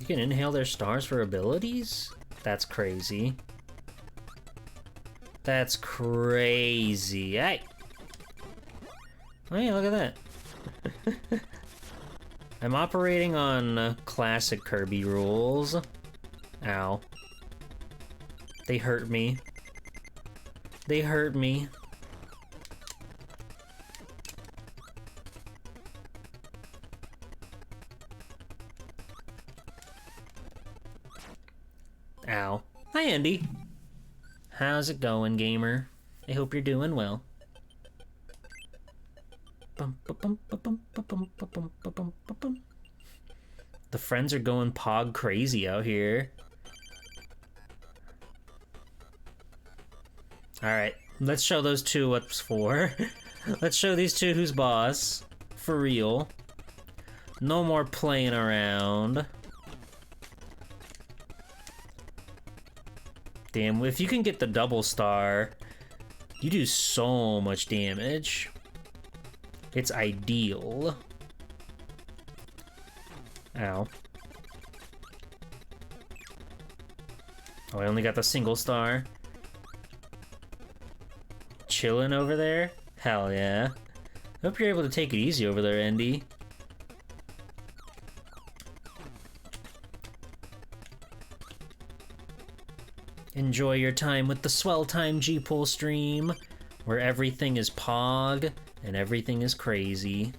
You can inhale their stars for abilities? That's crazy. That's crazy. Hey! Hey, look at that. I'm operating on classic Kirby rules. Ow. They hurt me. They hurt me. Ow. Hi, Andy. How's it going, gamer? I hope you're doing well. The friends are going pog crazy out here. Alright, let's show those two what's for. Let's show these two who's boss. For real. No more playing around. Damn, if you can get the double star, you do so much damage. It's ideal. Ow. Oh, I only got the single star. Chilling over there? Hell yeah. Hope you're able to take it easy over there, Andy. Enjoy your time with the Swell Time G-Pool stream, where everything is pog and everything is crazy.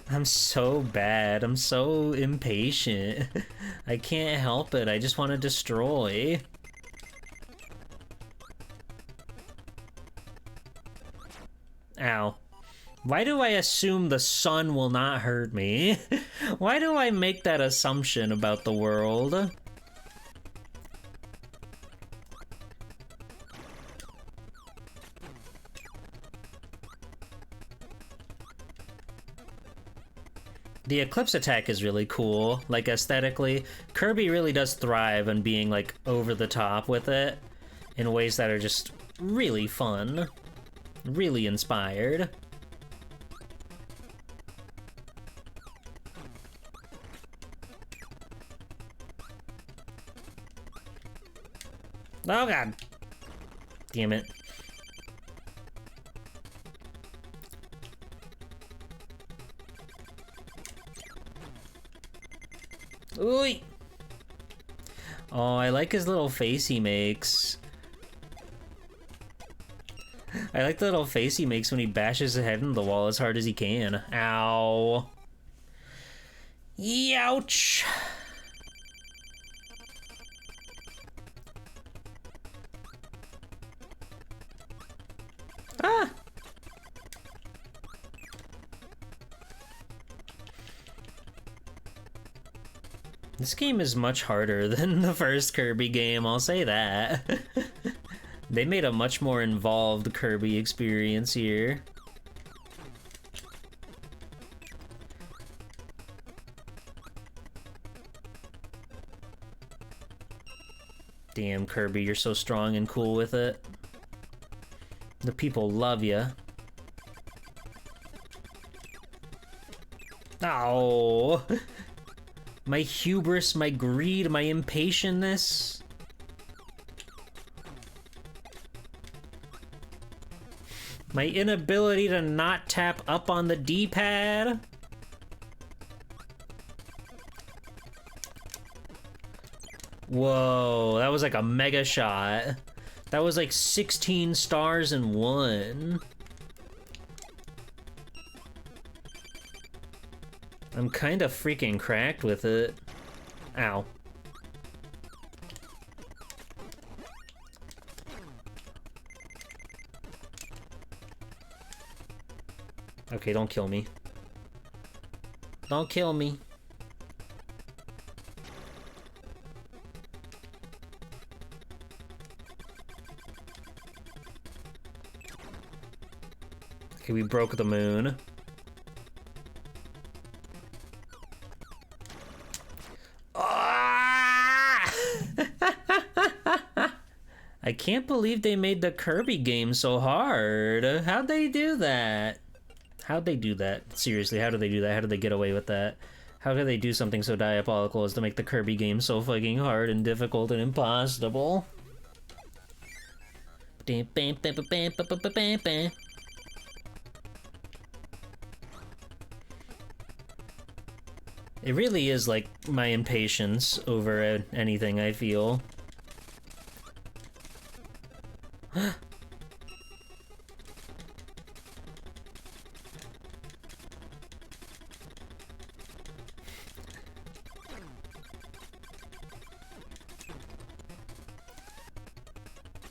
I'm so bad. I'm so impatient. I can't help it. I just want to destroy. Ow. Why do I assume the sun will not hurt me? Why do I make that assumption about the world? The Eclipse attack is really cool, like aesthetically. Kirby really does thrive on being like over the top with it in ways that are just really fun, really inspired. Oh god. Damn it. Ooh. Oh, I like his little face he makes. I like the little face he makes when he bashes his head into the wall as hard as he can. Ow. Youch. Ah! This game is much harder than the first Kirby game, I'll say that. They made a much more involved Kirby experience here. Damn, Kirby, you're so strong and cool with it. The people love you. Oh, my hubris, my greed, my impatientness. My inability to not tap up on the D-pad. Whoa, that was like a mega shot. That was like 16 stars in one. I'm kind of freaking cracked with it. Ow. Okay, don't kill me. Don't kill me. Okay, we broke the moon. Ah! I can't believe they made the Kirby game so hard. How'd they do that? How'd they do that? Seriously, how did they do that? How did they get away with that? How could they do something so diabolical as to make the Kirby game so fucking hard and difficult and impossible? It really is like my impatience over anything, I feel.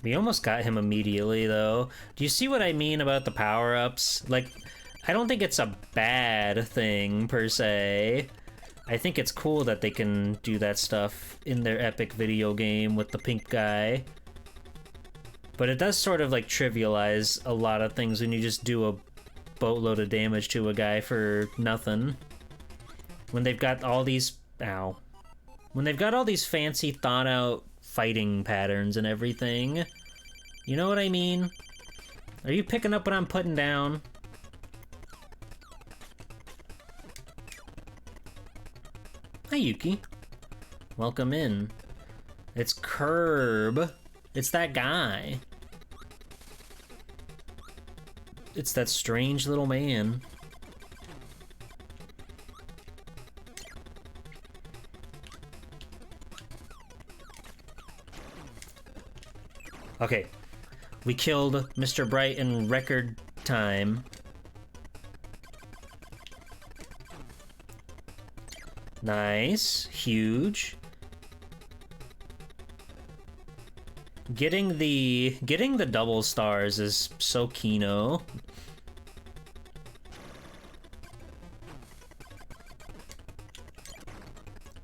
We almost got him immediately, though. Do you see what I mean about the power-ups? Like, I don't think it's a bad thing, per se. I think it's cool that they can do that stuff in their epic video game with the pink guy. But it does sort of, like, trivialize a lot of things when you just do a boatload of damage to a guy for nothing. When they've got all these... Ow. When they've got all these fancy, thought-out fighting patterns and everything. You know what I mean? Are you picking up what I'm putting down? Hi, Yuki. Welcome in. It's Curb. It's that guy. It's that strange little man. Okay, we killed Mr. Bright in record time. Nice, huge. Getting the double stars is so keno.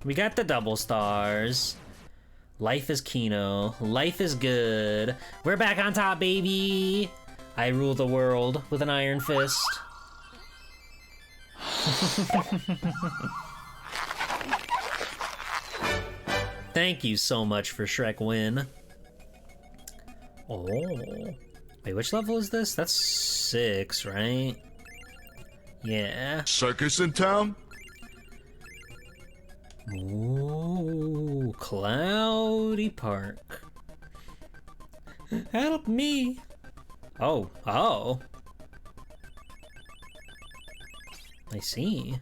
We got the double stars. Life is Kino. Life is good. We're back on top, baby! I rule the world with an iron fist. Thank you so much for Shrek Win. Oh. Wait, which level is this? That's 6, right? Yeah. Circus in town? Ooh, Cloudy Park. Help me. Oh. I see.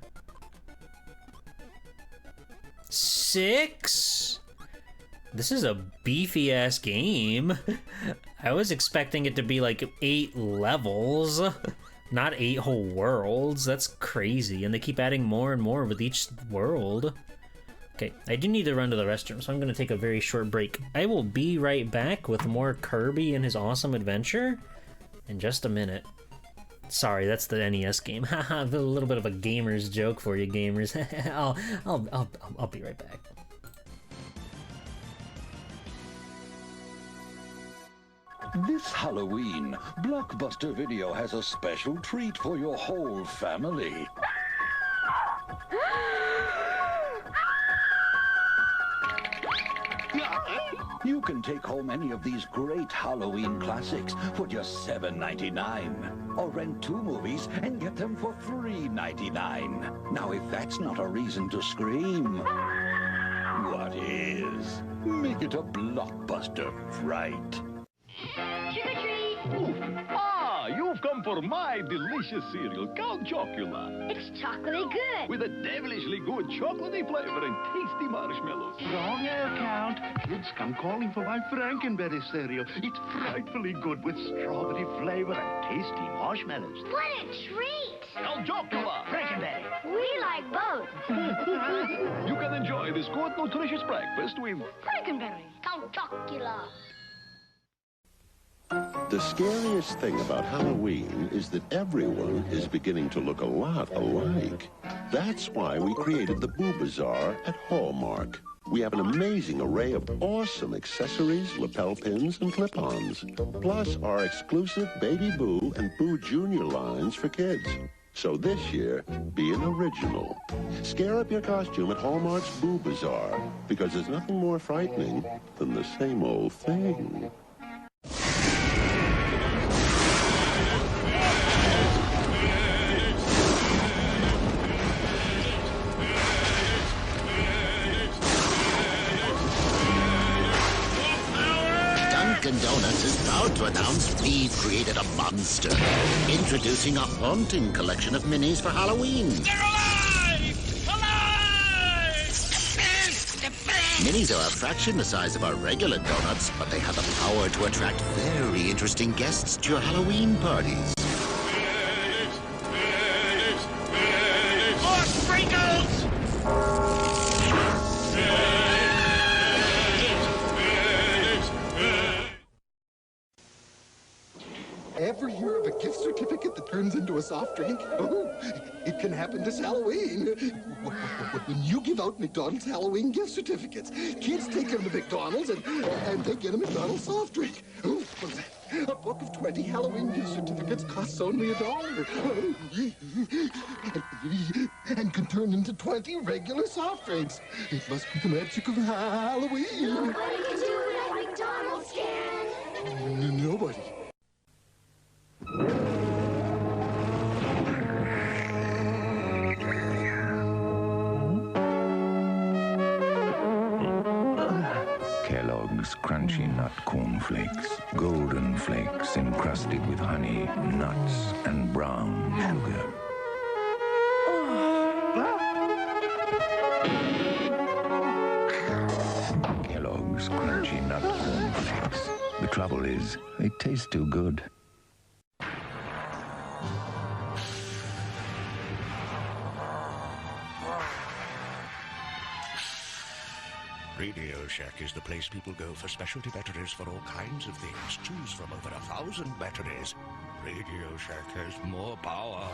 6? This is a beefy ass game. I was expecting it to be like 8 levels, not 8 whole worlds. That's crazy. And they keep adding more and more with each world. Okay, I do need to run to the restroom, so I'm gonna take a very short break. I will be right back with more Kirby and his awesome adventure in just a minute. Sorry, that's the NES game. Haha, a little bit of a gamer's joke for you, gamers. I'll be right back. This Halloween, Blockbuster Video has a special treat for your whole family. You can take home any of these great Halloween classics for just $7.99. Or rent 2 movies and get them for $3.99. Now, if that's not a reason to scream, what is? Make it a Blockbuster fright. Trick or treat! Ah, you've come for my delicious cereal, Count Chocula. It's chocolatey good. With a devilishly good chocolatey flavor and tasty marshmallows. Wrong air count. Kids come calling for my Frankenberry cereal. It's frightfully good with strawberry flavor and tasty marshmallows. What a treat! Count Chocula. Frankenberry. We like both. You can enjoy this good, nutritious breakfast with Frankenberry. Count Chocula. The scariest thing about Halloween is that everyone is beginning to look a lot alike. That's why we created the Boo Bazaar at Hallmark. We have an amazing array of awesome accessories, lapel pins, and clip-ons. Plus our exclusive Baby Boo and Boo Junior lines for kids. So this year, be an original. Scare up your costume at Hallmark's Boo Bazaar, because there's nothing more frightening than the same old thing. Dunkin' Donuts is proud to announce we've created a monster. Introducing a haunting collection of minis for Halloween. They're alive! Alive! Minis are a fraction the size of our regular donuts, but they have the power to attract very interesting guests to your Halloween parties. More sprinkles! Ever hear of a gift certificate that turns into a soft drink? Oh, it can happen this Halloween. When you give out McDonald's Halloween gift certificates, kids take them to McDonald's and they get a McDonald's soft drink. Oh, what is that? A book of 20 Halloween gift certificates costs only $1. And can turn into 20 regular soft drinks. It must be the magic of Halloween. Nobody can do it like McDonald's can. Nobody. Kellogg's Crunchy Nut Cornflakes. Golden flakes encrusted with honey, nuts, and brown sugar. Kellogg's Crunchy Nut Cornflakes. The trouble is, they taste too good. Radio Shack is the place people go for specialty batteries for all kinds of things. Choose from over 1,000 batteries. Radio Shack has more power.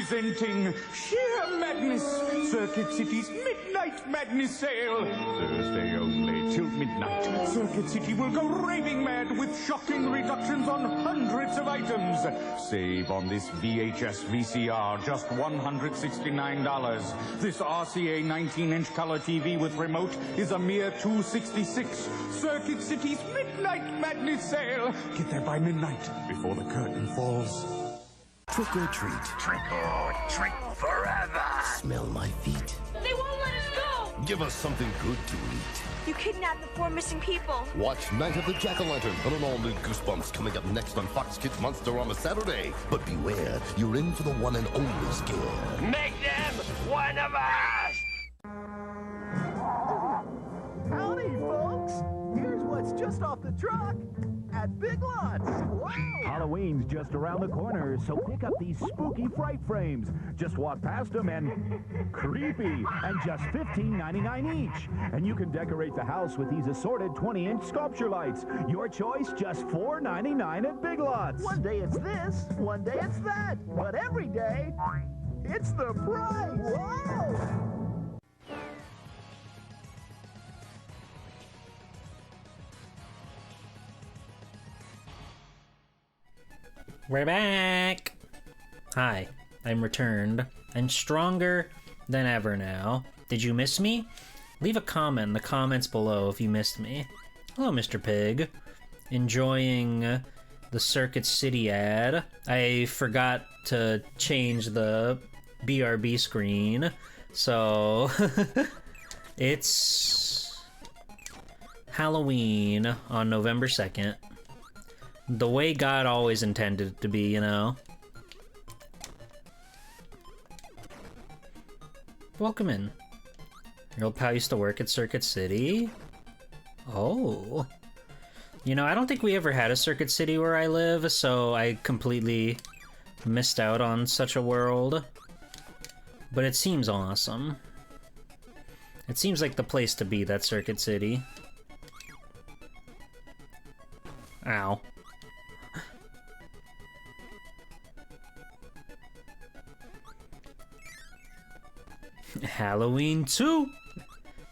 Presenting Sheer Madness, Circuit City's Midnight Madness Sale. Thursday only till midnight. Circuit City will go raving mad with shocking reductions on hundreds of items. Save on this VHS VCR, just $169. This RCA 19-inch color TV with remote is a mere $266. Circuit City's Midnight Madness Sale. Get there by midnight before the curtain falls. Trick or treat. Trick or treat forever. Smell my feet. They won't let us go! Give us something good to eat. You kidnapped the 4 missing people. Watch Night of the Jack-O-Lantern on an all-new Goosebumps coming up next on Fox Kids Monsterama Saturday. But beware, you're in for the one and only scare. Make them one of us! Howdy, folks! Here's what's just off the truck at Big Lots. Wow! Halloween's just around the corner, so pick up these spooky fright frames. Just walk past them and creepy, and just $15.99 each. And you can decorate the house with these assorted 20-inch sculpture lights. Your choice, just $4.99 at Big Lots. One day it's this, one day it's that, but every day, it's the price! Wow! We're back! Hi, I'm returned. I'm stronger than ever now. Did you miss me? Leave a comment in the comments below if you missed me. Hello, Mr. Pig. Enjoying the Circuit City ad. I forgot to change the BRB screen, so it's Halloween on November 2nd. The way God always intended it to be, you know? Welcome in. Your old pal used to work at Circuit City? Oh. You know, I don't think we ever had a Circuit City where I live, so I completely missed out on such a world. But it seems awesome. It seems like the place to be, that Circuit City. Ow. Halloween 2!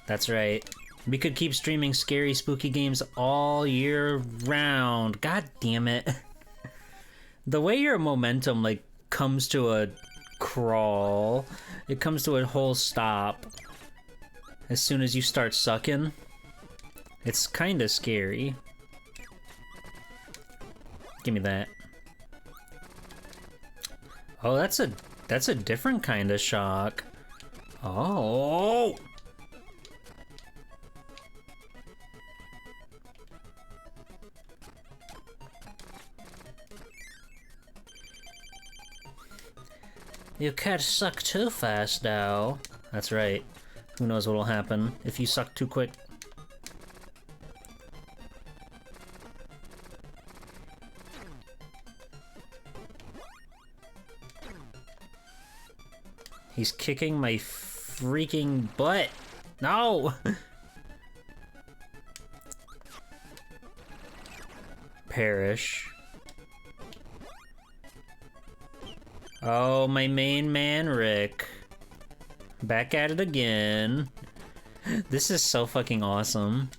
That's right. We could keep streaming scary, spooky games all year round. God damn it. The way your momentum, like, comes to a crawl, it comes to a whole stop as soon as you start sucking. It's kinda scary. Give me that. Oh, that's a different kind of shock. Oh! You can't suck too fast now. That's right. Who knows what'll happen if you suck too quick. He's kicking my freaking butt. No! Perish. Oh, my main man, Rick. Back at it again. This is so fucking awesome.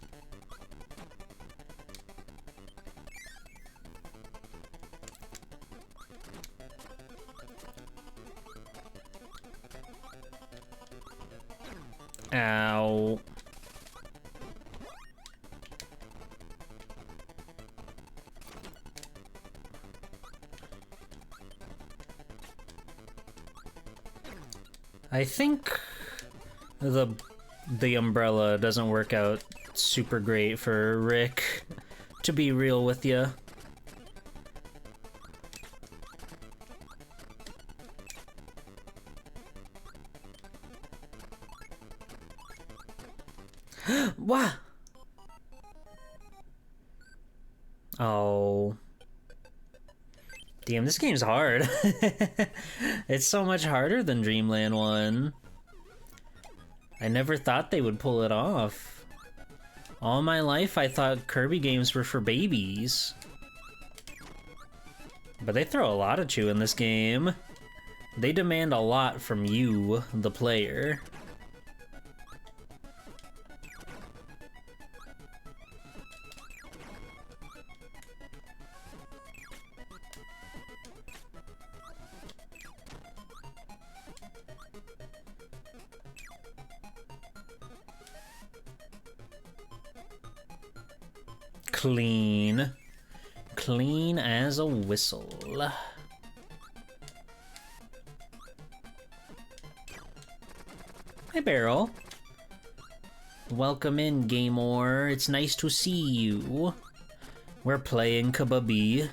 Ow. I think the umbrella doesn't work out super great for Rick, to be real with you. What? Oh. Damn, this game's hard. It's so much harder than Dreamland 1. I never thought they would pull it off. All my life I thought Kirby games were for babies. But they throw a lot at you in this game. They demand a lot from you, the player. Clean. Clean as a whistle. Hi, Barrel. Welcome in, Gamor. It's nice to see you. We're playing Kababi.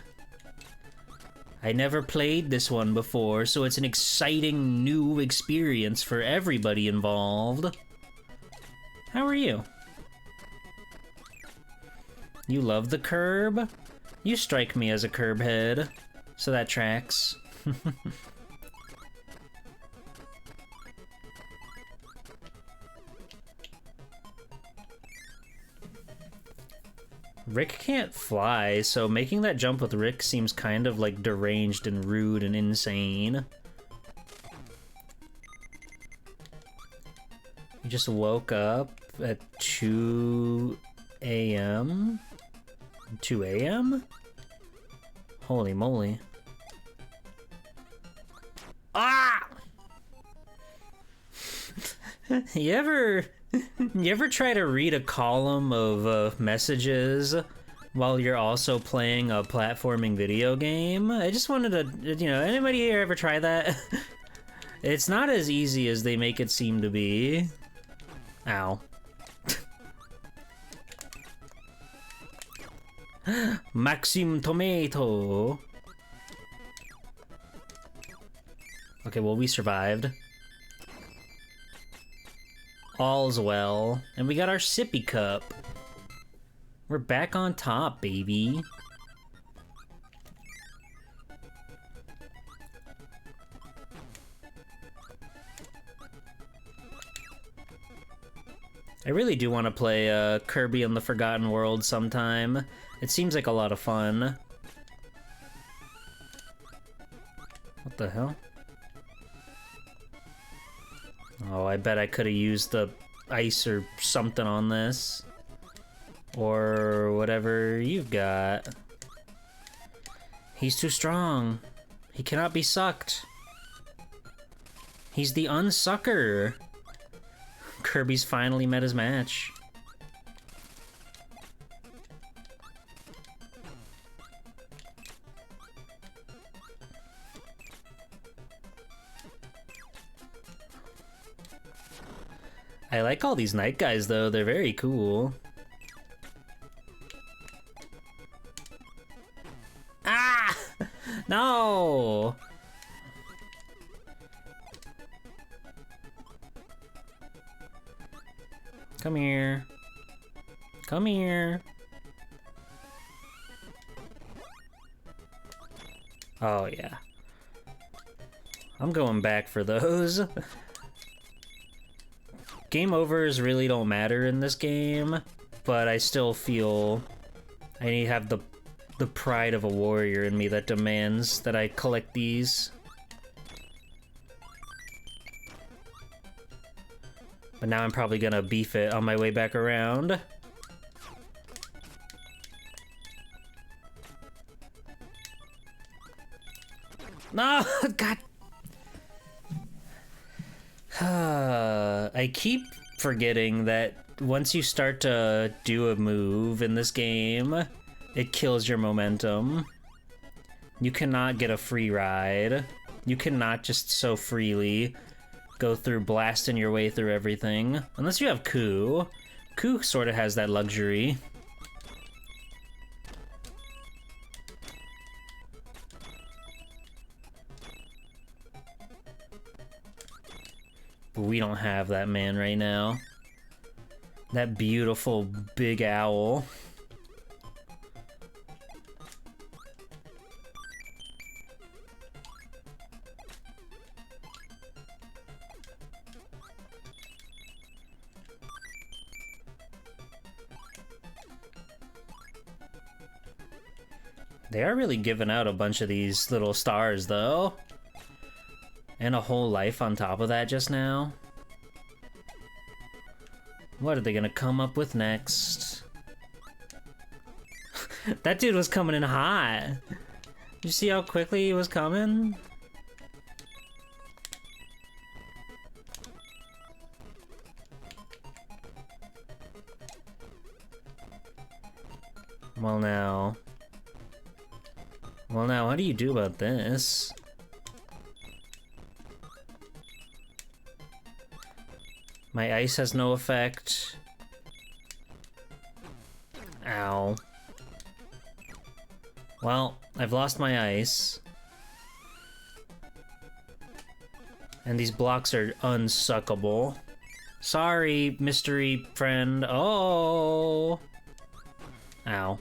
I never played this one before, so it's an exciting new experience for everybody involved. How are you? You love the curb? You strike me as a curb head, so that tracks. Rick can't fly, so making that jump with Rick seems kind of like deranged and rude and insane. You just woke up at 2 a.m.? 2 a.m.? Holy moly. Ah! You ever try to read a column of messages while you're also playing a platforming video game? I just wanted to, you know, anybody here ever try that? It's not as easy as they make it seem to be. Ow. Maxim Tomato. Okay, well, we survived. All's well. And we got our sippy cup. We're back on top, baby. I really do want to play Kirby and the Forgotten World sometime. It seems like a lot of fun. What the hell? Oh, I bet I could have used the ice or something on this. Or whatever you've got. He's too strong. He cannot be sucked. He's the unsucker. Kirby's finally met his match. I like all these night guys though, they're very cool. Ah! No! Come here. Come here. Oh yeah. I'm going back for those. Game overs really don't matter in this game, but I still feel I need to have the pride of a warrior in me that demands that I collect these. But now I'm probably gonna beef it on my way back around. No! God! I keep forgetting that once you start to do a move in this game, it kills your momentum. You cannot get a free ride. You cannot just so freely go through blasting your way through everything. Unless you have Ku. Ku sort of has that luxury. But we don't have that man right now. That beautiful big owl. They are really giving out a bunch of these little stars, though. And a whole life on top of that just now? What are they gonna come up with next? That dude was coming in hot. Did you see how quickly he was coming? Well now, what do you do about this? My ice has no effect. Ow. Well, I've lost my ice. And these blocks are unsuckable. Sorry, mystery friend. Oh! Ow.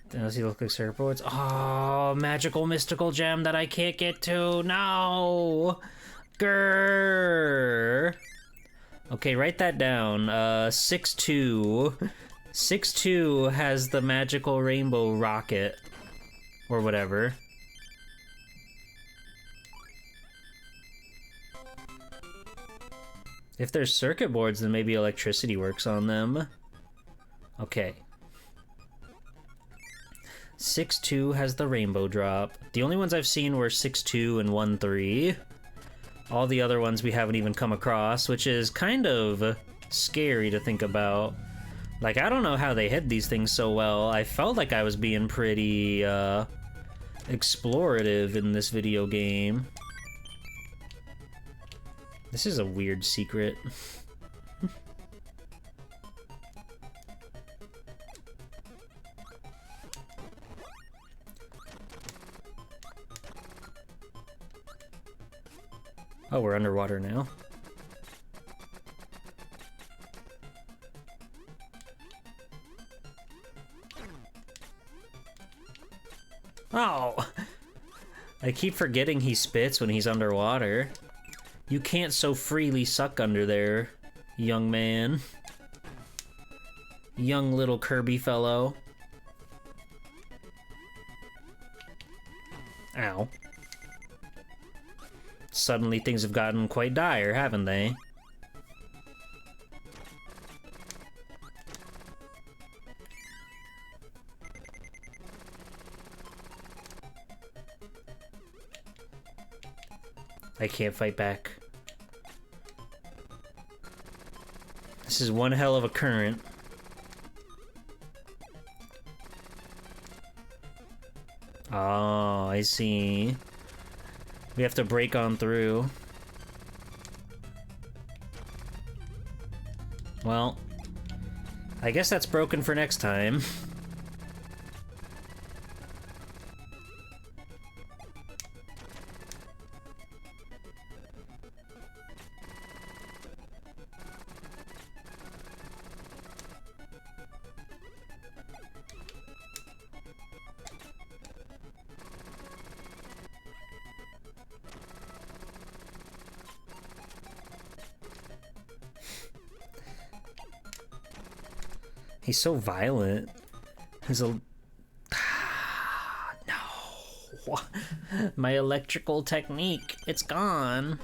Does he look like surfboards? Oh, magical mystical gem that I can't get to. No! Grrr! Okay, write that down. 6-2. 6-2 has the magical rainbow rocket. Or whatever. If there's circuit boards, then maybe electricity works on them. Okay. 6-2 has the rainbow drop. The only ones I've seen were 6-2 and 1-3. All the other ones we haven't even come across, which is kind of scary to think about. Like, I don't know how they hid these things so well. I felt like I was being pretty, explorative in this video game. This is a weird secret. Oh, we're underwater now. Oh! I keep forgetting he spits when he's underwater. You can't so freely suck under there, young man. Young little Kirby fellow. Ow. Suddenly things have gotten quite dire, haven't they? I can't fight back. This is one hell of a current. Oh, I see. We have to break on through. Well, I guess that's broken for next time. He's so violent. He's a... No. My electrical technique. It's gone.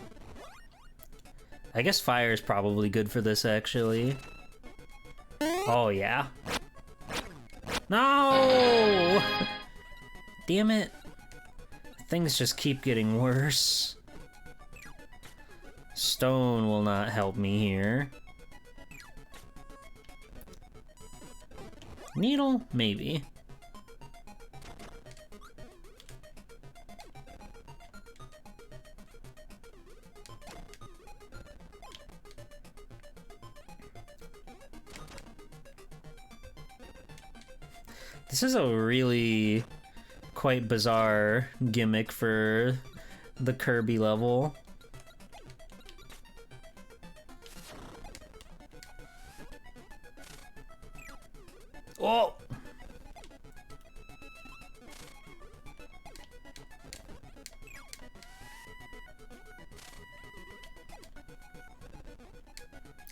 I guess fire is probably good for this, actually. Oh, yeah. No! Damn it. Things just keep getting worse. Stone will not help me here. Needle? Maybe. This is a really quite bizarre gimmick for the Kirby level. Oh!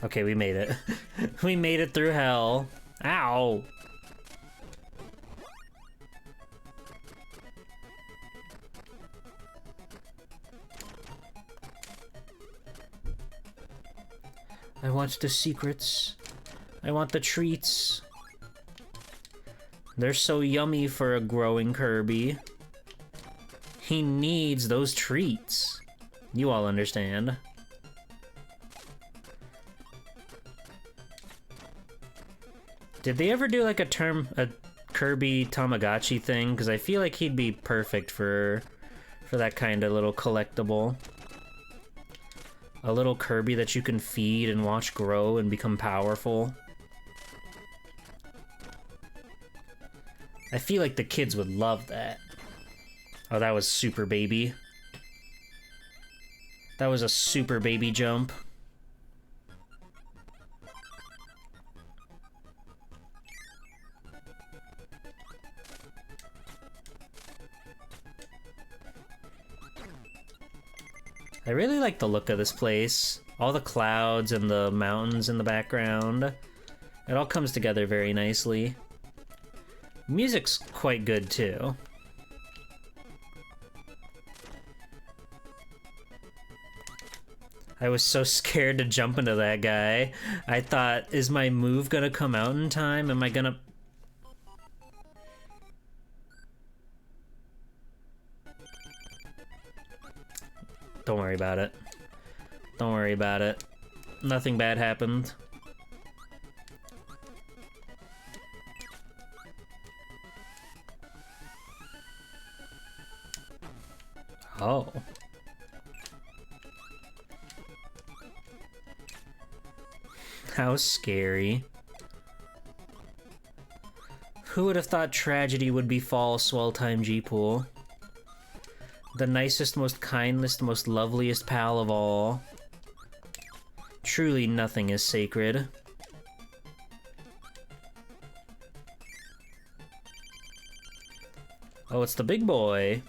Okay, we made it. We made it through hell. Ow! I want the secrets. I want the treats. They're so yummy for a growing Kirby. He needs those treats. You all understand. Did they ever do like a Kirby Tamagotchi thing? Because I feel like he'd be perfect for that kind of little collectible. A little Kirby that you can feed and watch grow and become powerful. I feel like the kids would love that. Oh, that was Super Baby. That was a Super Baby jump. I really like the look of this place. All the clouds and the mountains in the background. It all comes together very nicely. Music's quite good too. I was so scared to jump into that guy. I thought, is my move gonna come out in time? Am I gonna... Don't worry about it. Don't worry about it. Nothing bad happened. Oh. How scary. Who would have thought tragedy would befall Swell-Time G-Pool? The nicest, most kindest, most loveliest pal of all. Truly nothing is sacred. Oh, it's the big boy.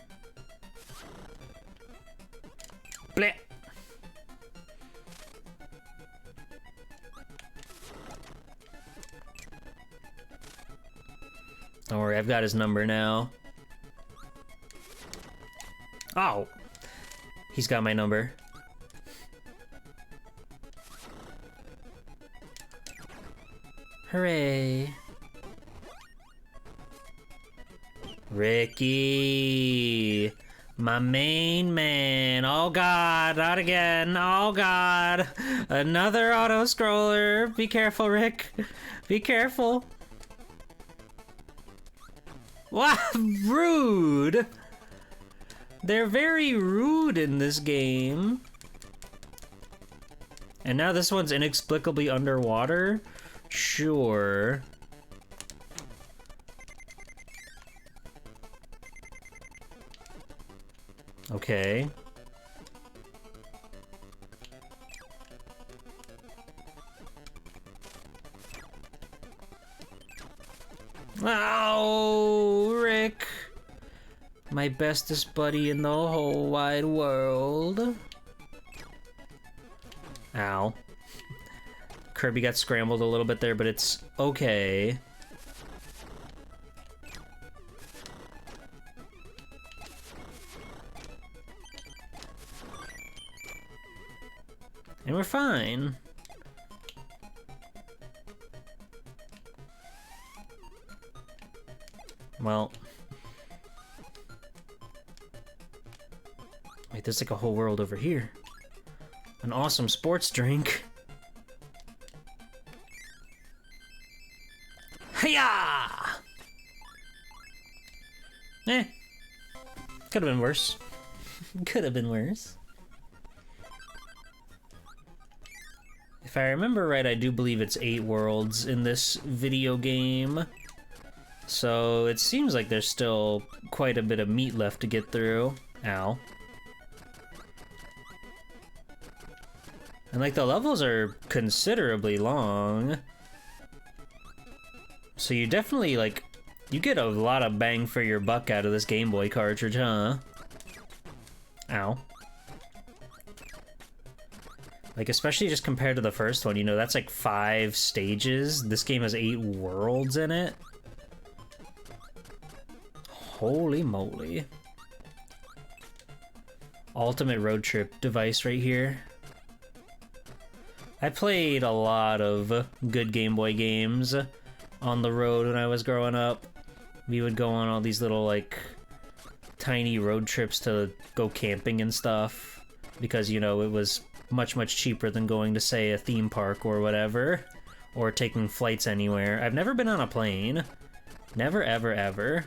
Bleh. Don't worry, I've got his number now. Oh! He's got my number. Hooray! Ricky! My main man! Oh god, not again! Oh god! Another auto-scroller! Be careful, Rick! Be careful! Wow! Rude! They're very rude in this game. And now this one's inexplicably underwater? Sure. Okay. Oh, Rick. My bestest buddy in the whole wide world. Ow. Kirby got scrambled a little bit there, but it's okay. And we're fine. Well. Wait, there's like a whole world over here. An awesome sports drink. Hiya! Eh. Could have been worse. Could have been worse. If I remember right, I do believe it's 8 worlds in this video game. So it seems like there's still quite a bit of meat left to get through. Ow. And like the levels are considerably long. So you definitely like, you get a lot of bang for your buck out of this Game Boy cartridge, huh? Ow. Like, especially just compared to the first one, you know, that's like 5 stages. This game has 8 worlds in it. Holy moly. Ultimate road trip device right here. I played a lot of good Game Boy games on the road when I was growing up. We would go on all these little, like, tiny road trips to go camping and stuff. Because, you know, it was much, much cheaper than going to, say, a theme park or whatever. Or taking flights anywhere. I've never been on a plane. Never, ever, ever.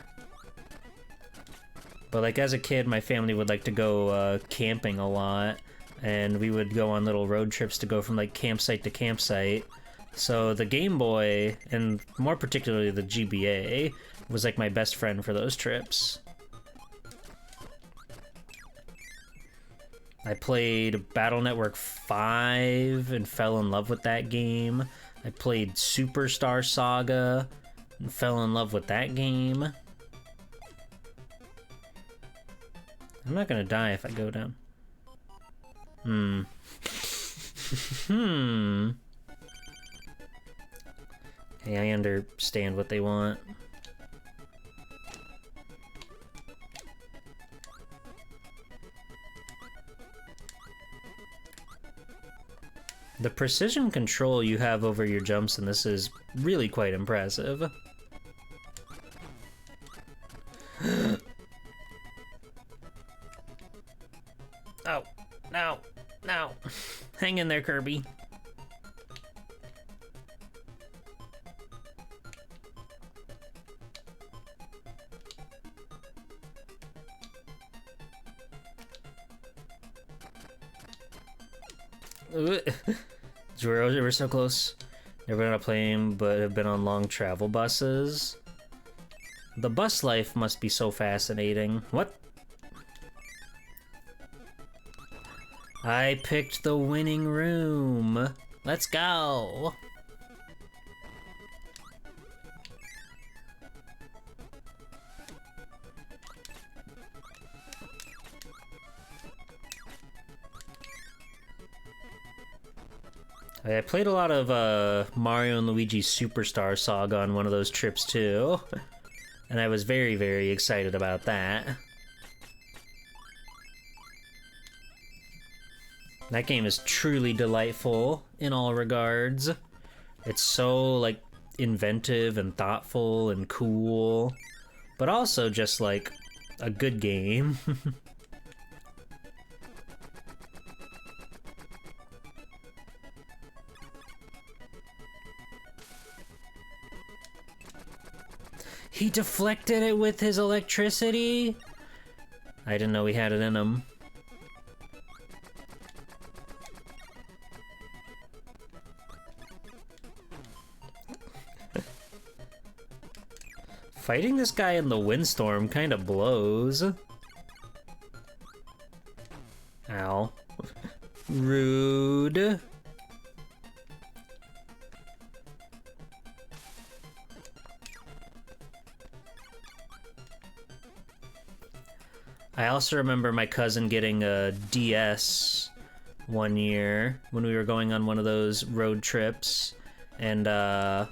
But, like, as a kid, my family would like to go camping a lot. And we would go on little road trips to go from, like, campsite to campsite. So the Game Boy, and more particularly the GBA, was, like, my best friend for those trips. I played Battle Network 5 and fell in love with that game. I played Superstar Saga and fell in love with that game. I'm not gonna die if I go down. Hey, I understand what they want. The precision control you have over your jumps in this is really quite impressive. Oh, no, no. Hang in there, Kirby. We're so close. Never been on a plane, but have been on long travel buses. The bus life must be so fascinating. What? I picked the winning room. Let's go. I played a lot of Mario and Luigi Superstar Saga on one of those trips too, and I was very, very excited about that. That game is truly delightful in all regards. It's so, like, inventive and thoughtful and cool, but also just, like, a good game. He deflected it with his electricity? I didn't know he had it in him. Fighting this guy in the windstorm kind of blows. Ow. Rude. I also remember my cousin getting a DS one year when we were going on one of those road trips, and after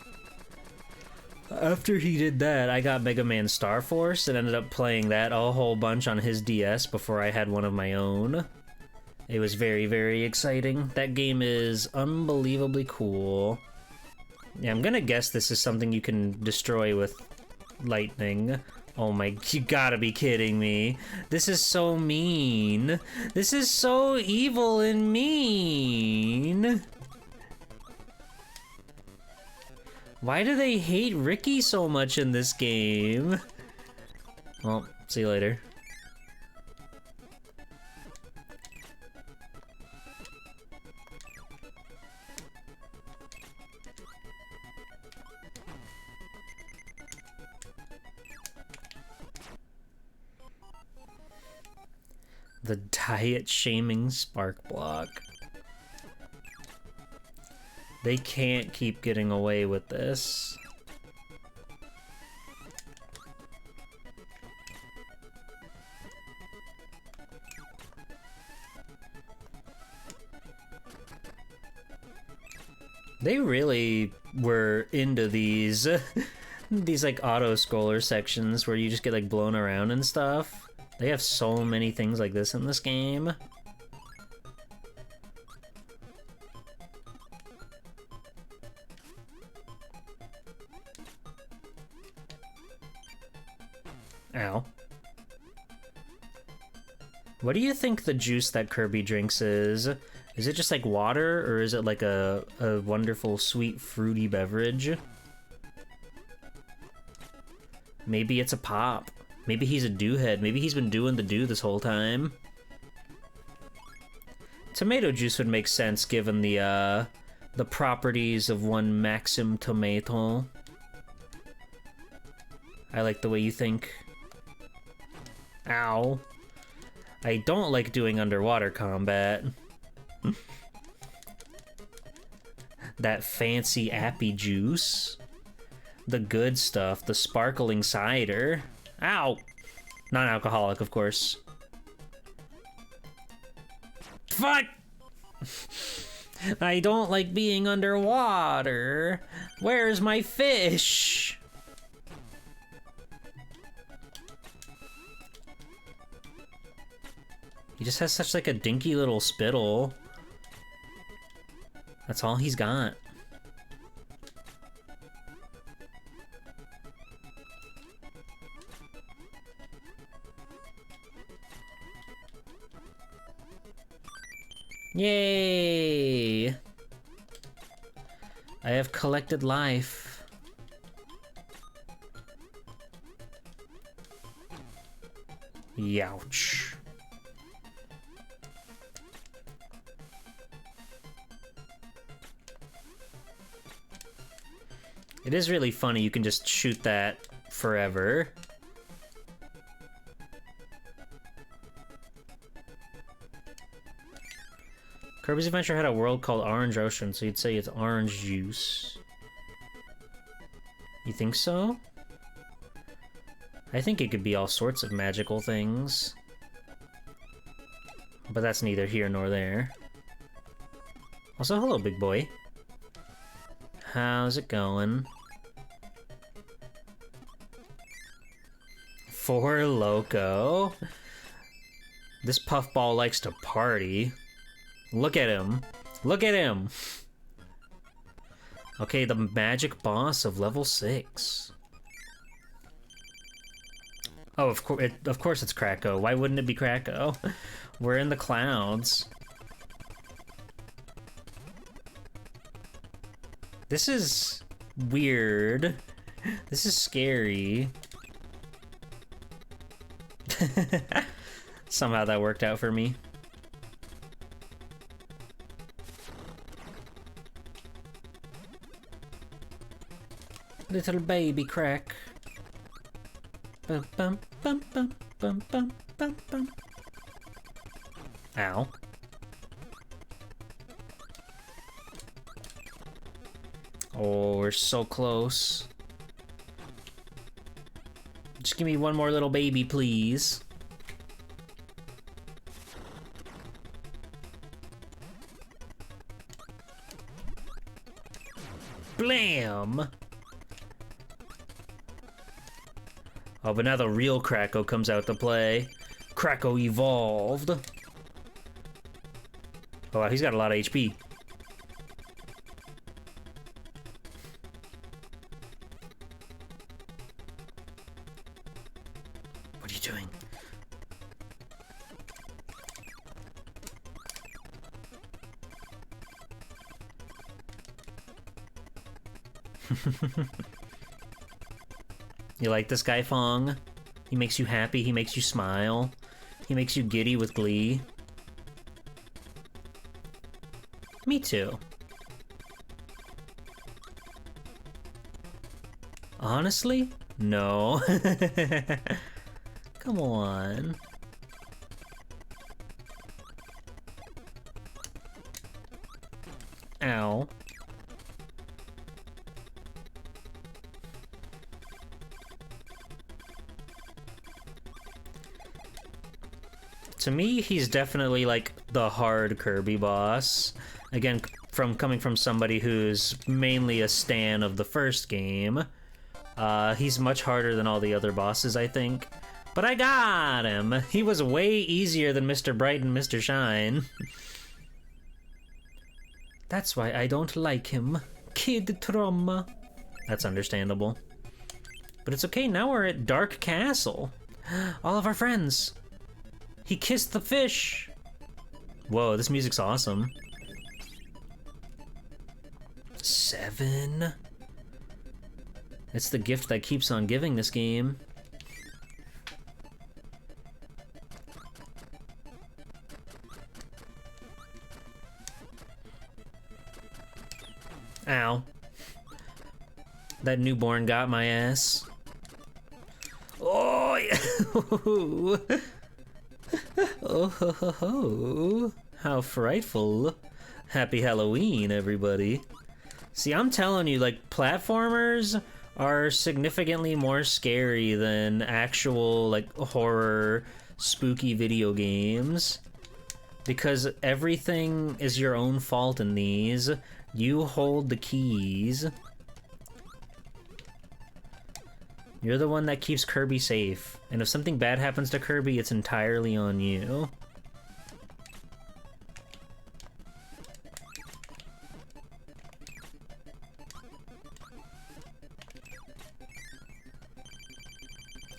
he did that, I got Mega Man Star Force and ended up playing that a whole bunch on his DS before I had one of my own. It was very, very exciting. That game is unbelievably cool. Yeah, I'm gonna guess this is something you can destroy with lightning. Oh my, you gotta be kidding me. This is so mean. This is so evil and mean. Why do they hate Ricky so much in this game? Well, see you later. The diet-shaming Spark Block. They can't keep getting away with this. They really were into these, these like auto-scroller sections where you just get like blown around and stuff. They have so many things like this in this game. Ow. What do you think the juice that Kirby drinks is? Is it just like water, or is it like a wonderful, sweet, fruity beverage? Maybe it's a pop. Maybe he's a do-head. Maybe he's been doing the do this whole time. Tomato juice would make sense given the properties of one Maxim tomato. I like the way you think. Ow. I don't like doing underwater combat. That fancy appy juice. The good stuff, the sparkling cider. Ow! Non-alcoholic, of course. Fuck! I don't like being underwater. Where's my fish? He just has such like a dinky little spittle. That's all he's got. Yay! I have collected life. Youch. It is really funny, you can just shoot that forever. Kirby's Adventure had a world called Orange Ocean, so you'd say it's orange juice. You think so? I think it could be all sorts of magical things. But that's neither here nor there. Also, hello, big boy. How's it going? Four Loco. This puffball likes to party. Look at him. Look at him. Okay, the magic boss of level 6. Oh, of course it's Kracko. Why wouldn't it be Kracko? We're in the clouds. This is weird. This is scary. Somehow that worked out for me. Little baby crack. Bum bum bum bum bum bum bum bum. Ow. Oh, we're so close. Just give me one more little baby, please. Blam! Oh, but now the real Kracko comes out to play. Kracko evolved. Oh, wow, he's got a lot of HP. What are you doing? You like this guy, Fong? He makes you happy, he makes you smile. He makes you giddy with glee. Me too. Honestly? No. Come on. Ow. To me, he's definitely like the hard Kirby boss. Again, coming from somebody who's mainly a stan of the first game. He's much harder than all the other bosses, I think. But I got him! He was way easier than Mr. Bright and Mr. Shine. That's why I don't like him. Kid trauma. That's understandable. But it's okay, now we're at Dark Castle. All of our friends! He kissed the fish! Whoa, this music's awesome. 7? It's the gift that keeps on giving this game. Ow. That newborn got my ass. Oh, yeah. Oh, ho, ho, ho. How frightful. Happy Halloween, everybody. See, I'm telling you, like, platformers are significantly more scary than actual, like, horror, spooky video games. Because everything is your own fault in these. You hold the keys. You're the one that keeps Kirby safe. And if something bad happens to Kirby, it's entirely on you.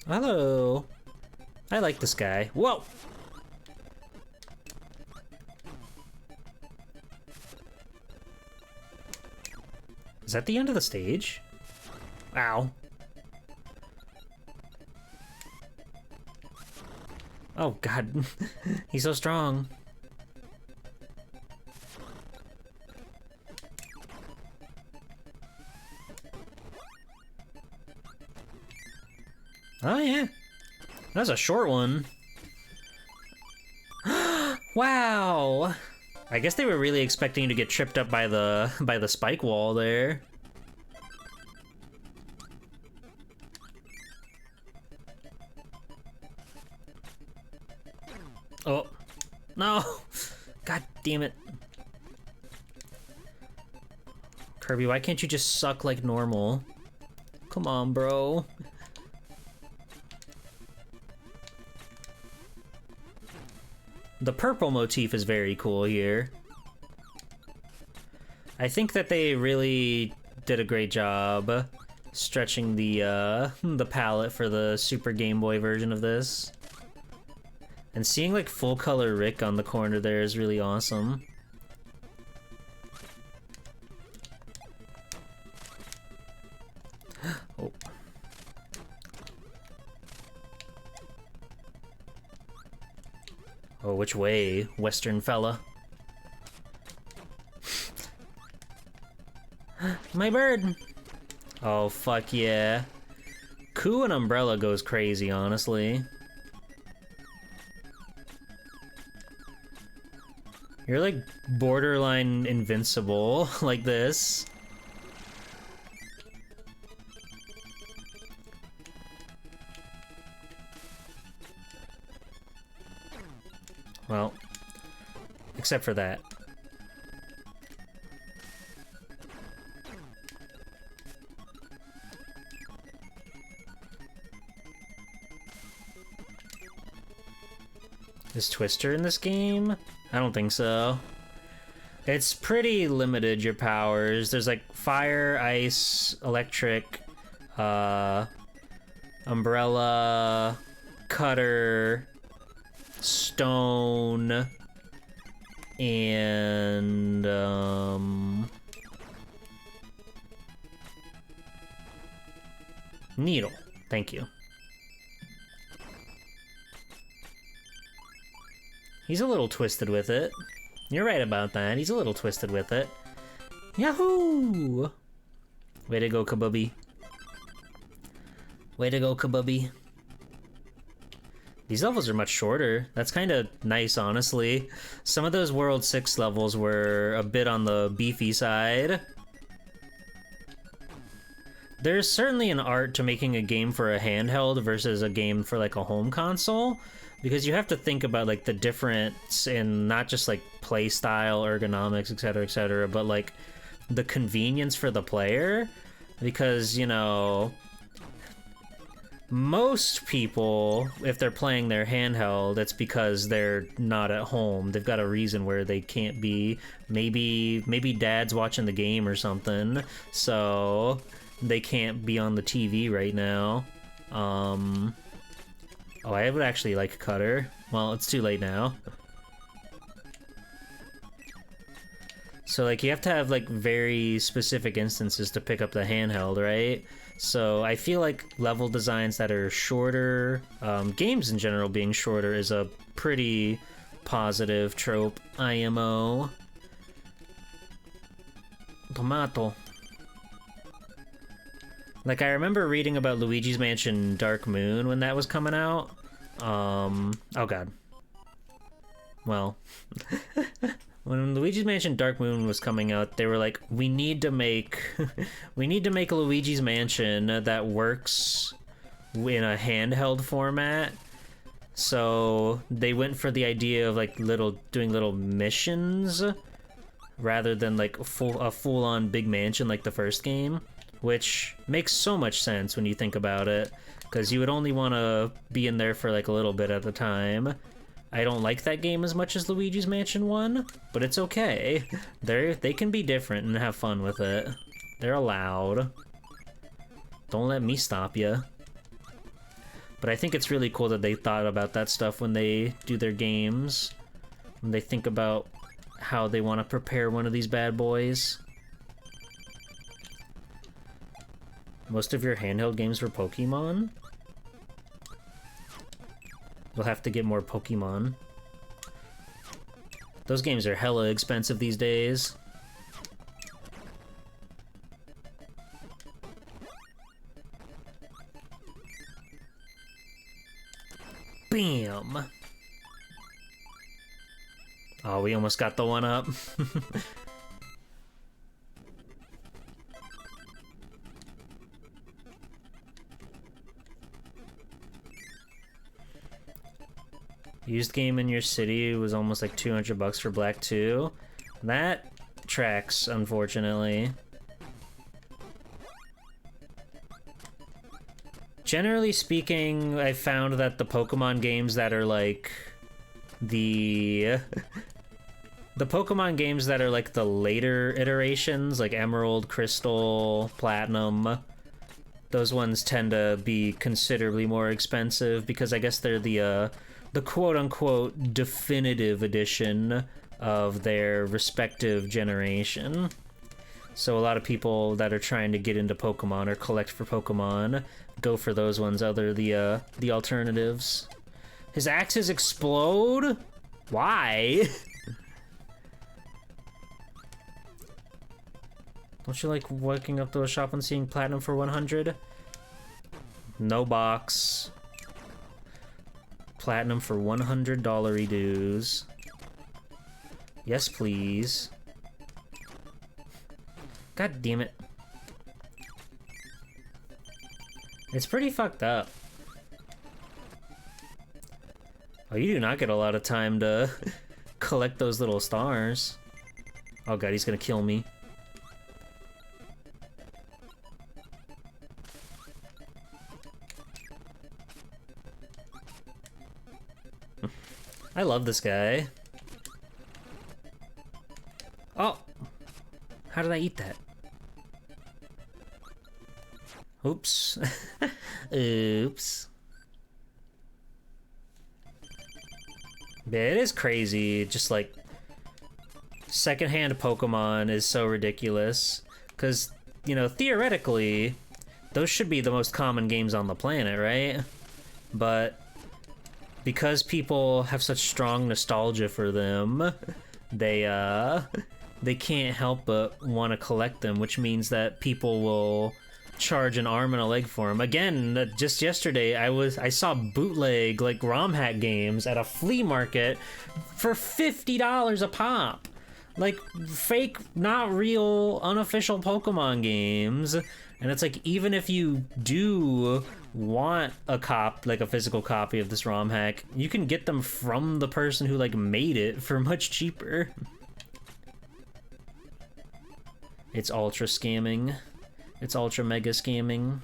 Hello. I like this guy. Whoa! Is that the end of the stage? Ow. Oh god, he's so strong. Oh yeah, that's a short one. Wow. I guess they were really expecting you to get tripped up by the spike wall there. Oh, no! God damn it. Kirby, why can't you just suck like normal? Come on, bro. The purple motif is very cool here. I think that they really did a great job stretching the palette for the Super Game Boy version of this. And seeing like full color Rick on the corner there is really awesome. Oh. Oh, which way, Western fella? My bird! Oh, fuck yeah. Coo and Umbrella goes crazy, honestly. You're like borderline invincible, like this. Well, except for that. Is Twister in this game? I don't think so. It's pretty limited, your powers. There's like fire, ice, electric, umbrella, cutter, stone, and needle. Thank you. He's a little twisted with it. You're right about that. He's a little twisted with it. Yahoo! Way to go, Kabubby. Way to go, Kabubby. These levels are much shorter. That's kind of nice, honestly. Some of those World 6 levels were a bit on the beefy side. There's certainly an art to making a game for a handheld versus a game for like a home console. Because you have to think about like the difference in not just like play style, ergonomics, etc., but like the convenience for the player. Because, you know, most people, if they're playing their handheld, it's because they're not at home. They've got a reason where they can't be. Maybe dad's watching the game or something, so they can't be on the TV right now. Oh, I would actually like Cutter. Well, it's too late now. So, like, you have to have, like, very specific instances to pick up the handheld, right? So, I feel like level designs that are shorter, games in general being shorter is a pretty positive trope, IMO. Tomato. Like, I remember reading about Luigi's Mansion Dark Moon when that was coming out. Oh god. Well... When Luigi's Mansion Dark Moon was coming out, they were like, we need to make a Luigi's Mansion that works in a handheld format. So they went for the idea of like doing little missions rather than like a full-on big mansion like the first game, which makes so much sense when you think about it, because you would only want to be in there for like a little bit at a time. I don't like that game as much as Luigi's Mansion 1, but it's okay. They can be different and have fun with it. They're allowed. Don't let me stop you. But I think it's really cool that they thought about that stuff when they do their games. When they think about how they want to prepare one of these bad boys. Most of your handheld games were Pokemon? We'll have to get more Pokemon. Those games are hella expensive these days. Bam! Oh, we almost got the one up. Used game in your city was almost like $200 for Black 2. That tracks, unfortunately. Generally speaking, I found that the Pokemon games that are like the Pokemon games that are like the later iterations, like Emerald, Crystal, Platinum, those ones tend to be considerably more expensive because I guess they're the quote-unquote definitive edition of their respective generation. So a lot of people that are trying to get into Pokemon or collect for Pokemon go for those ones, the alternatives. His axes explode? Why? Don't you like waking up to a shop and seeing Platinum for 100? No box. Platinum for $100 dues. Yes, please. God damn it. It's pretty fucked up. Oh, you do not get a lot of time to collect those little stars. Oh god, he's gonna kill me. I love this guy. Oh! How did I eat that? Oops. Oops. Yeah, it is crazy, just like... secondhand Pokemon is so ridiculous. Because, you know, theoretically, those should be the most common games on the planet, right? But... because people have such strong nostalgia for them, they can't help but want to collect them, which means that people will charge an arm and a leg for them. Again, just yesterday, I saw bootleg, like, ROM hack games at a flea market for $50 a pop. Like, fake, not real, unofficial Pokemon games. And it's like, even if you do want a physical copy of this ROM hack, you can get them from the person who like made it for much cheaper. It's ultra scamming. It's ultra mega scamming.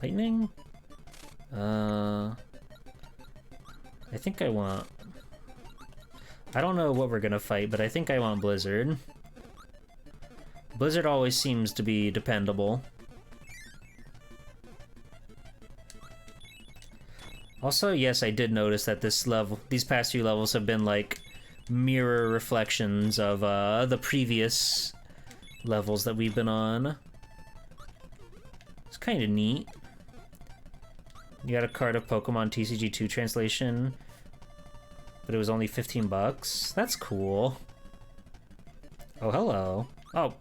Lightning? I think I want... I don't know what we're gonna fight, but I think I want Blizzard. Blizzard always seems to be dependable. Also, yes, I did notice that these past few levels have been like mirror reflections of the previous levels that we've been on. It's kind of neat. You got a card of Pokemon TCG2 translation, but it was only 15 bucks. That's cool. Oh, hello. Oh.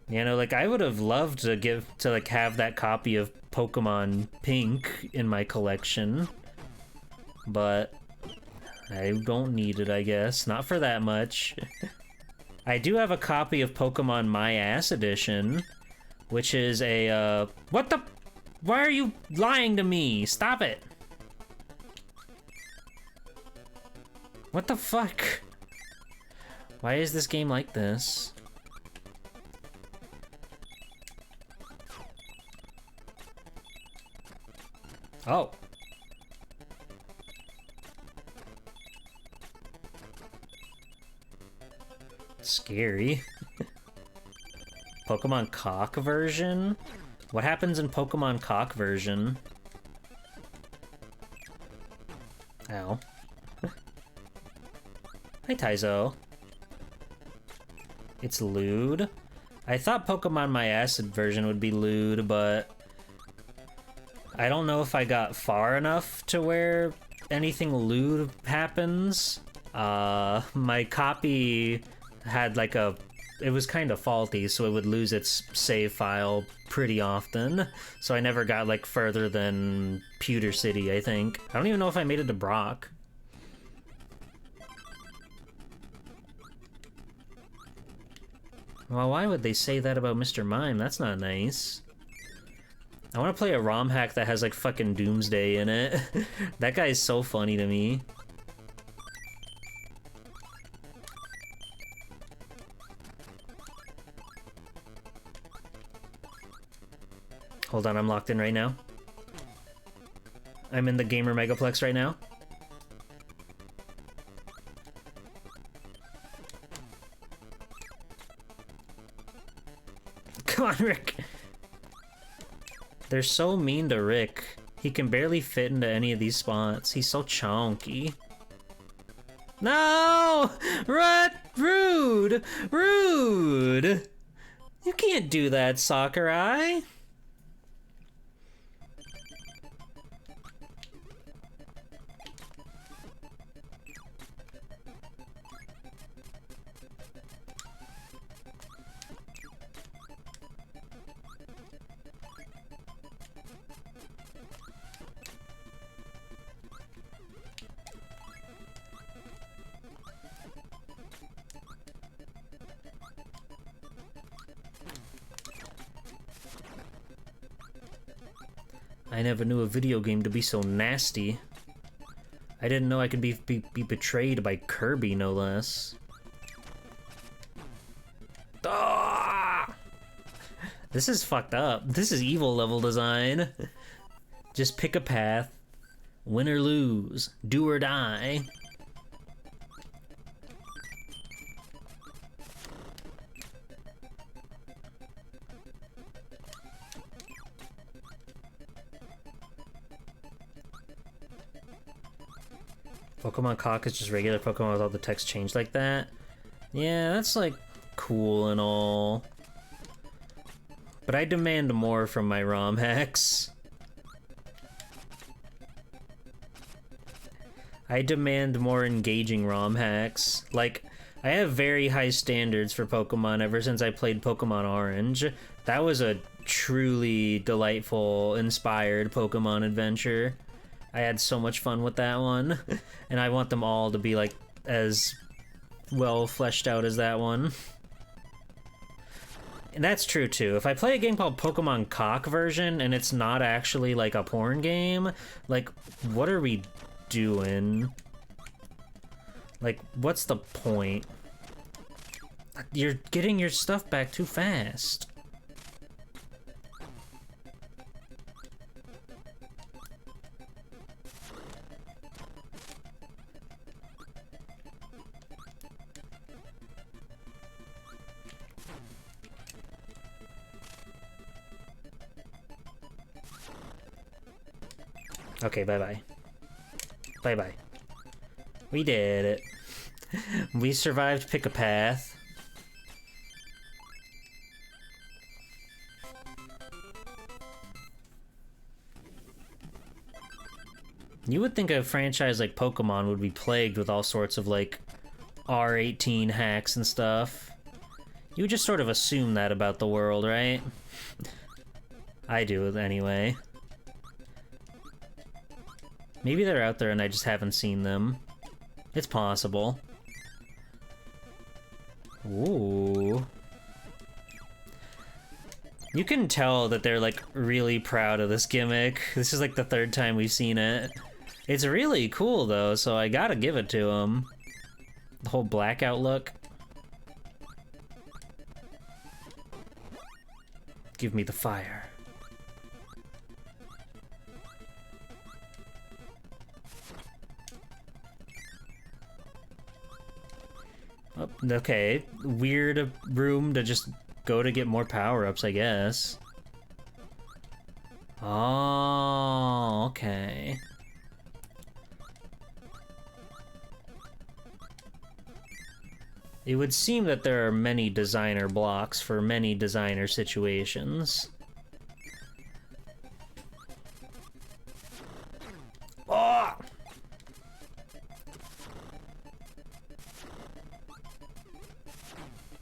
You know, like, I would have loved to like have that copy of Pokemon Pink in my collection, but I don't need it, I guess. Not for that much. I do have a copy of Pokemon My Ass Edition, which is a, what the? Why are you lying to me? Stop it! What the fuck? Why is this game like this? Oh. Scary. Pokemon Cock version? What happens in Pokemon Cock version? Ow. Hi, Taizo. It's lewd? I thought Pokemon My Acid version would be lewd, but I don't know if I got far enough to where anything lewd happens. My copy had like it was kind of faulty, so it would lose its save file pretty often. So I never got like further than Pewter City, I think. I don't even know if I made it to Brock. Well, why would they say that about Mr. Mime? That's not nice. I want to play a ROM hack that has like fucking Doomsday in it. That guy is so funny to me. Hold on, I'm locked in right now. I'm in the Gamer Megaplex right now. Come on, Rick! They're so mean to Rick. He can barely fit into any of these spots. He's so chonky. No! Rude! Rude! You can't do that, Sakurai! I never knew a video game to be so nasty. I didn't know I could be betrayed by Kirby, no less. Ah! This is fucked up. This is evil level design. Just pick a path. Win or lose. Do or die. Pokemon Cock is just regular Pokemon with all the text changed like that. Yeah, that's like cool and all. But I demand more from my ROM hacks. I demand more engaging ROM hacks. Like, I have very high standards for Pokemon ever since I played Pokemon Orange. That was a truly delightful, inspired Pokemon adventure. I had so much fun with that one, and I want them all to be like as well fleshed out as that one. And that's true too. If I play a game called Pokemon Cock version and it's not actually like a porn game, like what are we doing? Like what's the point? You're getting your stuff back too fast. Okay, bye-bye. Bye-bye. We did it. We survived Pick a Path. You would think a franchise like Pokemon would be plagued with all sorts of, like, R18 hacks and stuff. You would just sort of assume that about the world, right? I do, anyway. Maybe they're out there and I just haven't seen them. It's possible. Ooh. You can tell that they're, like, really proud of this gimmick. This is, like, the third time we've seen it. It's really cool, though, so I gotta give it to them. The whole blackout look. Give me the fire. Oh, okay, weird room to just go to get more power-ups, I guess. Oh, okay. It would seem that there are many designer blocks for many designer situations. Oh!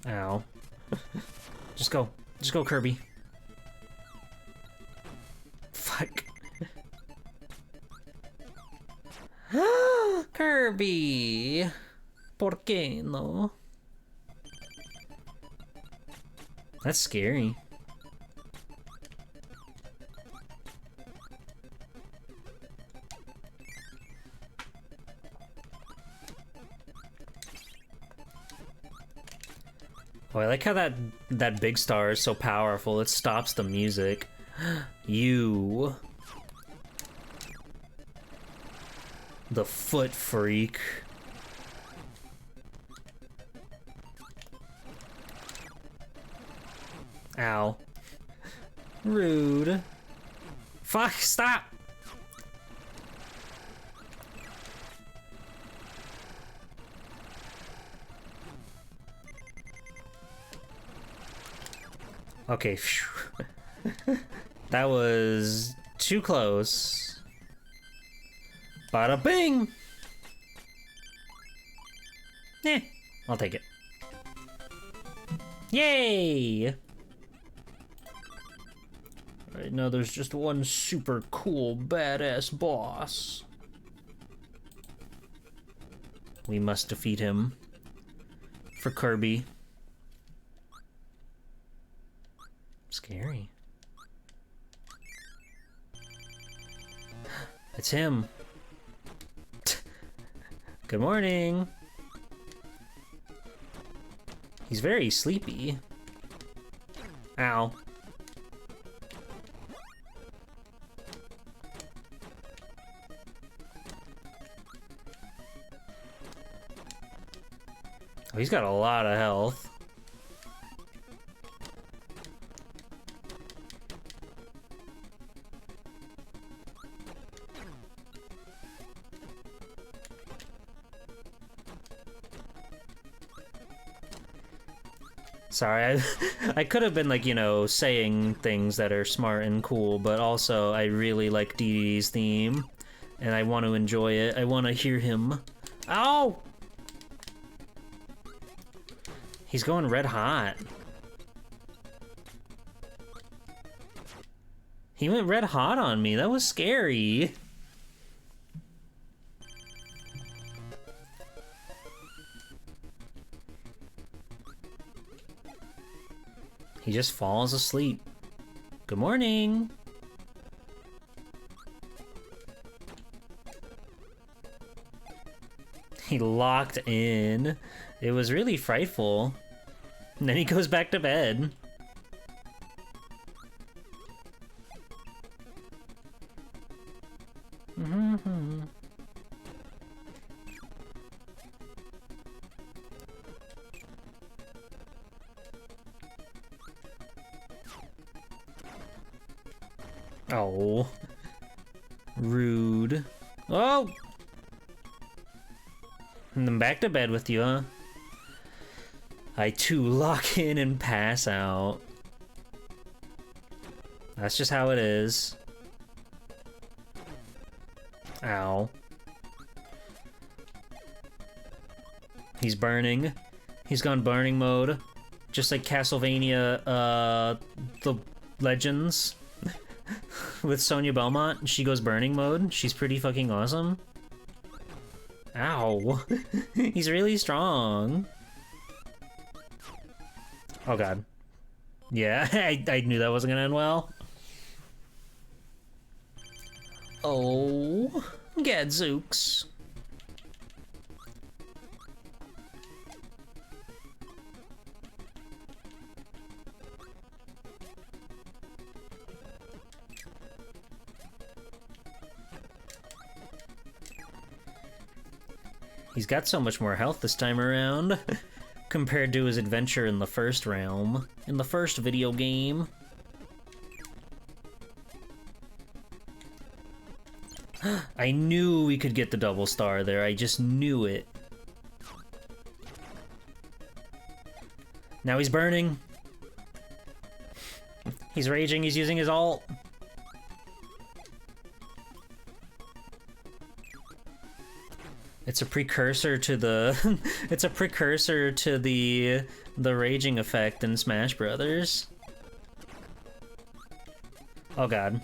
Ow. Just go, Kirby. Fuck. Kirby! ¿Por qué no? That's scary. Oh, I like how that big star is so powerful, it stops the music. You. The foot freak. Ow. Rude. Fuck, stop! Okay, phew. That was too close. Bada bing! Eh, I'll take it. Yay! Right now there's just one super cool, badass boss. We must defeat him. For Kirby. Scary. It's him. Good morning. He's very sleepy. Ow. Oh, he's got a lot of health. Sorry, I could have been, like, you know, saying things that are smart and cool, but also I really like DDD's theme, and I want to enjoy it. I want to hear him. Ow! He's going red hot. He went red hot on me. That was scary. He just falls asleep. Good morning. He locked in. It was really frightful. And then he goes back to bed. Oh. Rude. Oh! And then back to bed with you, huh? I too lock in and pass out. That's just how it is. Ow. He's burning. He's gone burning mode. Just like Castlevania, the Legends. With Sonia Belmont. She goes burning mode. She's pretty fucking awesome. Ow. He's really strong. Oh god. Yeah, I knew that wasn't gonna end well. Oh, Gadzooks. He's got so much more health this time around, compared to his adventure in the first realm, in the first video game. I knew we could get the double star there, I just knew it. Now he's burning. He's raging, he's using his ult. It's a precursor to the it's a precursor to the raging effect in Smash Brothers. Oh god.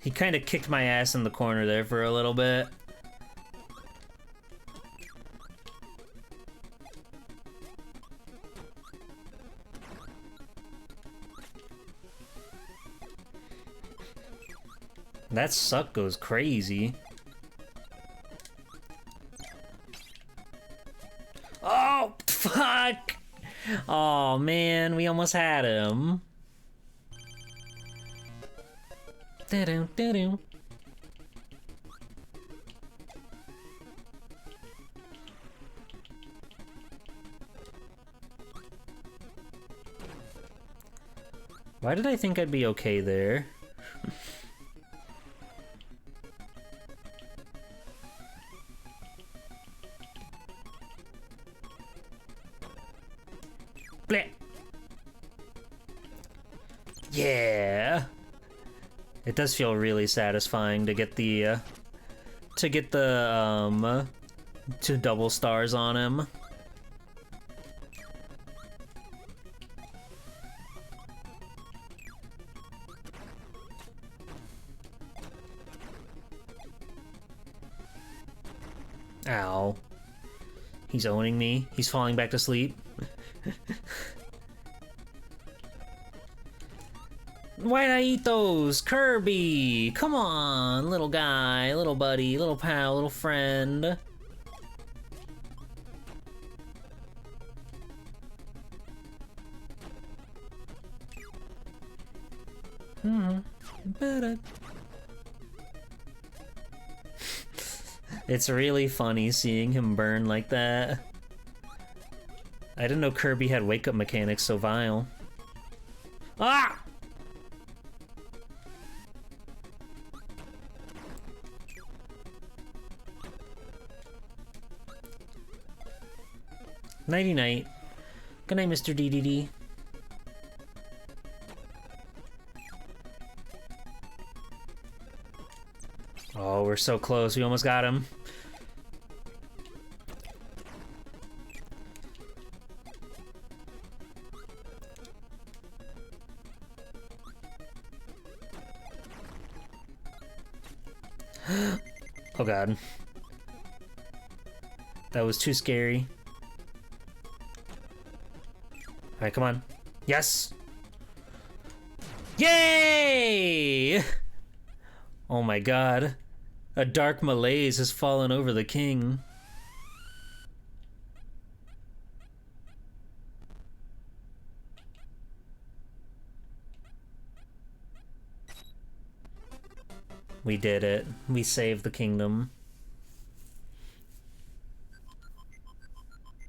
He kind of kicked my ass in the corner there for a little bit. That suck goes crazy. Oh, fuck! Oh man, we almost had him. Da-dum, da-dum. Why did I think I'd be okay there? Bleh. Yeah. It does feel really satisfying to get the two double stars on him. Ow. He's owning me. He's falling back to sleep. Why'd I eat those? Kirby! Come on, little guy, little buddy, little pal, little friend. It's really funny seeing him burn like that. I didn't know Kirby had wake-up mechanics so vile. Ah! Nighty-night. Good night, Mr. DDD. Oh, we're so close. We almost got him. Oh god. That was too scary. Alright, come on. Yes! Yay! Oh my god. A dark malaise has fallen over the king. We did it. We saved the kingdom.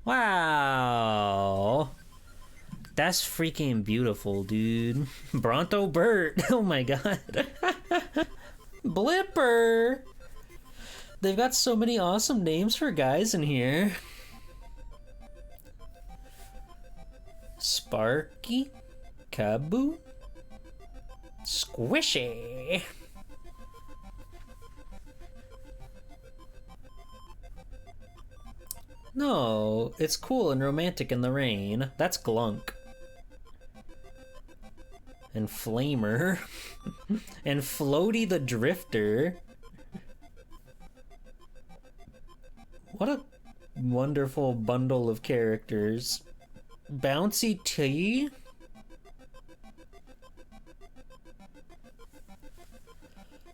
Wow. That's freaking beautiful, dude. Bronto Burt. Oh my god. Blipper. They've got so many awesome names for guys in here. Sparky. Kaboo. Squishy. No, it's cool and romantic in the rain. That's Glunk. And Flamer. And Floaty the Drifter. What a wonderful bundle of characters. Bouncy T.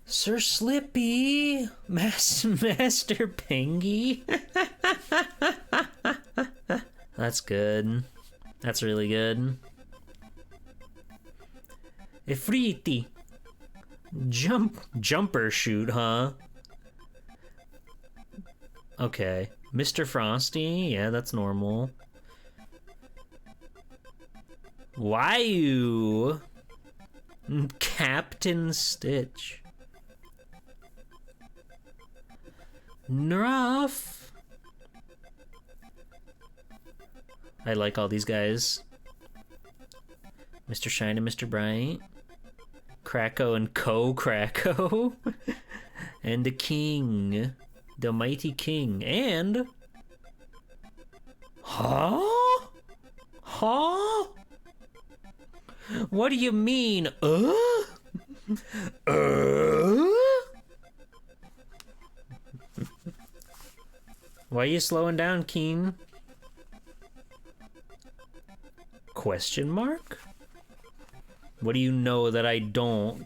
Sir Slippy. Master Pengy. That's good. That's really good. Ifriti. Jumper shoot, huh? Okay. Mr. Frosty, yeah, that's normal. Why Captain Stitch. Nuff. I like all these guys. Mr. Shine and Mr. Bright. Kracko and Kracko. And the king. The mighty king. And... Huh? Huh? What do you mean? Why are you slowing down, Keen? Question mark? What do you know that I don't?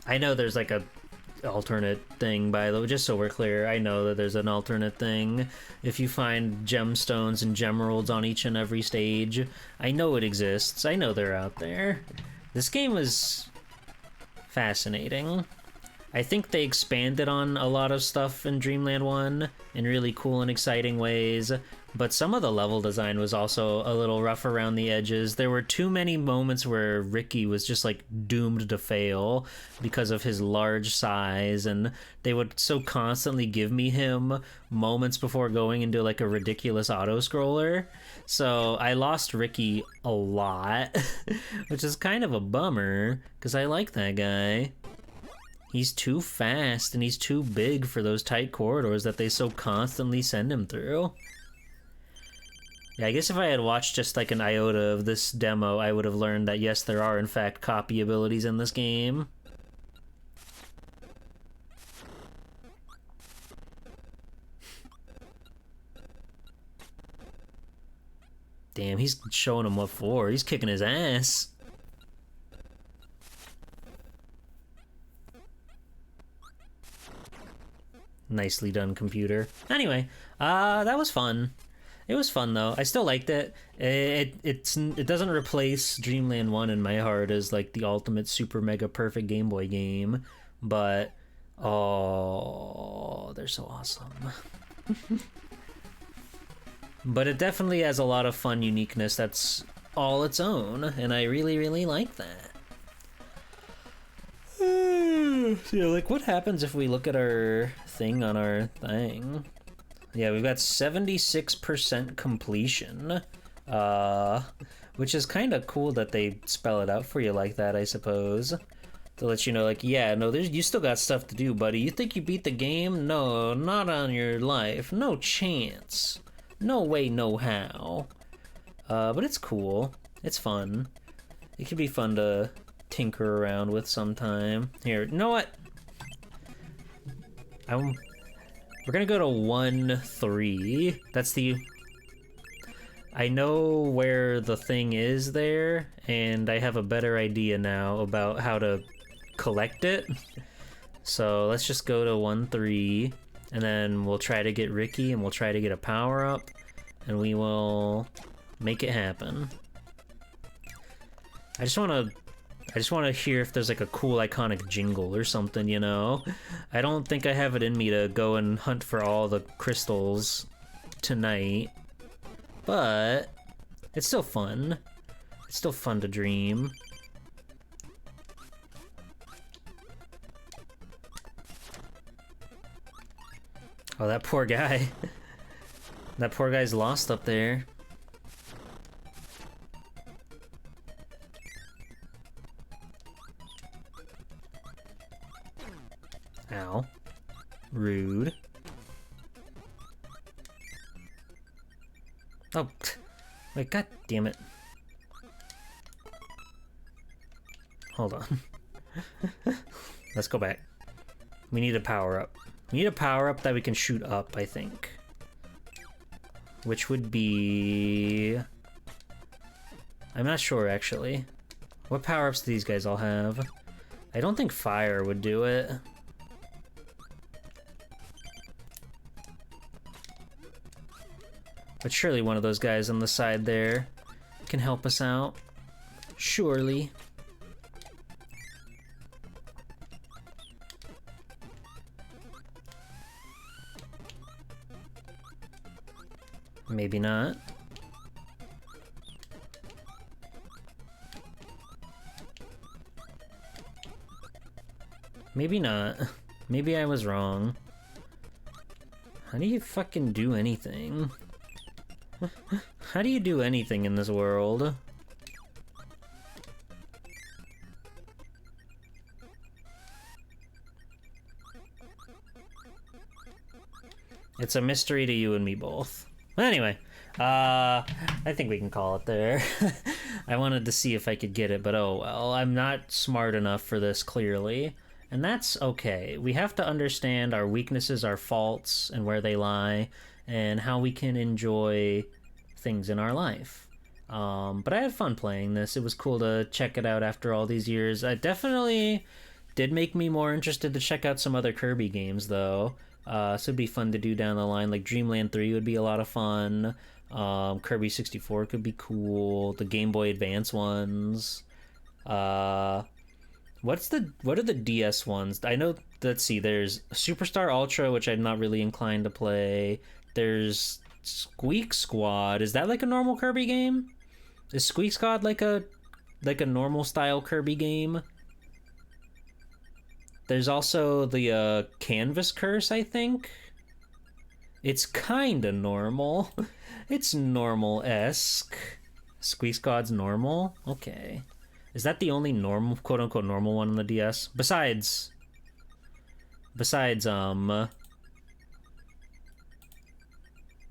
I know there's like a alternate thing, by the way, just so we're clear. I know that there's an alternate thing. If you find gemstones and gemeralds on each and every stage, I know it exists. I know they're out there. This game is fascinating. I think they expanded on a lot of stuff in Dreamland 1 in really cool and exciting ways, but some of the level design was also a little rough around the edges. There were too many moments where Ricky was just like doomed to fail because of his large size, and they would so constantly give me him moments before going into like a ridiculous auto-scroller. So I lost Ricky a lot, which is kind of a bummer because I like that guy. He's too fast and he's too big for those tight corridors that they so constantly send him through. Yeah, I guess if I had watched just like an iota of this demo, I would have learned that yes, there are in fact copy abilities in this game. Damn, he's showing him what for. He's kicking his ass. Nicely done, computer. Anyway, that was fun. It was fun though. I still liked it. It doesn't replace Dreamland 1 in my heart as like the ultimate super mega perfect Game Boy game, but oh, they're so awesome. But it definitely has a lot of fun uniqueness that's all its own, and I really, really like that. So, like, what happens if we look at our thing on our thing? Yeah, we've got 76% completion, which is kind of cool that they spell it out for you like that, I suppose. To let you know, like, yeah, no, you still got stuff to do, buddy. You think you beat the game? No, not on your life. No chance. No way, no how. But it's cool. It's fun. It could be fun to tinker around with sometime. Here, you know what? We're gonna go to 1-3. That's the... I know where the thing is there, and I have a better idea now about how to collect it. So let's just go to 1-3, and then we'll try to get Ricky, and we'll try to get a power-up, and we will make it happen. I just want to hear if there's like a cool iconic jingle or something, you know? I don't think I have it in me to go and hunt for all the crystals tonight, but it's still fun. It's still fun to dream. Oh, that poor guy. That poor guy's lost up there. Ow. Rude. Oh, wait, god damn it. Hold on. Let's go back. We need a power up. We need a power up that we can shoot up, I think. Which would be... I'm not sure, actually. What power ups do these guys all have? I don't think fire would do it. But surely one of those guys on the side there can help us out. Surely. Maybe not. Maybe not. Maybe I was wrong. How do you fucking do anything? How do you do anything in this world? It's a mystery to you and me both. Anyway, I think we can call it there. I wanted to see if I could get it, but oh well. I'm not smart enough for this, clearly. And that's okay. We have to understand our weaknesses, our faults, and where they lie, and how we can enjoy things in our life. But I had fun playing this. It was cool to check it out after all these years. It definitely did make me more interested to check out some other Kirby games, though. So it'd be fun to do down the line. Like Dreamland 3 would be a lot of fun. Kirby 64 could be cool. The Game Boy Advance ones. What are the DS ones? I know, let's see, there's Superstar Ultra, which I'm not really inclined to play. There's Squeak Squad. Is that like a normal Kirby game? Is Squeak Squad like a normal style Kirby game? There's also the Canvas Curse, I think. It's kinda normal. It's normal-esque. Squeak Squad's normal? Okay. Is that the only normal, quote-unquote normal one on the DS? Besides,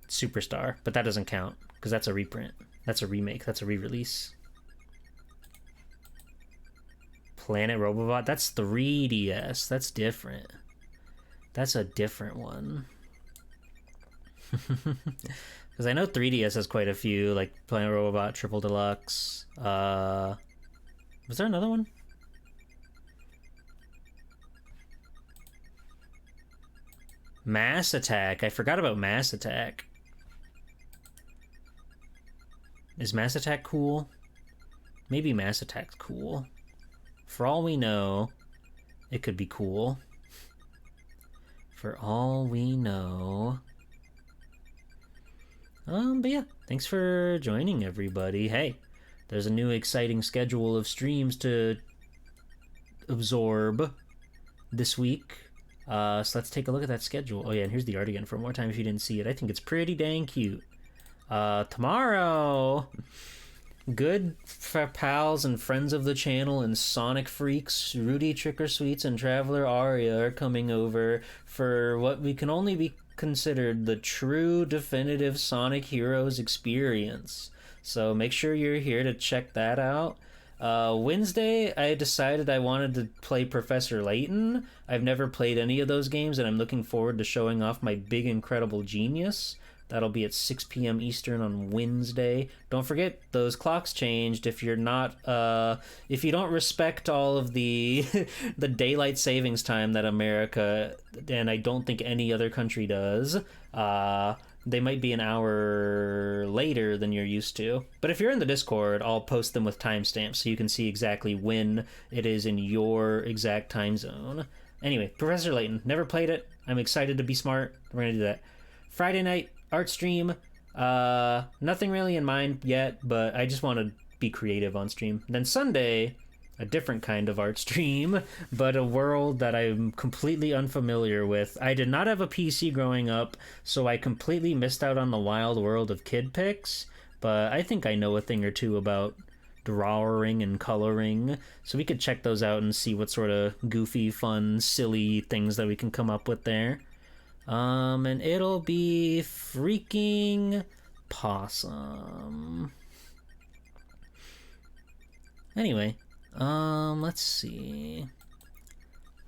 Superstar, but that doesn't count, because that's a reprint. That's a remake, that's a re-release. Planet Robobot, that's 3DS, that's different. That's a different one. Because I know 3DS has quite a few, like Planet Robobot, Triple Deluxe. Was there another one? Mass Attack, I forgot about Mass Attack. Is Mass Attack cool? Maybe Mass Attack's cool. For all we know, it could be cool. For all we know. But yeah, thanks for joining, everybody. Hey, there's a new exciting schedule of streams to absorb this week. So let's take a look at that schedule. Oh yeah, and here's the art again for more time if you didn't see it. I think it's pretty dang cute. Tomorrow, good pals and friends of the channel and Sonic freaks, Rudy Tricker Sweets and Traveler Aria are coming over for what we can only be considered the true definitive Sonic Heroes experience. So make sure you're here to check that out. Wednesday, I decided I wanted to play Professor Layton. I've never played any of those games, and I'm looking forward to showing off my big, incredible genius. That'll be at 6 p.m. Eastern on Wednesday. Don't forget, those clocks changed. If you're not, if you don't respect all of the the daylight savings time that America, and I don't think any other country does, they might be an hour later than you're used to. But if you're in the Discord, I'll post them with timestamps so you can see exactly when it is in your exact time zone. Anyway, Professor Layton, never played it. I'm excited to be smart. We're gonna do that. Friday night, art stream, nothing really in mind yet, but I just want to be creative on stream. Then Sunday, a different kind of art stream, but a world that I'm completely unfamiliar with. I did not have a PC growing up, so I completely missed out on the wild world of kid pics, but I think I know a thing or two about drawing and coloring, so we could check those out and see what sort of goofy, fun, silly things that we can come up with there. And it'll be freaking possum. Anyway, let's see.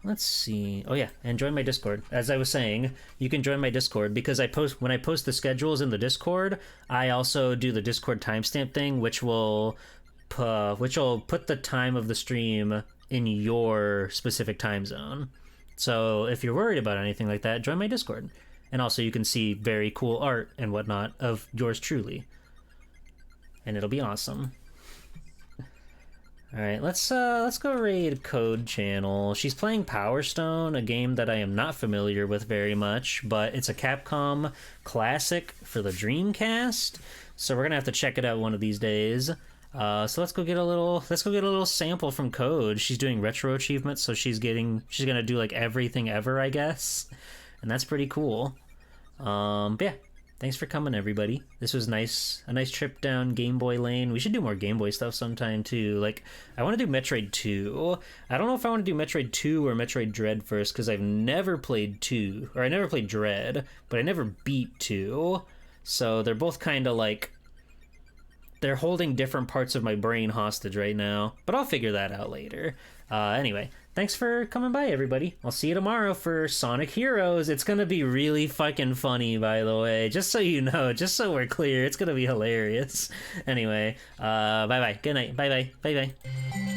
Oh yeah, and join my Discord. As I was saying, you can join my Discord because when I post the schedules in the Discord, I also do the Discord timestamp thing, which will put the time of the stream in your specific time zone. So if you're worried about anything like that, join my Discord. And also you can see very cool art and whatnot of yours truly. And it'll be awesome. Alright, let's go raid Code Channel. She's playing Power Stone, a game that I am not familiar with very much, but it's a Capcom classic for the Dreamcast, so we're gonna have to check it out one of these days. So let's go get a little sample from Code. She's doing retro achievements, so she's gonna do like everything ever, I guess, and that's pretty cool. But yeah. Thanks for coming, everybody. This was nice. A nice trip down Game Boy Lane. We should do more Game Boy stuff sometime, too. Like, I want to do Metroid 2. I don't know if I want to do Metroid 2 or Metroid Dread first, because I've never played 2. Or I never played Dread, but I never beat 2. So they're both kind of like... They're holding different parts of my brain hostage right now. But I'll figure that out later. Anyway, thanks for coming by, everybody. I'll see you tomorrow for Sonic Heroes. It's gonna be really fucking funny, by the way. Just so you know, just so we're clear, it's gonna be hilarious. Anyway, bye-bye. Good night. Bye-bye. Bye-bye.